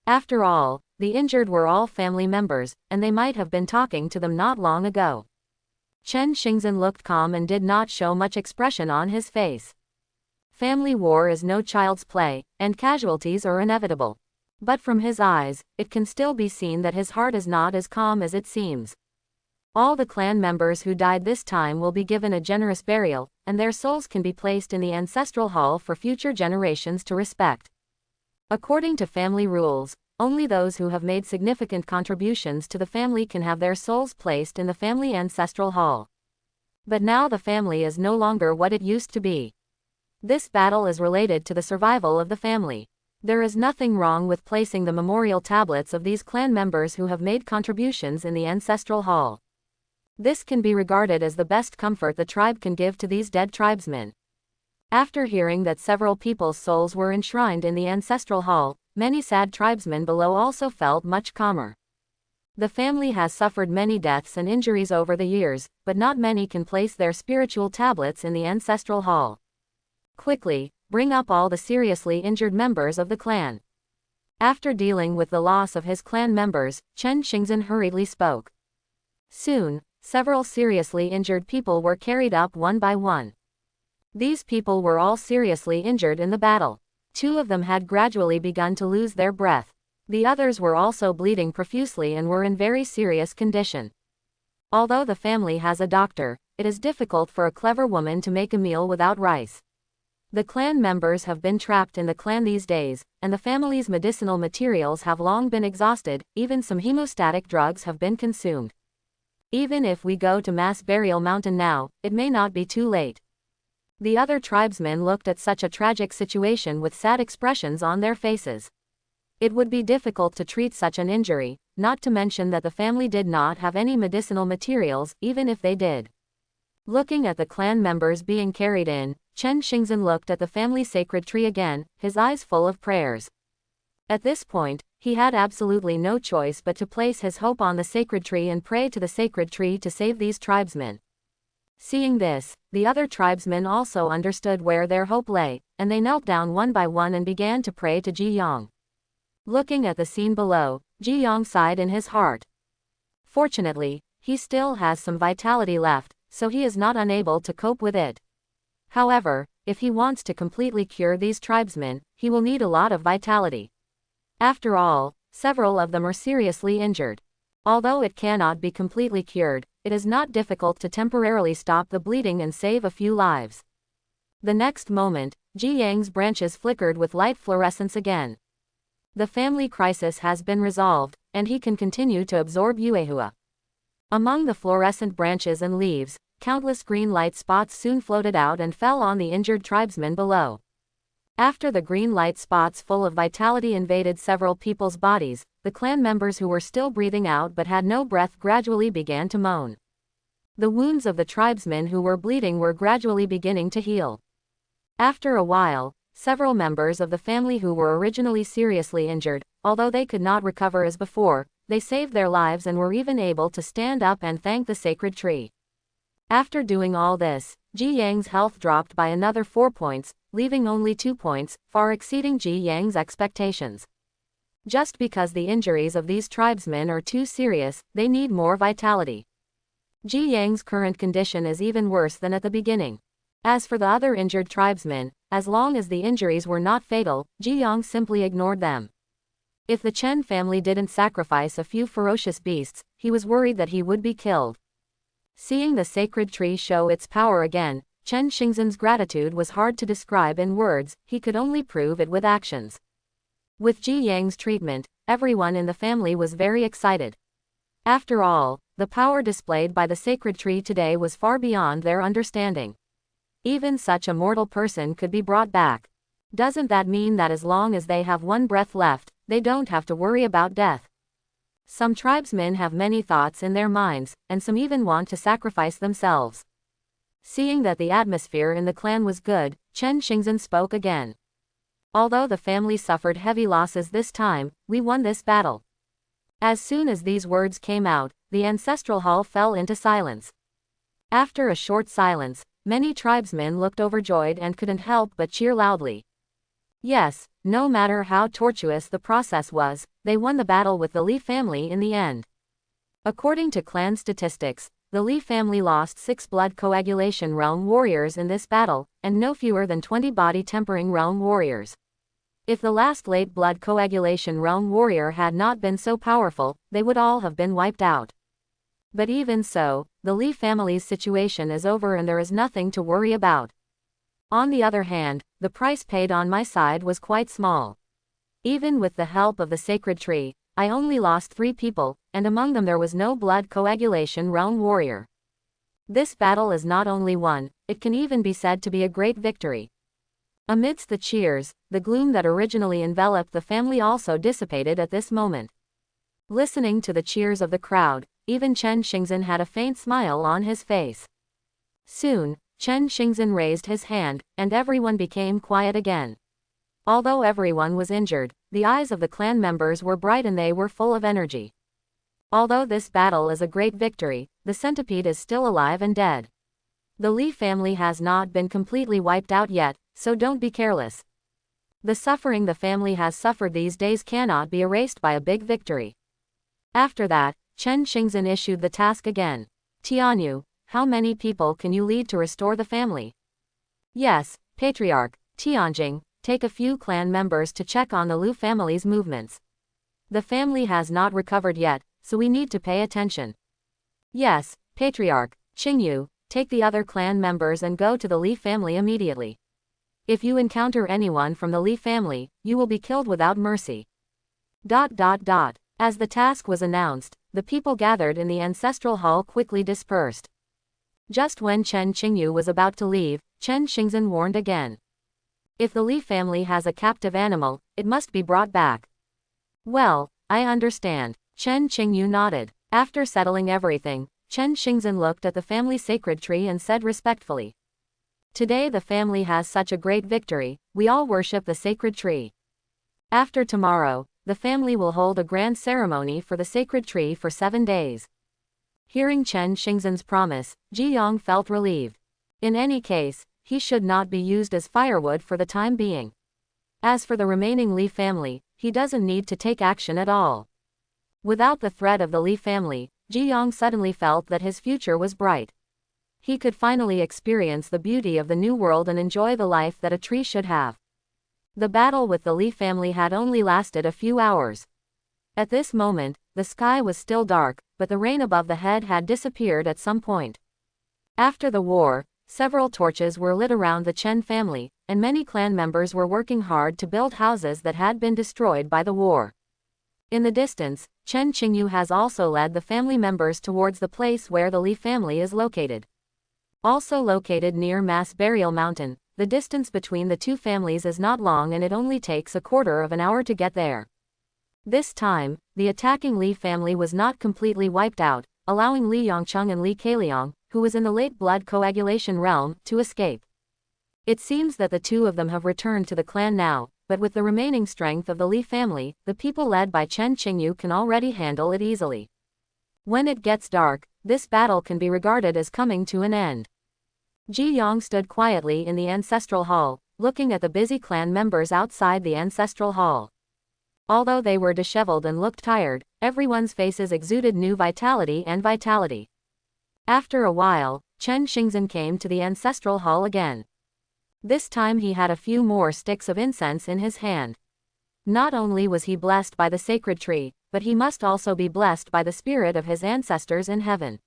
After all, the injured were all family members, and they might have been talking to them not long ago. Chen Xingzhen looked calm and did not show much expression on his face. Family war is no child's play, and casualties are inevitable. But from his eyes, it can still be seen that his heart is not as calm as it seems. All the clan members who died this time will be given a generous burial, and their souls can be placed in the ancestral hall for future generations to respect. According to family rules, only those who have made significant contributions to the family can have their souls placed in the family ancestral hall. But now the family is no longer what it used to be. This battle is related to the survival of the family. There is nothing wrong with placing the memorial tablets of these clan members who have made contributions in the ancestral hall. This can be regarded as the best comfort the tribe can give to these dead tribesmen. After hearing that several people's souls were enshrined in the ancestral hall, many sad tribesmen below also felt much calmer. The family has suffered many deaths and injuries over the years, but not many can place their spiritual tablets in the ancestral hall. Quickly, bring up all the seriously injured members of the clan. After dealing with the loss of his clan members, Chen Xingzhen hurriedly spoke. Soon, several seriously injured people were carried up one by one. These people were all seriously injured in the battle. 2 of them had gradually begun to lose their breath. The others were also bleeding profusely and were in very serious condition. Although the family has a doctor, it is difficult for a clever woman to make a meal without rice. The clan members have been trapped in the clan these days, and the family's medicinal materials have long been exhausted, even some hemostatic drugs have been consumed. Even if we go to Mass Burial Mountain now, it may not be too late. The other tribesmen looked at such a tragic situation with sad expressions on their faces. It would be difficult to treat such an injury, not to mention that the family did not have any medicinal materials, even if they did. Looking at the clan members being carried in, Chen Xingzhen looked at the family sacred tree again, his eyes full of prayers. At this point, he had absolutely no choice but to place his hope on the sacred tree and pray to the sacred tree to save these tribesmen. Seeing this, the other tribesmen also understood where their hope lay, and they knelt down one by one and began to pray to Ji Yang. Looking at the scene below, Ji Yang sighed in his heart. Fortunately, he still has some vitality left, so he is not unable to cope with it. However, if he wants to completely cure these tribesmen, he will need a lot of vitality. After all, several of them are seriously injured. Although it cannot be completely cured, it is not difficult to temporarily stop the bleeding and save a few lives. The next moment, Ji Yang's branches flickered with light fluorescence again. The family crisis has been resolved, and he can continue to absorb Yuehua. Among the fluorescent branches and leaves, countless green light spots soon floated out and fell on the injured tribesmen below. After the green light spots full of vitality invaded several people's bodies, the clan members who were still breathing out but had no breath gradually began to moan. The wounds of the tribesmen who were bleeding were gradually beginning to heal. After a while, several members of the family who were originally seriously injured, although they could not recover as before, they saved their lives and were even able to stand up and thank the sacred tree. After doing all this, Ji Yang's health dropped by another 4 points, leaving only 2 points, far exceeding Ji Yang's expectations. Just because the injuries of these tribesmen are too serious, they need more vitality. Ji Yang's current condition is even worse than at the beginning. As for the other injured tribesmen, as long as the injuries were not fatal, Ji Yang simply ignored them. If the Chen family didn't sacrifice a few ferocious beasts, he was worried that he would be killed. Seeing the sacred tree show its power again, Chen Xingzhen's gratitude was hard to describe in words, he could only prove it with actions. With Ji Yang's treatment, everyone in the family was very excited. After all, the power displayed by the sacred tree today was far beyond their understanding. Even such a mortal person could be brought back. Doesn't that mean that as long as they have one breath left, they don't have to worry about death? Some tribesmen have many thoughts in their minds, and some even want to sacrifice themselves. Seeing that the atmosphere in the clan was good, Chen Xingzhen spoke again. Although the family suffered heavy losses this time, we won this battle. As soon as these words came out, the ancestral hall fell into silence. After a short silence, many tribesmen looked overjoyed and couldn't help but cheer loudly. Yes, no matter how tortuous the process was, they won the battle with the Li family in the end. According to clan statistics, the Li family lost 6 blood coagulation realm warriors in this battle, and no fewer than 20 body tempering realm warriors. If the last late blood coagulation realm warrior had not been so powerful, they would all have been wiped out. But even so, the Li family's situation is over and there is nothing to worry about. On the other hand, the price paid on my side was quite small. Even with the help of the sacred tree, I only lost 3 people, and among them there was no blood coagulation realm warrior. This battle is not only won, it can even be said to be a great victory. Amidst the cheers, the gloom that originally enveloped the family also dissipated at this moment. Listening to the cheers of the crowd, even Chen Xingzhen had a faint smile on his face. Soon, Chen Xingzhen raised his hand, and everyone became quiet again. Although everyone was injured, the eyes of the clan members were bright and they were full of energy. Although this battle is a great victory, the centipede is still alive and dead. The Li family has not been completely wiped out yet, so don't be careless. The suffering the family has suffered these days cannot be erased by a big victory. After that, Chen Xingzhen issued the task again. Tianyu, how many people can you lead to restore the family? Yes, Patriarch. Tianjing, take a few clan members to check on the Lu family's movements. The family has not recovered yet, so we need to pay attention. Yes, Patriarch. Qingyu, take the other clan members and go to the Li family immediately. If you encounter anyone from the Li family, you will be killed without mercy. As the task was announced, the people gathered in the ancestral hall quickly dispersed. Just when Chen Qingyu was about to leave, Chen Xingzhen warned again. If the Li family has a captive animal, it must be brought back. Well, I understand. Chen Qingyu nodded. After settling everything, Chen Xingzhen looked at the family sacred tree and said respectfully. Today the family has such a great victory, we all worship the sacred tree. After tomorrow, the family will hold a grand ceremony for the sacred tree for 7 days. Hearing Chen Xingzhen's promise, Ji Yang felt relieved. In any case, he should not be used as firewood for the time being. As for the remaining Li family, he doesn't need to take action at all. Without the threat of the Li family, Ji Yang suddenly felt that his future was bright. He could finally experience the beauty of the new world and enjoy the life that a tree should have. The battle with the Li family had only lasted a few hours. At this moment, the sky was still dark, but the rain above the head had disappeared at some point. After the war, several torches were lit around the Chen family, and many clan members were working hard to build houses that had been destroyed by the war. In the distance, Chen Qingyu has also led the family members towards the place where the Li family is located. Also located near Mass Burial Mountain, the distance between the two families is not long and it only takes a quarter of an hour to get there. This time, the attacking Li family was not completely wiped out, allowing Li Yongcheng and Li Keiliang, who was in the late blood coagulation realm, to escape. It seems that the two of them have returned to the clan now, but with the remaining strength of the Li family, the people led by Chen Qingyu can already handle it easily. When it gets dark, this battle can be regarded as coming to an end. Ji Yong stood quietly in the ancestral hall, looking at the busy clan members outside the ancestral hall. Although they were disheveled and looked tired, everyone's faces exuded new vitality and vitality. After a while, Chen Xingzhen came to the ancestral hall again. This time he had a few more sticks of incense in his hand. Not only was he blessed by the sacred tree, but he must also be blessed by the spirit of his ancestors in heaven.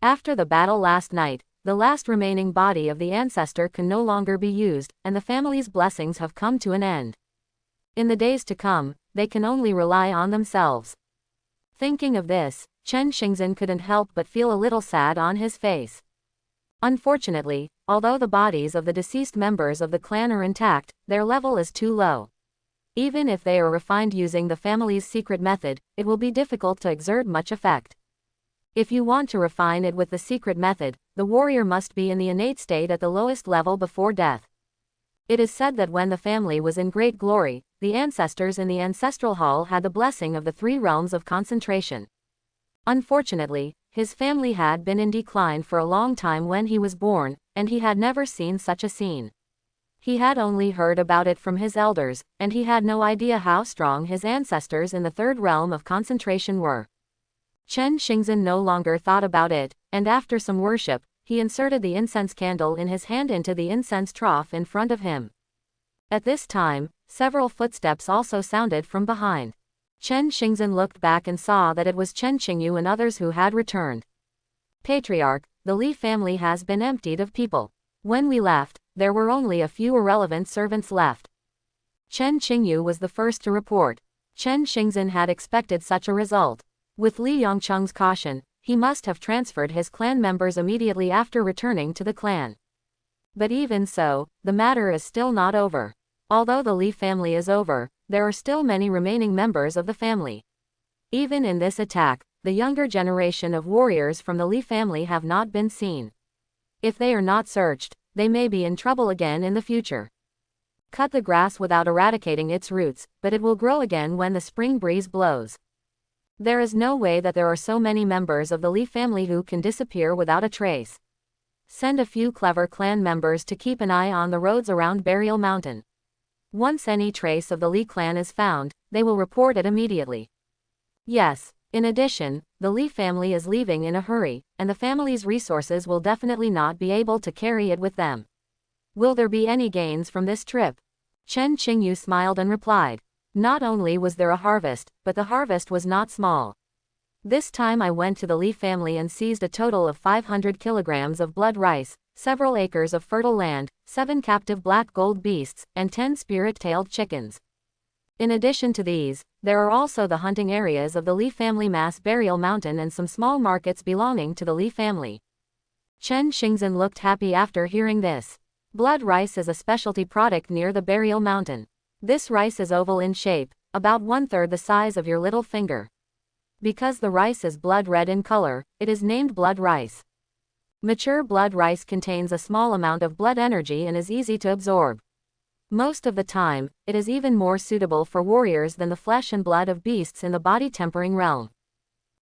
After the battle last night, the last remaining body of the ancestor can no longer be used, and the family's blessings have come to an end. In the days to come, they can only rely on themselves. Thinking of this, Chen Xingzhen couldn't help but feel a little sad on his face. Unfortunately, although the bodies of the deceased members of the clan are intact, their level is too low. Even if they are refined using the family's secret method, it will be difficult to exert much effect. If you want to refine it with the secret method, the warrior must be in the innate state at the lowest level before death. It is said that when the family was in great glory, the ancestors in the ancestral hall had the blessing of the 3 realms of concentration. Unfortunately, his family had been in decline for a long time when he was born, and he had never seen such a scene. He had only heard about it from his elders, and he had no idea how strong his ancestors in the 3rd realm of concentration were. Chen Xingzhen no longer thought about it, and after some worship, he inserted the incense candle in his hand into the incense trough in front of him. At this time, several footsteps also sounded from behind. Chen Xingzhen looked back and saw that it was Chen Qingyu and others who had returned. Patriarch, the Li family has been emptied of people. When we left, there were only a few irrelevant servants left. Chen Qingyu was the first to report. Chen Xingzhen had expected such a result. With Li Yongcheng's caution, he must have transferred his clan members immediately after returning to the clan. But even so, the matter is still not over. Although the Li family is over, there are still many remaining members of the family. Even in this attack, the younger generation of warriors from the Li family have not been seen. If they are not searched, they may be in trouble again in the future. Cut the grass without eradicating its roots, but it will grow again when the spring breeze blows. There is no way that there are so many members of the Li family who can disappear without a trace. Send a few clever clan members to keep an eye on the roads around Burial Mountain. Once any trace of the Li clan is found, they will report it immediately. Yes, in addition, the Li family is leaving in a hurry, and the family's resources will definitely not be able to carry it with them. Will there be any gains from this trip? Chen Qingyu smiled and replied. Not only was there a harvest, but the harvest was not small. This time I went to the Li family and seized a total of 500 kilograms of blood rice, several acres of fertile land, 7 captive black gold beasts, and 10 spirit-tailed chickens. In addition to these, there are also the hunting areas of the Li family mass burial mountain and some small markets belonging to the Li family. Chen Xingzhen looked happy after hearing this. Blood rice is a specialty product near the burial mountain. This rice is oval in shape, about 1/3 the size of your little finger. Because the rice is blood red in color, it is named blood rice. Mature blood rice contains a small amount of blood energy and is easy to absorb. Most of the time, it is even more suitable for warriors than the flesh and blood of beasts in the body tempering realm.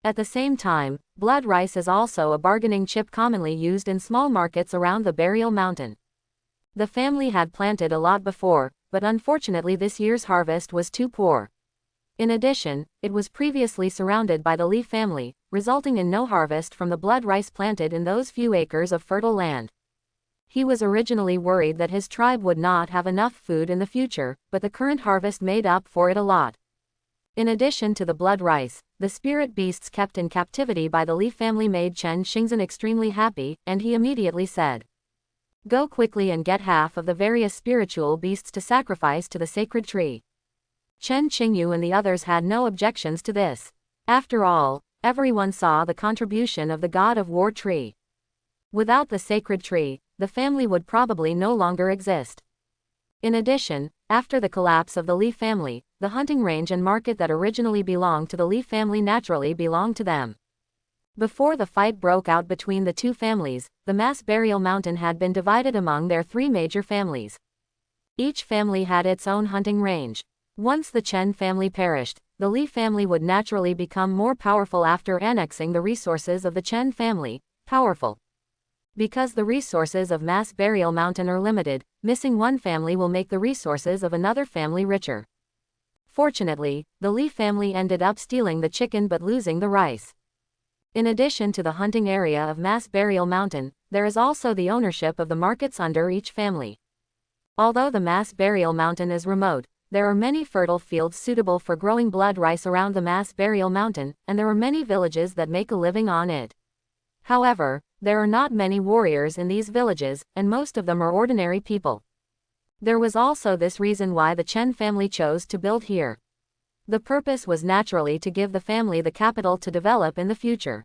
At the same time, blood rice is also a bargaining chip commonly used in small markets around the burial mountain. The family had planted a lot before, but unfortunately this year's harvest was too poor. In addition, it was previously surrounded by the Li family, resulting in no harvest from the blood rice planted in those few acres of fertile land. He was originally worried that his tribe would not have enough food in the future, but the current harvest made up for it a lot. In addition to the blood rice, the spirit beasts kept in captivity by the Li family made Chen Xingzhen extremely happy, and he immediately said, "Go quickly and get half of the various spiritual beasts to sacrifice to the sacred tree." Chen Qingyu and the others had no objections to this. After all, everyone saw the contribution of the god of war tree. Without the sacred tree, the family would probably no longer exist. In addition, after the collapse of the Li family, the hunting range and market that originally belonged to the Li family naturally belonged to them. Before the fight broke out between the two families, the mass burial mountain had been divided among their 3 major families. Each family had its own hunting range. Once the Chen family perished, the Li family would naturally become more powerful after annexing the resources of the Chen family, powerful. Because the resources of Mass Burial Mountain are limited, missing one family will make the resources of another family richer. Fortunately, the Lee family ended up stealing the chicken but losing the rice. In addition to the hunting area of Mass Burial Mountain, there is also the ownership of the markets under each family. Although the Mass Burial Mountain is remote, there are many fertile fields suitable for growing blood rice around the Mass Burial Mountain, and there are many villages that make a living on it. However, there are not many warriors in these villages, and most of them are ordinary people. There was also this reason why the Chen family chose to build here. The purpose was naturally to give the family the capital to develop in the future.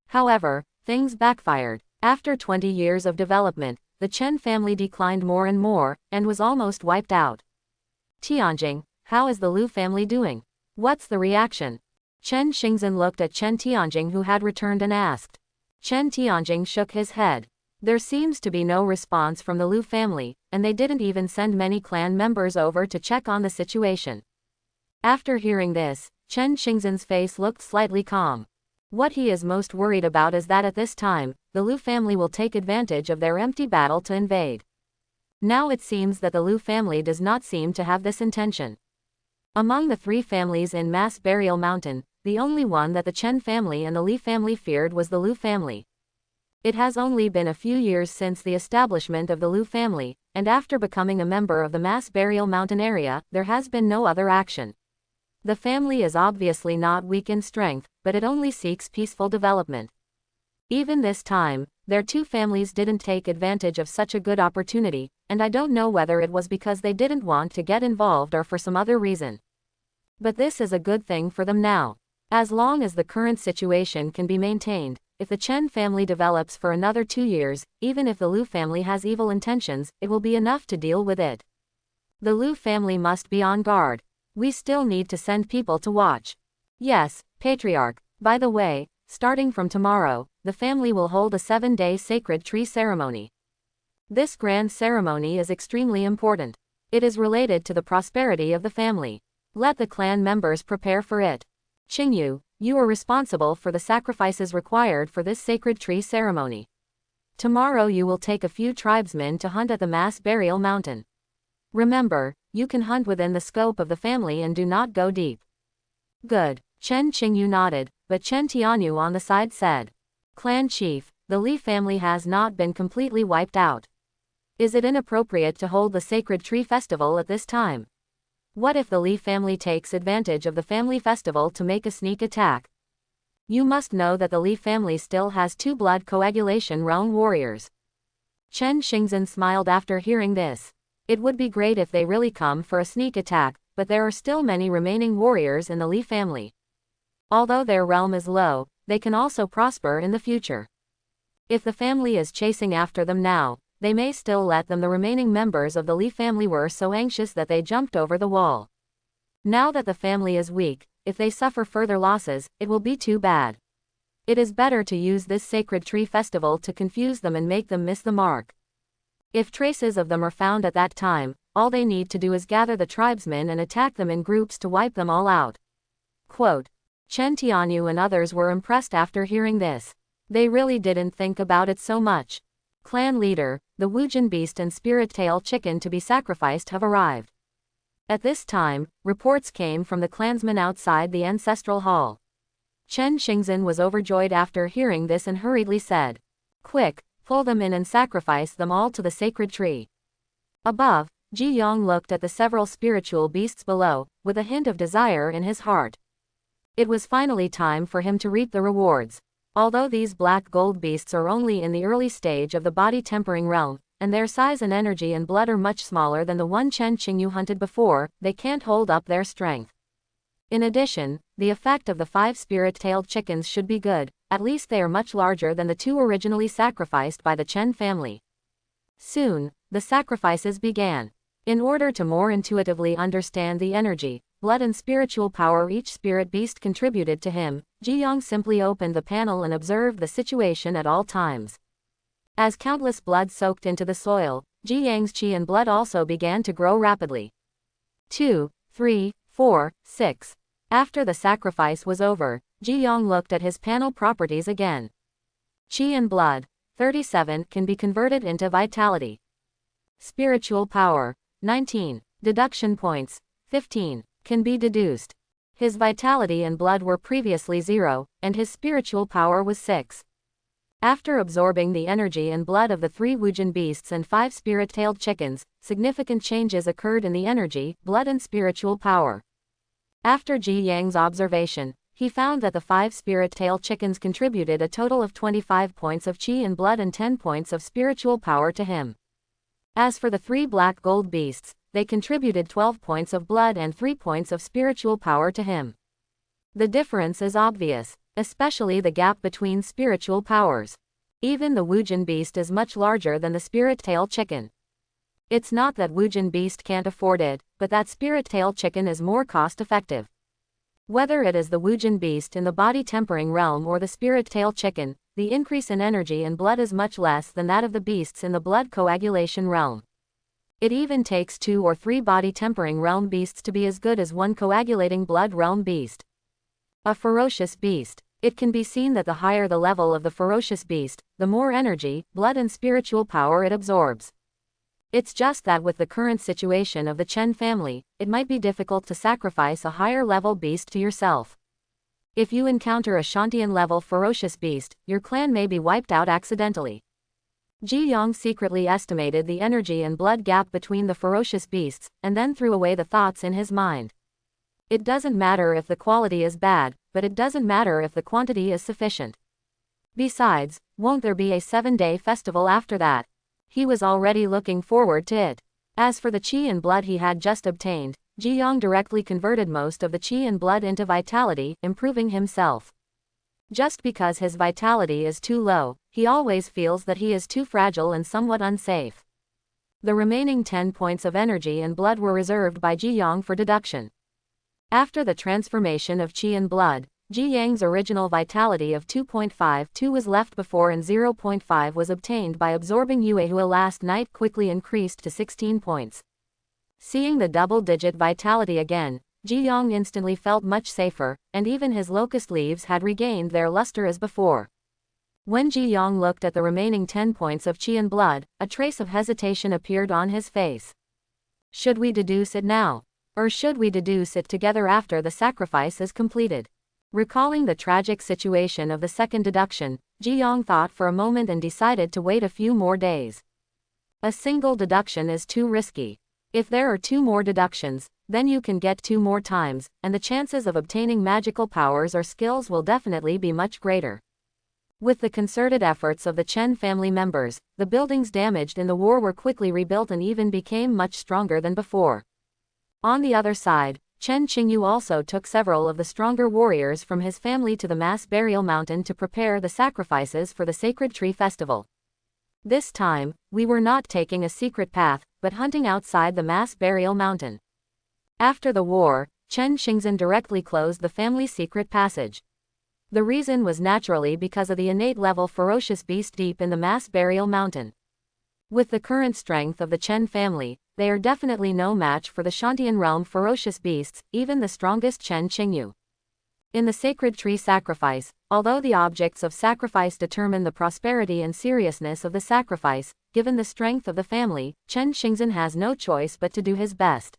However, things backfired. After 20 years of development, the Chen family declined more and more, and was almost wiped out. Tianjing, how is the Lu family doing? What's the reaction? Chen Xingzhen looked at Chen Tianjing, who had returned, and asked. Chen Tianjing shook his head. There seems to be no response from the Lu family, and they didn't even send many clan members over to check on the situation. After hearing this, Chen Xingzhen's face looked slightly calm. What he is most worried about is that at this time, the Lu family will take advantage of their empty battle to invade. Now it seems that the Lu family does not seem to have this intention. Among the three families in Mass Burial Mountain, the only one that the Chen family and the Li family feared was the Lu family. It has only been a few years since the establishment of the Lu family, and after becoming a member of the Mass Burial Mountain area, there has been no other action. The family is obviously not weak in strength, but it only seeks peaceful development. Even this time, their two families didn't take advantage of such a good opportunity, and I don't know whether it was because they didn't want to get involved or for some other reason. But this is a good thing for them now. As long as the current situation can be maintained, if the Chen family develops for another 2 years, even if the Lu family has evil intentions, it will be enough to deal with it. The Lu family must be on guard. We still need to send people to watch. Yes, Patriarch. By the way, starting from tomorrow, the family will hold a 7-day sacred tree ceremony. This grand ceremony is extremely important. It is related to the prosperity of the family. Let the clan members prepare for it. Qingyu, you are responsible for the sacrifices required for this sacred tree ceremony. Tomorrow you will take a few tribesmen to hunt at the Mass Burial Mountain. Remember, you can hunt within the scope of the family and do not go deep. Good. Chen Qingyu nodded, but Chen Tianyu on the side said. Clan Chief, the Li family has not been completely wiped out. Is it inappropriate to hold the sacred tree festival at this time? What if the Li family takes advantage of the family festival to make a sneak attack? You must know that the Li family still has 2 blood coagulation realm warriors. Chen Xingzhen smiled after hearing this. It would be great if they really come for a sneak attack, but there are still many remaining warriors in the Li family. Although their realm is low, they can also prosper in the future. If the family is chasing after them now, they may still let them. The remaining members of the Li family were so anxious that they jumped over the wall. Now that the family is weak, if they suffer further losses, it will be too bad. It is better to use this sacred tree festival to confuse them and make them miss the mark. If traces of them are found at that time, all they need to do is gather the tribesmen and attack them in groups to wipe them all out. Quote. Chen Tianyu and others were impressed after hearing this. They really didn't think about it so much. Clan leader, the Wujin beast and spirit tail chicken to be sacrificed have arrived. At this time, reports came from the clansmen outside the ancestral hall. Chen Xingzhen was overjoyed after hearing this and hurriedly said, Quick, pull them in and sacrifice them all to the sacred tree. Above, Ji Yong looked at the several spiritual beasts below, with a hint of desire in his heart. It was finally time for him to reap the rewards. Although these black gold beasts are only in the early stage of the body tempering realm, and their size and energy and blood are much smaller than the one Chen Qingyu hunted before, they can't hold up their strength. In addition, the effect of the 5 spirit-tailed chickens should be good, at least they are much larger than the 2 originally sacrificed by the Chen family. Soon, the sacrifices began. In order to more intuitively understand the energy, blood and spiritual power each spirit beast contributed to him, Ji Yong simply opened the panel and observed the situation at all times. As countless blood soaked into the soil, Ji Yang's qi and blood also began to grow rapidly. 2, 3, 4, 6. After the sacrifice was over, Ji Yong looked at his panel properties again. Qi and blood. 37 can be converted into vitality. Spiritual power. 19. Deduction points. 15 can be deduced. His vitality and blood were previously 0, and his spiritual power was 6. After absorbing the energy and blood of the 3 Wujin beasts and 5 spirit-tailed chickens, significant changes occurred in the energy, blood and spiritual power. After Ji Yang's observation, he found that the 5 spirit-tailed chickens contributed a total of 25 points of qi and blood and 10 points of spiritual power to him. As for the 3 black gold beasts, they contributed 12 points of blood and 3 points of spiritual power to him. The difference is obvious, especially the gap between spiritual powers. Even the Wujin beast is much larger than the spirit-tailed chicken. It's not that Wujin beast can't afford it, but that spirit-tailed chicken is more cost-effective. Whether it is the Wujin beast in the body-tempering realm or the spirit-tailed chicken, the increase in energy and blood is much less than that of the beasts in the blood coagulation realm. It even takes 2 or 3 body-tempering realm beasts to be as good as one coagulating blood realm beast. A ferocious beast. It can be seen that the higher the level of the ferocious beast, the more energy, blood and spiritual power it absorbs. It's just that with the current situation of the Chen family, it might be difficult to sacrifice a higher level beast to yourself. If you encounter a Shantian level ferocious beast, your clan may be wiped out accidentally. Ji Yang secretly estimated the energy and blood gap between the ferocious beasts, and then threw away the thoughts in his mind. It doesn't matter if the quality is bad, but it doesn't matter if the quantity is sufficient. Besides, won't there be a 7-day festival after that? He was already looking forward to it. As for the qi and blood he had just obtained, Ji Yang directly converted most of the qi and blood into vitality, improving himself. Just because his vitality is too low, he always feels that he is too fragile and somewhat unsafe. The remaining 10 points of energy and blood were reserved by Ji Yang for deduction. After the transformation of qi and blood, Ji Yang's original vitality of 2.52 was left before and 0.5 was obtained by absorbing Yuehua last night quickly increased to 16 points. Seeing the double-digit vitality again, Ji Yang instantly felt much safer, and even his locust leaves had regained their luster as before. When Ji Yang looked at the remaining 10 points of qi and blood, a trace of hesitation appeared on his face. Should we deduce it now? Or should we deduce it together after the sacrifice is completed? Recalling the tragic situation of the second deduction, Ji Yang thought for a moment and decided to wait a few more days. A single deduction is too risky. If there are 2 more deductions, then you can get 2 more times, and the chances of obtaining magical powers or skills will definitely be much greater. With the concerted efforts of the Chen family members, the buildings damaged in the war were quickly rebuilt and even became much stronger than before. On the other side, Chen Qingyu also took several of the stronger warriors from his family to the mass burial mountain to prepare the sacrifices for the sacred tree festival. This time, we were not taking a secret path, but hunting outside the mass burial mountain. After the war, Chen Xingzhen directly closed the family secret passage. The reason was naturally because of the innate level ferocious beast deep in the mass burial mountain. With the current strength of the Chen family, they are definitely no match for the Shantian realm ferocious beasts, even the strongest Chen Qingyu. In the sacred tree sacrifice, although the objects of sacrifice determine the prosperity and seriousness of the sacrifice, given the strength of the family, Chen Xingzhen has no choice but to do his best.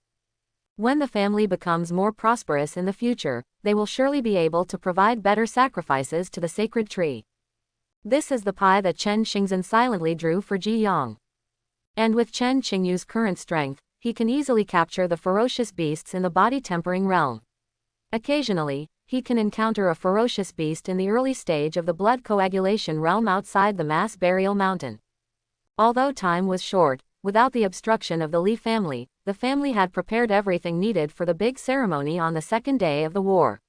When the family becomes more prosperous in the future, they will surely be able to provide better sacrifices to the sacred tree. This is the pie that Chen Xingzhen silently drew for Ji Yang. And with Chen Qingyu's current strength, he can easily capture the ferocious beasts in the body-tempering realm. Occasionally, he can encounter a ferocious beast in the early stage of the blood coagulation realm outside the mass burial mountain. Although time was short, without the obstruction of the Li family, the family had prepared everything needed for the big ceremony on the second day of the war.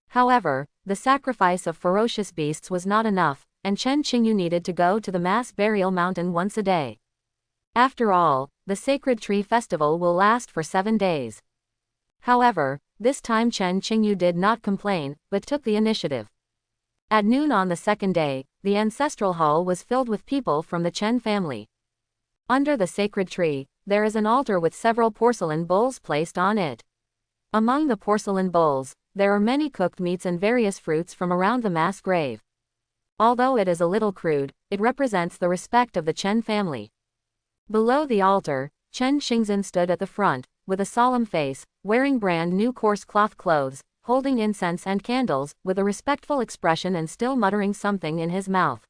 However, the sacrifice of ferocious beasts was not enough, and Chen Qingyu needed to go to the mass burial mountain once a day. After all, the sacred tree festival will last for 7 days. However, this time Chen Qingyu did not complain, but took the initiative. At noon on the second day, the ancestral hall was filled with people from the Chen family. Under the sacred tree, there is an altar with several porcelain bowls placed on it. Among the porcelain bowls, there are many cooked meats and various fruits from around the mass grave. Although it is a little crude, it represents the respect of the Chen family. Below the altar, Chen Xingzhen stood at the front, with a solemn face, wearing brand new coarse cloth clothes, holding incense and candles, with a respectful expression and still muttering something in his mouth.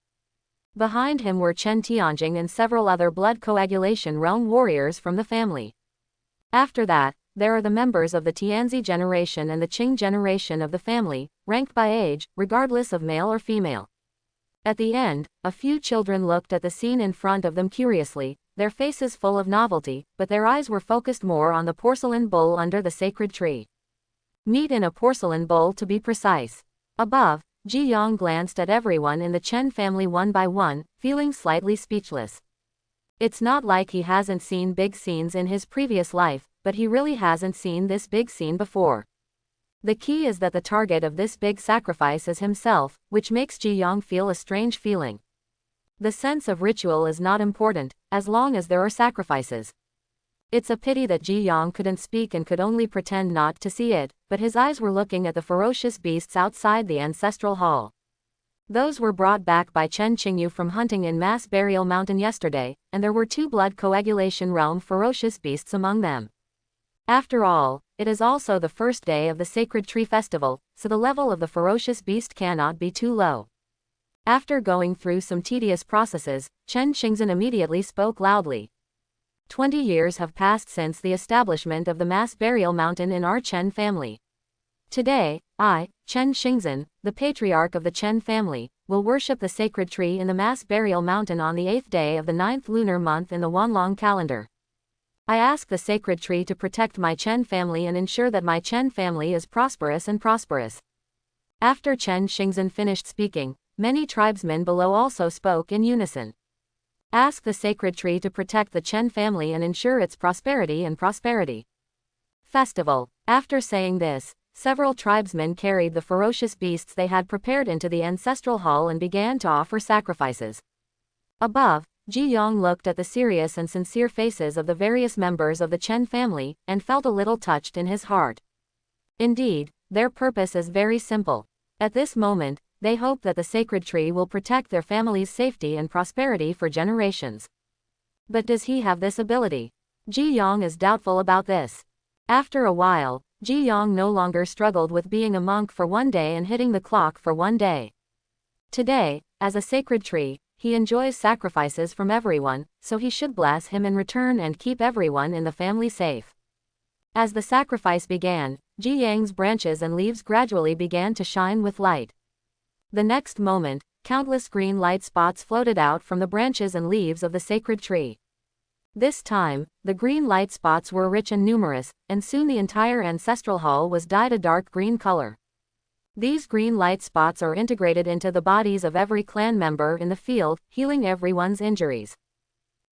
Behind him were Chen Tianjing and several other blood coagulation realm warriors from the family. After that, there are the members of the Tianzi generation and the Qing generation of the family, ranked by age, regardless of male or female. At the end, a few children looked at the scene in front of them curiously, their faces full of novelty, but their eyes were focused more on the porcelain bowl under the sacred tree. Meat in a porcelain bowl, to be precise. Above, Ji Yang glanced at everyone in the Chen family one by one, feeling slightly speechless. It's not like he hasn't seen big scenes in his previous life, but he really hasn't seen this big scene before. The key is that the target of this big sacrifice is himself, which makes Ji Yang feel a strange feeling. The sense of ritual is not important, as long as there are sacrifices. It's a pity that Ji Yang couldn't speak and could only pretend not to see it, but his eyes were looking at the ferocious beasts outside the ancestral hall. Those were brought back by Chen Qingyu from hunting in Mass Burial Mountain yesterday, and there were 2 blood coagulation realm ferocious beasts among them. After all, it is also the first day of the Sacred Tree Festival, so the level of the ferocious beast cannot be too low. After going through some tedious processes, Chen Xingzhen immediately spoke loudly. 20 years have passed since the establishment of the Mass Burial Mountain in our Chen family. Today, I, Chen Xingzhen, the patriarch of the Chen family, will worship the sacred tree in the Mass Burial Mountain on the 8th day of the 9th lunar month in the Wanlong calendar. I ask the sacred tree to protect my Chen family and ensure that my Chen family is prosperous and prosperous. After Chen Xingzhen finished speaking, many tribesmen below also spoke in unison. Ask the sacred tree to protect the Chen family and ensure its prosperity and prosperity. Festival. After saying this, several tribesmen carried the ferocious beasts they had prepared into the ancestral hall and began to offer sacrifices. Above, Ji Yang looked at the serious and sincere faces of the various members of the Chen family, and felt a little touched in his heart. Indeed, their purpose is very simple. At this moment, they hope that the sacred tree will protect their family's safety and prosperity for generations. But does he have this ability? Ji Yang is doubtful about this. After a while, Ji Yang no longer struggled with being a monk for 1 day and hitting the clock for 1 day. Today, as a sacred tree, he enjoys sacrifices from everyone, so he should bless him in return and keep everyone in the family safe. As the sacrifice began, Ji Yang's branches and leaves gradually began to shine with light. The next moment, countless green light spots floated out from the branches and leaves of the sacred tree. This time, the green light spots were rich and numerous, and soon the entire ancestral hall was dyed a dark green color. These green light spots are integrated into the bodies of every clan member in the field, healing everyone's injuries.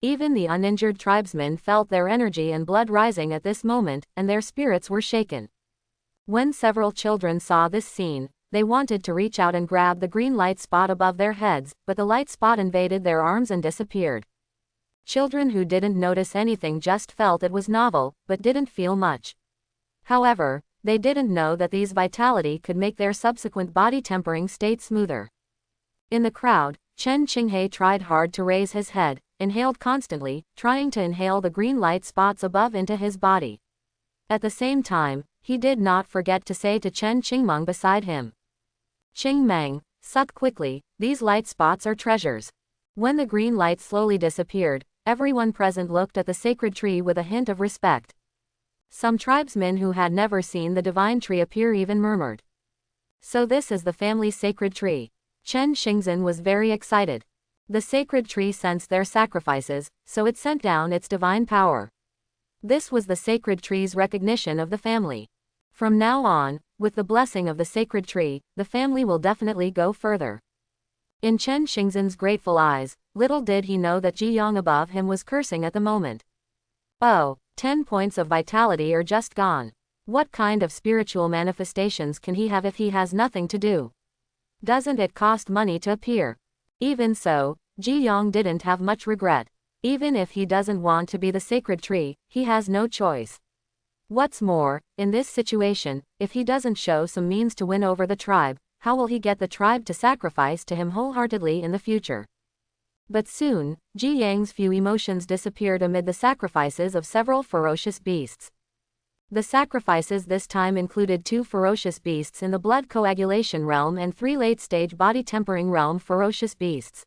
Even the uninjured tribesmen felt their energy and blood rising at this moment, and their spirits were shaken. When several children saw this scene, they wanted to reach out and grab the green light spot above their heads, but the light spot invaded their arms and disappeared. Children who didn't notice anything just felt it was novel, but didn't feel much. However, they didn't know that these vitality could make their subsequent body tempering state smoother. In the crowd, Chen Qinghe tried hard to raise his head, inhaled constantly, trying to inhale the green light spots above into his body. At the same time, he did not forget to say to Chen Qingmeng beside him, "Qingmeng, suck quickly, these light spots are treasures." When the green light slowly disappeared, everyone present looked at the sacred tree with a hint of respect. Some tribesmen who had never seen the divine tree appear even murmured, "So this is the family's sacred tree." Chen Xingzhen was very excited. The sacred tree sensed their sacrifices, so it sent down its divine power. This was the sacred tree's recognition of the family. From now on, with the blessing of the sacred tree, the family will definitely go further. In Chen Xingzhen's grateful eyes, little did he know that Ji Yang above him was cursing at the moment. Oh, 10 points of vitality are just gone. What kind of spiritual manifestations can he have if he has nothing to do? Doesn't it cost money to appear? Even so, Ji Yang didn't have much regret. Even if he doesn't want to be the sacred tree, he has no choice. What's more, in this situation, if he doesn't show some means to win over the tribe, how will he get the tribe to sacrifice to him wholeheartedly in the future? But soon, Ji Yang's few emotions disappeared amid the sacrifices of several ferocious beasts. The sacrifices this time included 2 ferocious beasts in the blood coagulation realm and 3 late-stage body-tempering realm ferocious beasts.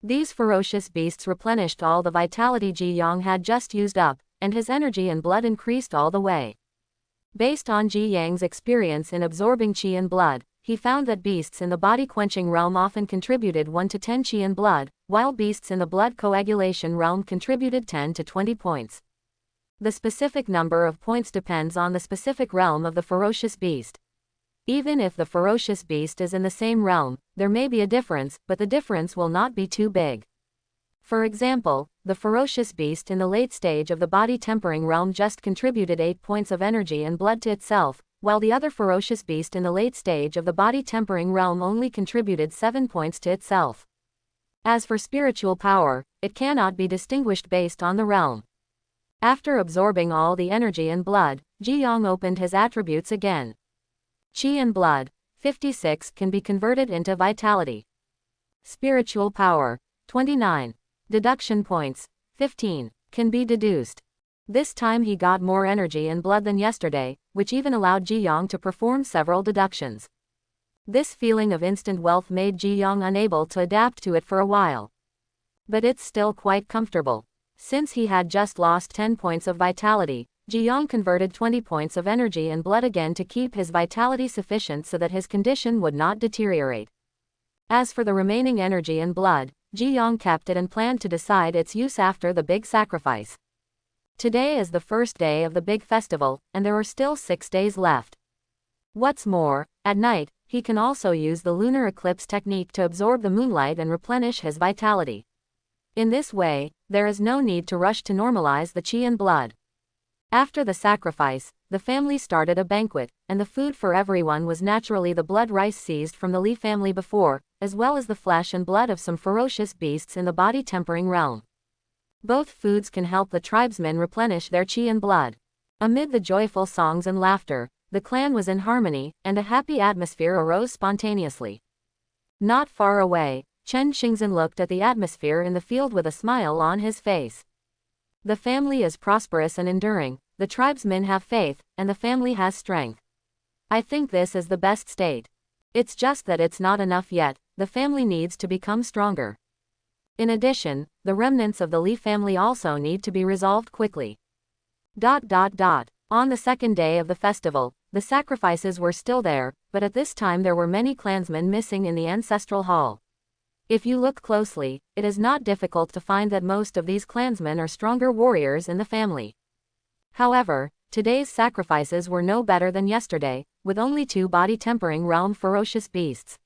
These ferocious beasts replenished all the vitality Ji Yang had just used up, and his energy and blood increased all the way. Based on Ji Yang's experience in absorbing qi and blood, he found that beasts in the body-quenching realm often contributed 1 to 10 qi and blood, while beasts in the blood coagulation realm contributed 10 to 20 points. The specific number of points depends on the specific realm of the ferocious beast. Even if the ferocious beast is in the same realm, there may be a difference, but the difference will not be too big. For example, the ferocious beast in the late stage of the body-tempering realm just contributed 8 points of energy and blood to itself, while the other ferocious beast in the late stage of the body-tempering realm only contributed 7 points to itself. As for spiritual power, it cannot be distinguished based on the realm. After absorbing all the energy and blood, Ji Yang opened his attributes again. Qi and blood, 56, can be converted into vitality. Spiritual power, 29. Deduction points, 15, can be deduced. This time he got more energy and blood than yesterday, which even allowed Ji Yang to perform several deductions. This feeling of instant wealth made Ji Yang unable to adapt to it for a while. But it's still quite comfortable. Since he had just lost 10 points of vitality, Ji Yang converted 20 points of energy and blood again to keep his vitality sufficient so that his condition would not deteriorate. As for the remaining energy and blood, Ji Yang kept it and planned to decide its use after the big sacrifice. Today is the first day of the big festival, and there are still 6 days left. What's more, at night, he can also use the lunar eclipse technique to absorb the moonlight and replenish his vitality. In this way, there is no need to rush to normalize the qi and blood. After the sacrifice, the family started a banquet, and the food for everyone was naturally the blood rice seized from the Li family before, as well as the flesh and blood of some ferocious beasts in the body-tempering realm. Both foods can help the tribesmen replenish their qi and blood. Amid the joyful songs and laughter, the clan was in harmony, and a happy atmosphere arose spontaneously. Not far away, Chen Xingzhen looked at the atmosphere in the field with a smile on his face. The family is prosperous and enduring, the tribesmen have faith, and the family has strength. I think this is the best state. It's just that it's not enough yet, the family needs to become stronger. In addition, the remnants of the Li family also need to be resolved quickly. On the second day of the festival, the sacrifices were still there, but at this time there were many clansmen missing in the ancestral hall. If you look closely, it is not difficult to find that most of these clansmen are stronger warriors in the family. However, today's sacrifices were no better than yesterday, with only 2 body-tempering realm ferocious beasts.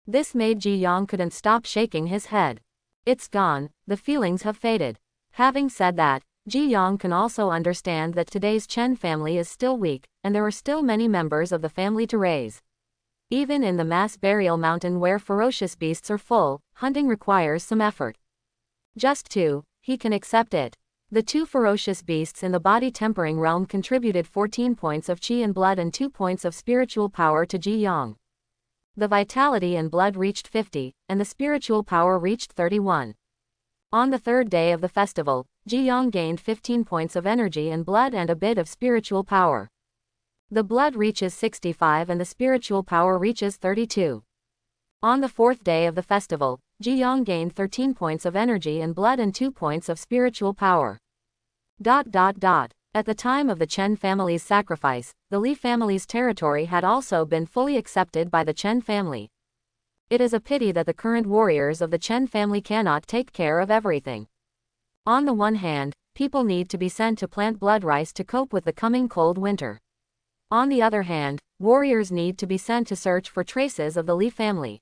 This made Ji Yang couldn't stop shaking his head. It's gone, the feelings have faded. Having said that, Ji Yang can also understand that today's Chen family is still weak, and there are still many members of the family to raise. Even in the mass burial mountain where ferocious beasts are full, hunting requires some effort. Just 2, he can accept it. The 2 ferocious beasts in the body-tempering realm contributed 14 points of qi and blood and 2 points of spiritual power to Ji Yang. The vitality and blood reached 50, and the spiritual power reached 31. On the third day of the festival, Ji Yang gained 15 points of energy and blood and a bit of spiritual power. The blood reaches 65 and the spiritual power reaches 32. On the fourth day of the festival, Ji Yang gained 13 points of energy and blood and 2 points of spiritual power. At the time of the Chen family's sacrifice, the Li family's territory had also been fully accepted by the Chen family. It is a pity that the current warriors of the Chen family cannot take care of everything. On the one hand, people need to be sent to plant blood rice to cope with the coming cold winter. On the other hand, warriors need to be sent to search for traces of the Li family.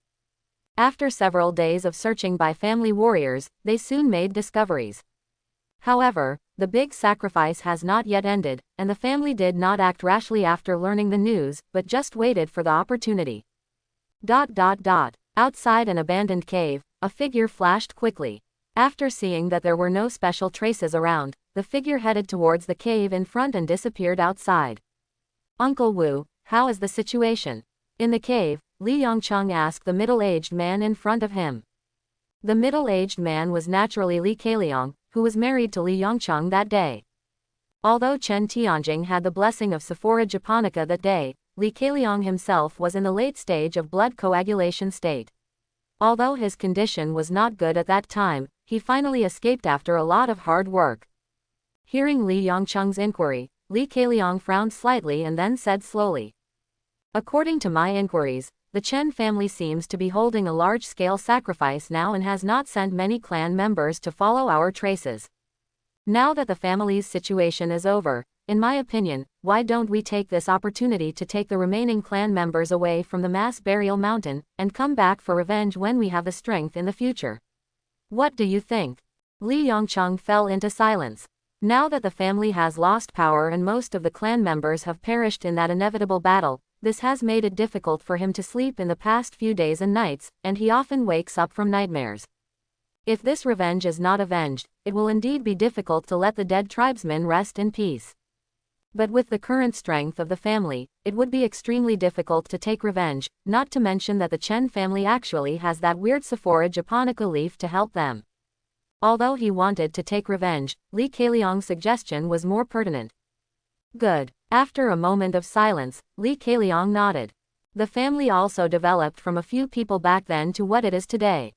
After several days of searching by family warriors, they soon made discoveries. However, the big sacrifice has not yet ended, and the family did not act rashly after learning the news, but just waited for the opportunity. Outside an abandoned cave, a figure flashed quickly. After seeing that there were no special traces around, the figure headed towards the cave in front and disappeared outside. Uncle Wu, how is the situation? In the cave, Li Yongcheng asked the middle-aged man in front of him. The middle-aged man was naturally Li Keiliang, who was married to Li Yongcheng that day. Although Chen Tianjing had the blessing of Sephora Japonica that day, Li Keiliang himself was in the late stage of blood coagulation state. Although his condition was not good at that time, he finally escaped after a lot of hard work. Hearing Li Yongcheng's inquiry, Li Keiliang frowned slightly and then said slowly, "According to my inquiries, the Chen family seems to be holding a large-scale sacrifice now and has not sent many clan members to follow our traces. Now that the family's situation is over, in my opinion, why don't we take this opportunity to take the remaining clan members away from the mass burial mountain, and come back for revenge when we have the strength in the future? What do you think?" Li Yongcheng fell into silence. Now that the family has lost power and most of the clan members have perished in that inevitable battle, this has made it difficult for him to sleep in the past few days and nights, and he often wakes up from nightmares. If this revenge is not avenged, it will indeed be difficult to let the dead tribesmen rest in peace. But with the current strength of the family, it would be extremely difficult to take revenge, not to mention that the Chen family actually has that weird Sephora Japonica leaf to help them. Although he wanted to take revenge, Li Keiliang's suggestion was more pertinent. Good. After a moment of silence, Li Keiliang nodded. The family also developed from a few people back then to what it is today.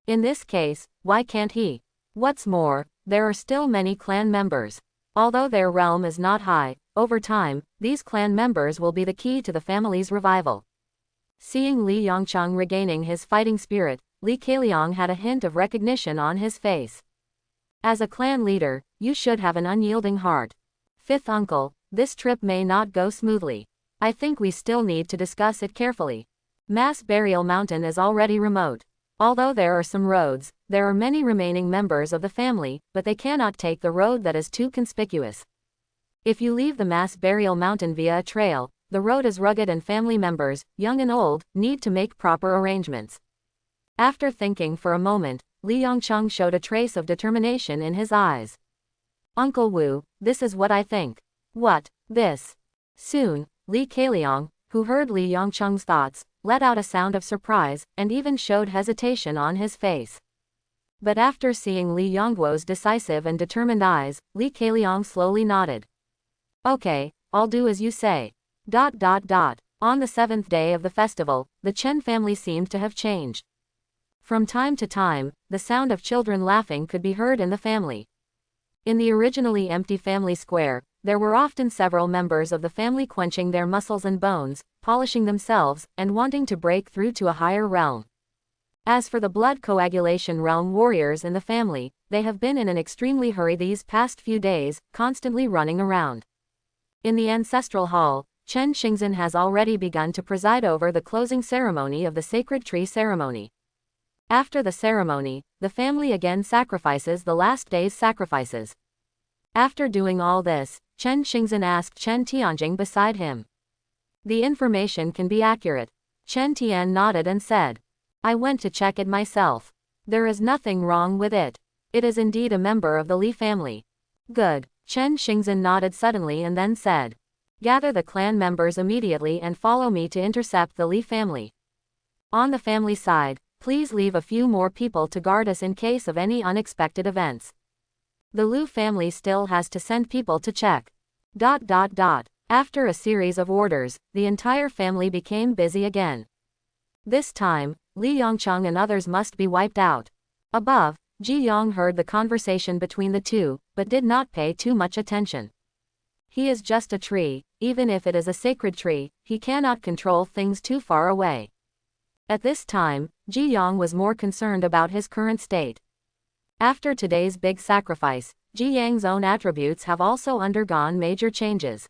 In this case, why can't he? What's more, there are still many clan members. Although their realm is not high, over time, these clan members will be the key to the family's revival. Seeing Li Yongcheng regaining his fighting spirit, Li Keiliang had a hint of recognition on his face. As a clan leader, you should have an unyielding heart. Fifth uncle, this trip may not go smoothly. I think we still need to discuss it carefully. Mass Burial Mountain is already remote. Although there are some roads, there are many remaining members of the family, but they cannot take the road that is too conspicuous. If you leave the Mass Burial Mountain via a trail, the road is rugged and family members, young and old, need to make proper arrangements. After thinking for a moment, Li Yongcheng showed a trace of determination in his eyes. Uncle Wu, this is what I think. What? This? Soon, Li Keiliang, who heard Li Yongcheng's thoughts, let out a sound of surprise, and even showed hesitation on his face. But after seeing Li Yongguo's decisive and determined eyes, Li Keiliang slowly nodded. Okay, I'll do as you say. On the seventh day of the festival, the Chen family seemed to have changed. From time to time, the sound of children laughing could be heard in the family. In the originally empty family square, there were often several members of the family quenching their muscles and bones, polishing themselves, and wanting to break through to a higher realm. As for the blood coagulation realm warriors in the family, they have been in an extremely hurry these past few days, constantly running around. In the ancestral hall, Chen Xingzhen has already begun to preside over the closing ceremony of the sacred tree ceremony. After the ceremony, the family again sacrifices the last day's sacrifices. After doing all this, Chen Xingzhen asked Chen Tianjing beside him. The information can be accurate. Chen Tian nodded and said, I went to check it myself. There is nothing wrong with it. It is indeed a member of the Li family. Good. Chen Xingzhen nodded suddenly and then said, gather the clan members immediately and follow me to intercept the Li family. On the family side, please leave a few more people to guard us in case of any unexpected events. The Liu family still has to send people to check. After a series of orders, the entire family became busy again. This time, Li Yongcheng and others must be wiped out. Above, Ji Yong heard the conversation between the two, but did not pay too much attention. He is just a tree, even if it is a sacred tree, he cannot control things too far away. At this time, Ji Yong was more concerned about his current state. After today's big sacrifice, Ji Yang's own attributes have also undergone major changes.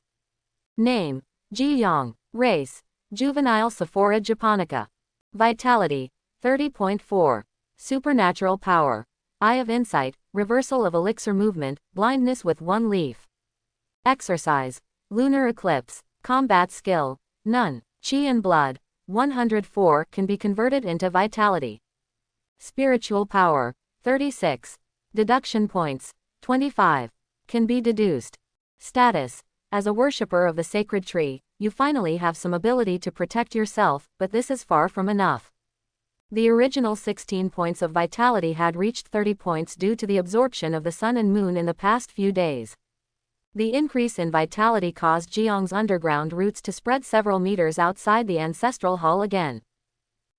Name: Ji Yong. Race: Juvenile Sephora Japonica. Vitality: 30.4. Supernatural power: Eye of Insight, reversal of elixir movement, blindness with one leaf. Exercise: Lunar Eclipse. Combat skill: None. Chi and blood: 104 can be converted into vitality. Spiritual power: 36. Deduction points: 25. Can be deduced. Status: as a worshipper of the sacred tree, you finally have some ability to protect yourself, but this is far from enough. The original 16 points of vitality had reached 30 points due to the absorption of the sun and moon in the past few days. The increase in vitality caused Jiang's underground roots to spread several meters outside the ancestral hall again.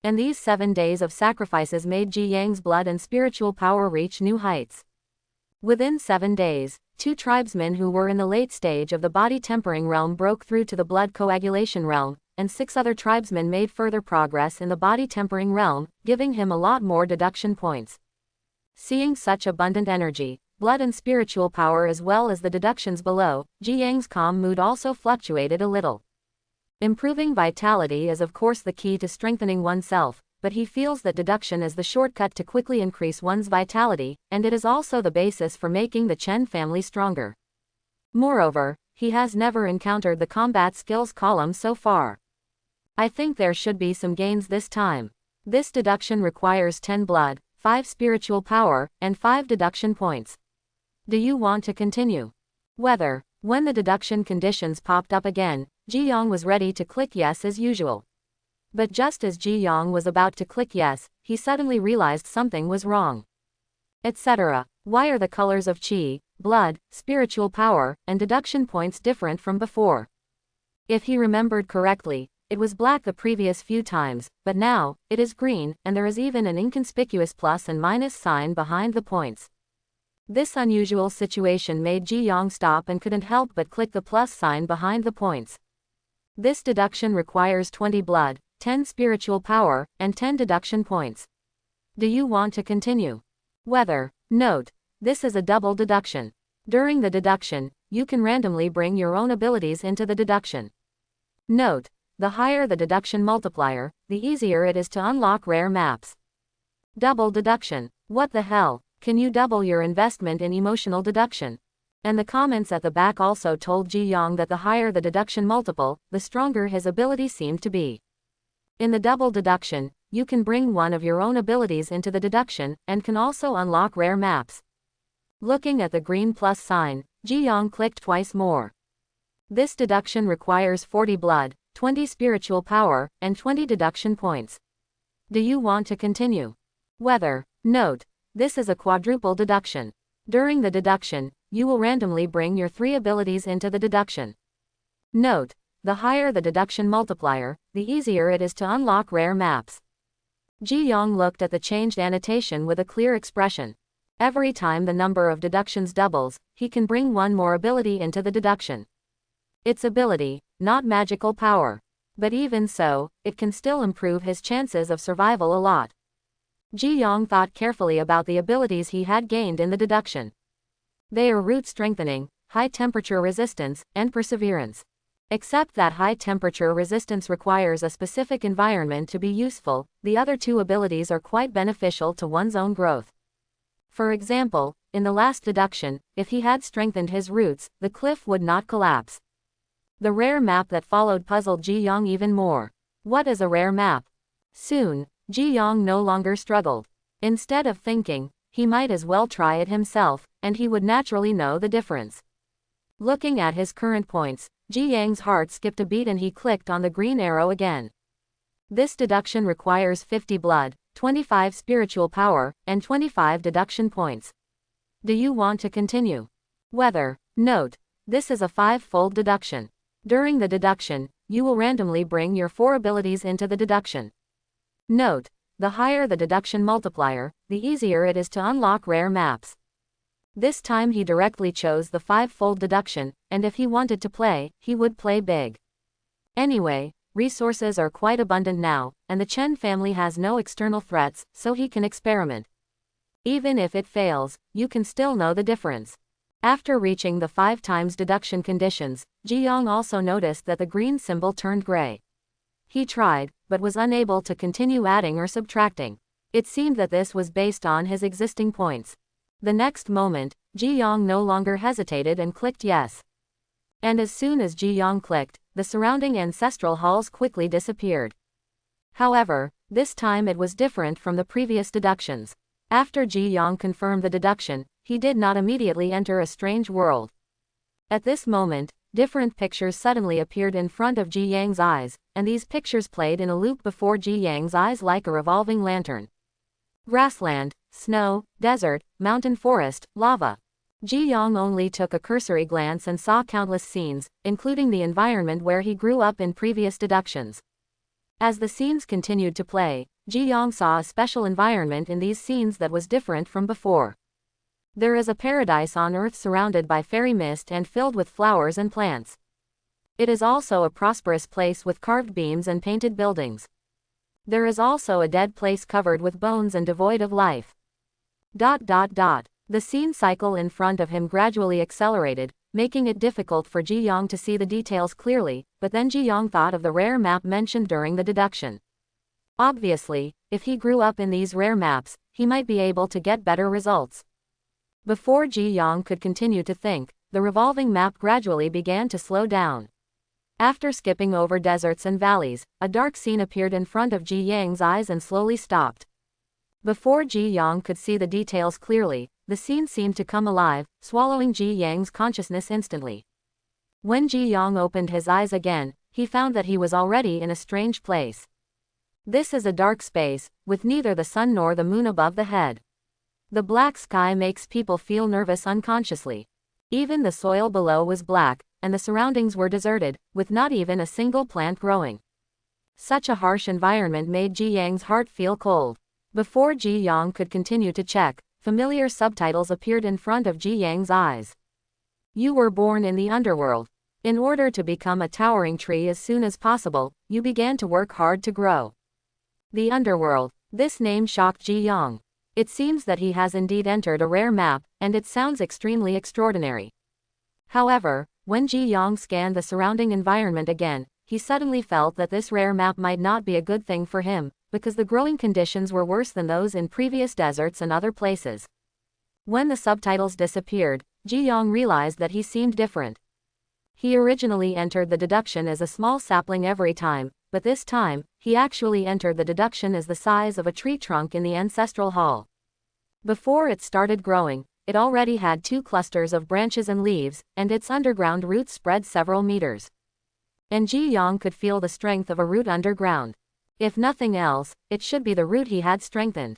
And these 7 days of sacrifices made Ji Yang's blood and spiritual power reach new heights. Within 7 days, 2 tribesmen who were in the late stage of the body tempering realm broke through to the blood coagulation realm, and 6 other tribesmen made further progress in the body tempering realm, giving him a lot more deduction points. Seeing such abundant energy, blood and spiritual power as well as the deductions below, Ji Yang's calm mood also fluctuated a little. Improving vitality is of course the key to strengthening oneself, but he feels that deduction is the shortcut to quickly increase one's vitality, and it is also the basis for making the Chen family stronger. Moreover, he has never encountered the combat skills column so far. I think there should be some gains this time. This deduction requires 10 blood, 5 spiritual power, and 5 deduction points. Do you want to continue? Whether, when the deduction conditions popped up again, Ji Yang was ready to click yes as usual. But just as Ji Yang was about to click yes, he suddenly realized something was wrong. Etc. Why are the colors of qi, blood, spiritual power, and deduction points different from before? If he remembered correctly, it was black the previous few times, but now, it is green, and there is even an inconspicuous plus and minus sign behind the points. This unusual situation made Ji Yang stop and couldn't help but click the plus sign behind the points. This deduction requires 20 blood, 10 spiritual power, and 10 deduction points. Do you want to continue? Whether, note, this is a double deduction. During the deduction, you can randomly bring your own abilities into the deduction. Note, the higher the deduction multiplier, the easier it is to unlock rare maps. Double deduction. What the hell? Can you double your investment in emotional deduction? And the comments at the back also told Ji Yang that the higher the deduction multiple, the stronger his ability seemed to be. In the double deduction, you can bring one of your own abilities into the deduction, and can also unlock rare maps. Looking at the green plus sign, Ji Yang clicked twice more. This deduction requires 40 blood, 20 spiritual power, and 20 deduction points. Do you want to continue? Whether, note, this is a quadruple deduction. During the deduction, you will randomly bring your 3 abilities into the deduction. Note, the higher the deduction multiplier, the easier it is to unlock rare maps. Ji Yang looked at the changed annotation with a clear expression. Every time the number of deductions doubles, he can bring one more ability into the deduction. It's ability, not magical power. But even so, it can still improve his chances of survival a lot. Ji Yang thought carefully about the abilities he had gained in the deduction. They are root strengthening, high temperature resistance, and perseverance. Except that high temperature resistance requires a specific environment to be useful, the other 2 abilities are quite beneficial to one's own growth. For example, in the last deduction, if he had strengthened his roots, the cliff would not collapse. The rare map that followed puzzled Ji Yang even more. What is a rare map? Soon, Ji Yang no longer struggled. Instead of thinking, he might as well try it himself, and he would naturally know the difference. Looking at his current points, Ji Yang's heart skipped a beat and he clicked on the green arrow again. This deduction requires 50 blood, 25 spiritual power, and 25 deduction points. Do you want to continue? Whether, note, this is a 5-fold deduction. During the deduction, you will randomly bring your 4 abilities into the deduction. Note, the higher the deduction multiplier, the easier it is to unlock rare maps. This time he directly chose the 5-fold deduction, and if he wanted to play, he would play big. Anyway, resources are quite abundant now, and the Chen family has no external threats, so he can experiment. Even if it fails, you can still know the difference. After reaching the 5 times deduction conditions, Ji Yang also noticed that the green symbol turned gray. He tried, but was unable to continue adding or subtracting. It seemed that this was based on his existing points. The next moment, Ji Yang no longer hesitated and clicked yes. And as soon as Ji Yang clicked, the surrounding ancestral halls quickly disappeared. However, this time it was different from the previous deductions. After Ji Yang confirmed the deduction, he did not immediately enter a strange world. At this moment, different pictures suddenly appeared in front of Ji Yang's eyes, and these pictures played in a loop before Ji Yang's eyes like a revolving lantern. Grassland, snow, desert, mountain forest, lava. Ji Yang only took a cursory glance and saw countless scenes, including the environment where he grew up in previous deductions. As the scenes continued to play, Ji Yang saw a special environment in these scenes that was different from before. There is a paradise on earth surrounded by fairy mist and filled with flowers and plants. It is also a prosperous place with carved beams and painted buildings. There is also a dead place covered with bones and devoid of life. The scene cycle in front of him gradually accelerated, making it difficult for Ji Yang to see the details clearly, but then Ji Yang thought of the rare map mentioned during the deduction. Obviously, if he grew up in these rare maps, he might be able to get better results. Before Ji Yang could continue to think, the revolving map gradually began to slow down. After skipping over deserts and valleys, a dark scene appeared in front of Ji Yang's eyes and slowly stopped. Before Ji Yang could see the details clearly, the scene seemed to come alive, swallowing Ji Yang's consciousness instantly. When Ji Yang opened his eyes again, he found that he was already in a strange place. This is a dark space, with neither the sun nor the moon above the head. The black sky makes people feel nervous unconsciously. Even the soil below was black, and the surroundings were deserted, with not even a single plant growing. Such a harsh environment made Ji Yang's heart feel cold. Before Ji Yang could continue to check, familiar subtitles appeared in front of Ji Yang's eyes. You were born in the underworld. In order to become a towering tree as soon as possible, you began to work hard to grow. The underworld. This name shocked Ji Yang. It seems that he has indeed entered a rare map, and it sounds extremely extraordinary. However, when Ji Yang scanned the surrounding environment again, he suddenly felt that this rare map might not be a good thing for him, because the growing conditions were worse than those in previous deserts and other places. When the subtitles disappeared, Ji Yang realized that he seemed different. He originally entered the deduction as a small sapling every time, but this time, he actually entered the deduction as the size of a tree trunk in the ancestral hall. Before it started growing, it already had 2 clusters of branches and leaves, and its underground roots spread several meters. And Ji Yang could feel the strength of a root underground. If nothing else, it should be the root he had strengthened.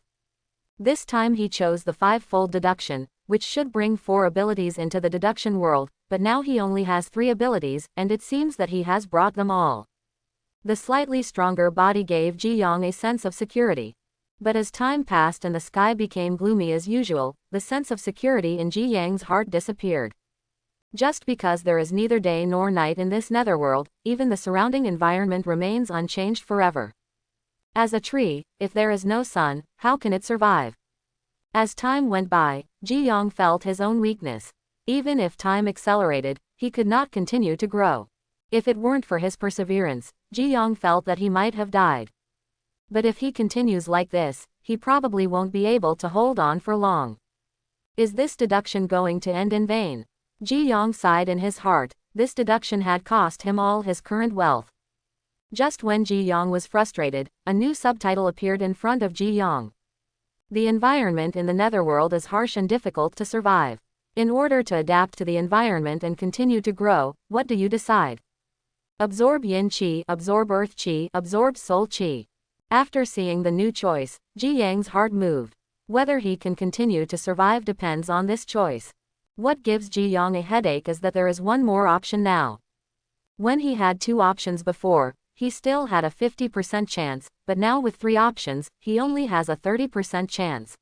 This time he chose the 5-fold deduction, which should bring 4 abilities into the deduction world, but now he only has 3 abilities, and it seems that he has brought them all. The slightly stronger body gave Ji Yang a sense of security. But as time passed and the sky became gloomy as usual, the sense of security in Ji Yang's heart disappeared. Just because there is neither day nor night in this netherworld, even the surrounding environment remains unchanged forever. As a tree, if there is no sun, how can it survive? As time went by, Ji Yang felt his own weakness. Even if time accelerated, he could not continue to grow. If it weren't for his perseverance, Ji Yang felt that he might have died. But if he continues like this, he probably won't be able to hold on for long. Is this deduction going to end in vain? Ji Yang sighed in his heart. This deduction had cost him all his current wealth. Just when Ji Yang was frustrated, a new subtitle appeared in front of Ji Yang. The environment in the netherworld is harsh and difficult to survive. In order to adapt to the environment and continue to grow, what do you decide? Absorb yin qi, absorb earth qi, absorb soul qi. After seeing the new choice, Ji Yang's heart moved. Whether he can continue to survive depends on this choice. What gives Ji Yang a headache is that there is one more option now. When he had 2 options before, he still had a 50% chance, but now with 3 options, he only has a 30% chance.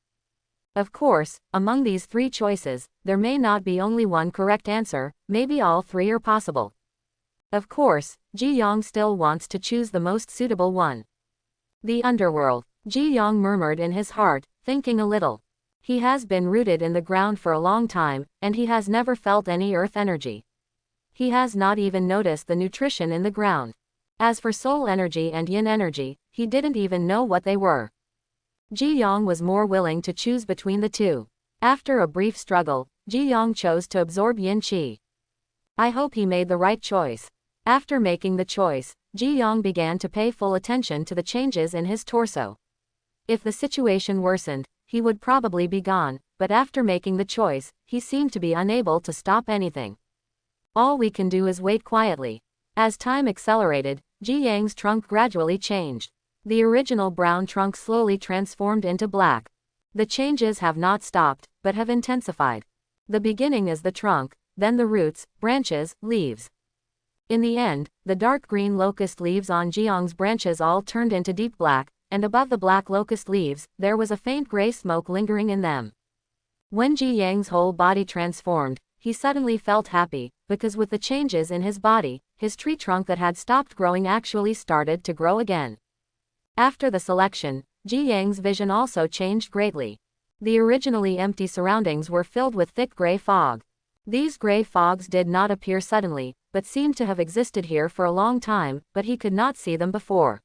Of course, among these 3 choices, there may not be only one correct answer, maybe all 3 are possible. Of course, Ji Yang still wants to choose the most suitable one. The underworld. Ji Yang murmured in his heart, thinking a little. He has been rooted in the ground for a long time, and he has never felt any earth energy. He has not even noticed the nutrition in the ground. As for soul energy and yin energy, he didn't even know what they were. Ji Yang was more willing to choose between the 2. After a brief struggle, Ji Yang chose to absorb yin qi. I hope he made the right choice. After making the choice, Ji Yang began to pay full attention to the changes in his torso. If the situation worsened, he would probably be gone, but after making the choice, he seemed to be unable to stop anything. All we can do is wait quietly. As time accelerated, Ji Yang's trunk gradually changed. The original brown trunk slowly transformed into black. The changes have not stopped, but have intensified. The beginning is the trunk, then the roots, branches, leaves. In the end, the dark green locust leaves on Jiang's branches all turned into deep black, and above the black locust leaves, there was a faint gray smoke lingering in them. When Ji Yang's whole body transformed, he suddenly felt happy, because with the changes in his body, his tree trunk that had stopped growing actually started to grow again. After the selection, Ji Yang's vision also changed greatly. The originally empty surroundings were filled with thick gray fog. These gray fogs did not appear suddenly, but seemed to have existed here for a long time, but he could not see them before.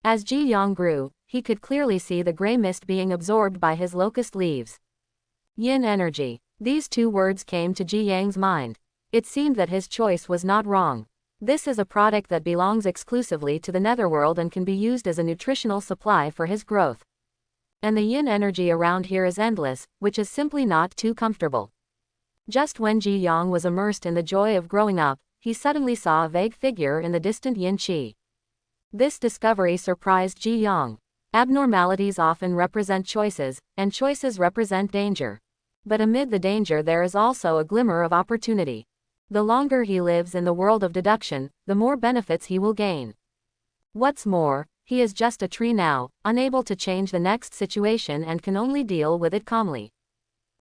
As Ji Yang grew, he could clearly see the gray mist being absorbed by his locust leaves. Yin energy. These two words came to Ji Yang's mind. It seemed that his choice was not wrong. This is a product that belongs exclusively to the netherworld and can be used as a nutritional supply for his growth. And the yin energy around here is endless, which is simply not too comfortable. Just when Ji Yang was immersed in the joy of growing up, he suddenly saw a vague figure in the distant yin qi. This discovery surprised Ji Yang. Abnormalities often represent choices, and choices represent danger. But amid the danger there is also a glimmer of opportunity. The longer he lives in the world of deduction, the more benefits he will gain. What's more, he is just a tree now, unable to change the next situation and can only deal with it calmly.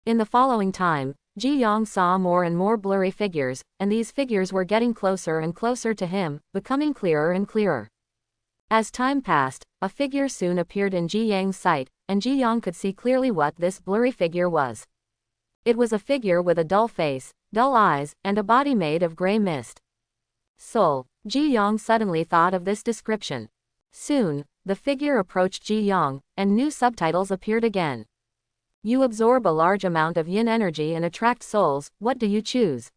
In the following time, Ji Yang saw more and more blurry figures, and these figures were getting closer and closer to him, becoming clearer and clearer. As time passed, a figure soon appeared in Ji Yang's sight, and Ji Yang could see clearly what this blurry figure was. It was a figure with a dull face, dull eyes, and a body made of gray mist. Soul. Ji Yang suddenly thought of this description. Soon, the figure approached Ji Yang, and new subtitles appeared again. You absorb a large amount of yin energy and attract souls, what do you choose?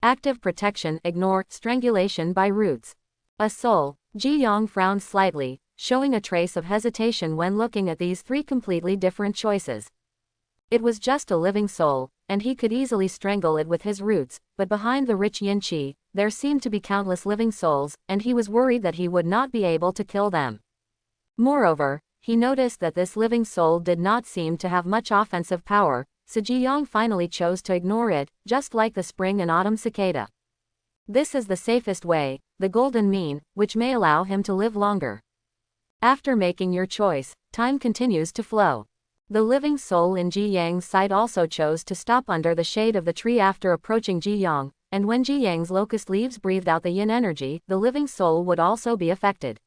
Active protection, ignore, strangulation by roots. A soul. Ji Yang frowned slightly, showing a trace of hesitation when looking at these three completely different choices. It was just a living soul, and he could easily strangle it with his roots, but behind the rich yin qi, there seemed to be countless living souls, and he was worried that he would not be able to kill them. Moreover, he noticed that this living soul did not seem to have much offensive power, so Ji Yang finally chose to ignore it, just like the spring and autumn cicada. This is the safest way, the golden mean, which may allow him to live longer. After making your choice, time continues to flow. The living soul in Ji Yang's sight also chose to stop under the shade of the tree after approaching Ji Yang, and when Ji Yang's locust leaves breathed out the yin energy, the living soul would also be affected.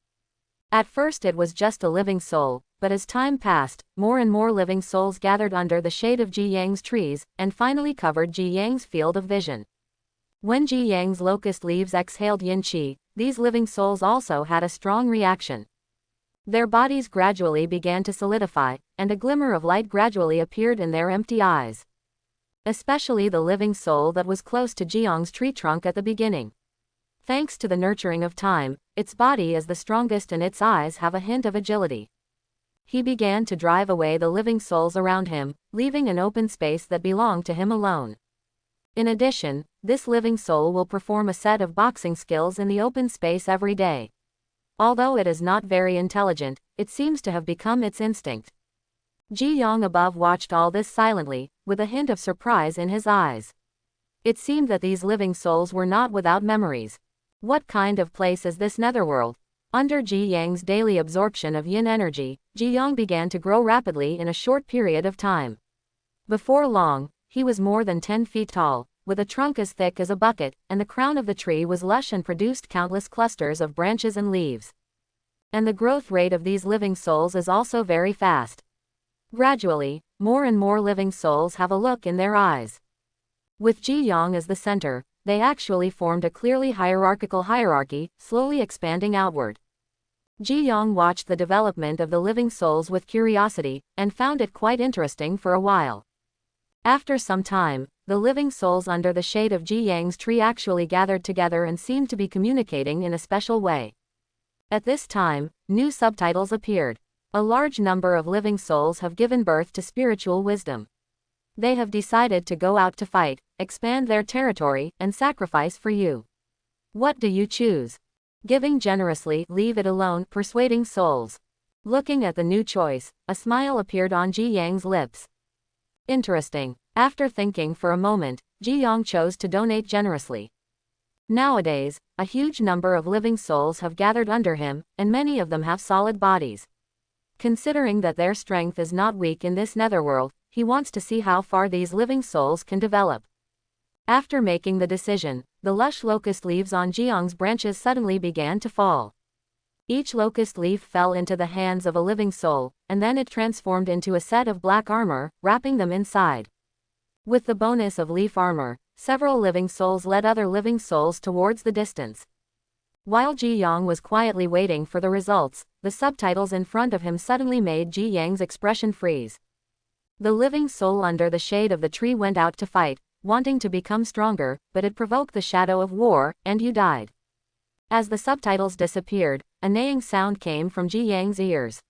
At first it was just a living soul, but as time passed, more and more living souls gathered under the shade of Ji Yang's trees, and finally covered Ji Yang's field of vision. When Ji Yang's locust leaves exhaled yin qi, these living souls also had a strong reaction. Their bodies gradually began to solidify, and a glimmer of light gradually appeared in their empty eyes. Especially the living soul that was close to Ji Yang's tree trunk at the beginning. Thanks to the nurturing of time, its body is the strongest and its eyes have a hint of agility. He began to drive away the living souls around him, leaving an open space that belonged to him alone. In addition, this living soul will perform a set of boxing skills in the open space every day. Although it is not very intelligent, it seems to have become its instinct. Ji Yang above watched all this silently, with a hint of surprise in his eyes. It seemed that these living souls were not without memories. What kind of place is this netherworld? Under Ji Yang's daily absorption of yin energy, Ji Yang began to grow rapidly in a short period of time. Before long, he was more than 10 feet tall, with a trunk as thick as a bucket, and the crown of the tree was lush and produced countless clusters of branches and leaves. And the growth rate of these living souls is also very fast. Gradually, more and more living souls have a look in their eyes. With Ji Yang as the center, they actually formed a clearly hierarchical hierarchy, slowly expanding outward. Ji Yang watched the development of the living souls with curiosity, and found it quite interesting for a while. After some time, the living souls under the shade of Ji Yang's tree actually gathered together and seemed to be communicating in a special way. At this time, new subtitles appeared. A large number of living souls have given birth to spiritual wisdom. They have decided to go out to fight, expand their territory, and sacrifice for you. What do you choose? Giving generously, leave it alone, persuading souls. Looking at the new choice, a smile appeared on Ji Yang's lips. Interesting. After thinking for a moment, Ji Yang chose to donate generously. Nowadays, a huge number of living souls have gathered under him, and many of them have solid bodies. Considering that their strength is not weak in this netherworld, he wants to see how far these living souls can develop. After making the decision, the lush locust leaves on Ji Yang's branches suddenly began to fall. Each locust leaf fell into the hands of a living soul, and then it transformed into a set of black armor, wrapping them inside. With the bonus of leaf armor, several living souls led other living souls towards the distance. While Ji Yang was quietly waiting for the results, the subtitles in front of him suddenly made Ji Yang's expression freeze. The living soul under the shade of the tree went out to fight, wanting to become stronger, but it provoked the shadow of war, and you died. As the subtitles disappeared, a neighing sound came from Ji Yang's ears.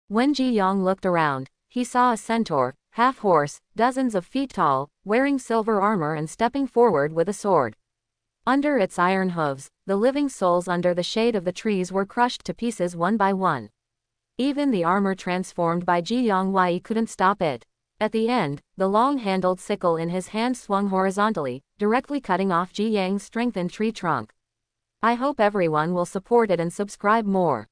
When Ji Yang looked around, he saw a centaur, half horse, dozens of feet tall, wearing silver armor and stepping forward with a sword. Under its iron hooves, the living souls under the shade of the trees were crushed to pieces one by one. Even the armor transformed by Ji Yang couldn't stop it. At the end, the long-handled sickle in his hand swung horizontally, directly cutting off Ji Yang's strengthened tree trunk. I hope everyone will support it and subscribe more.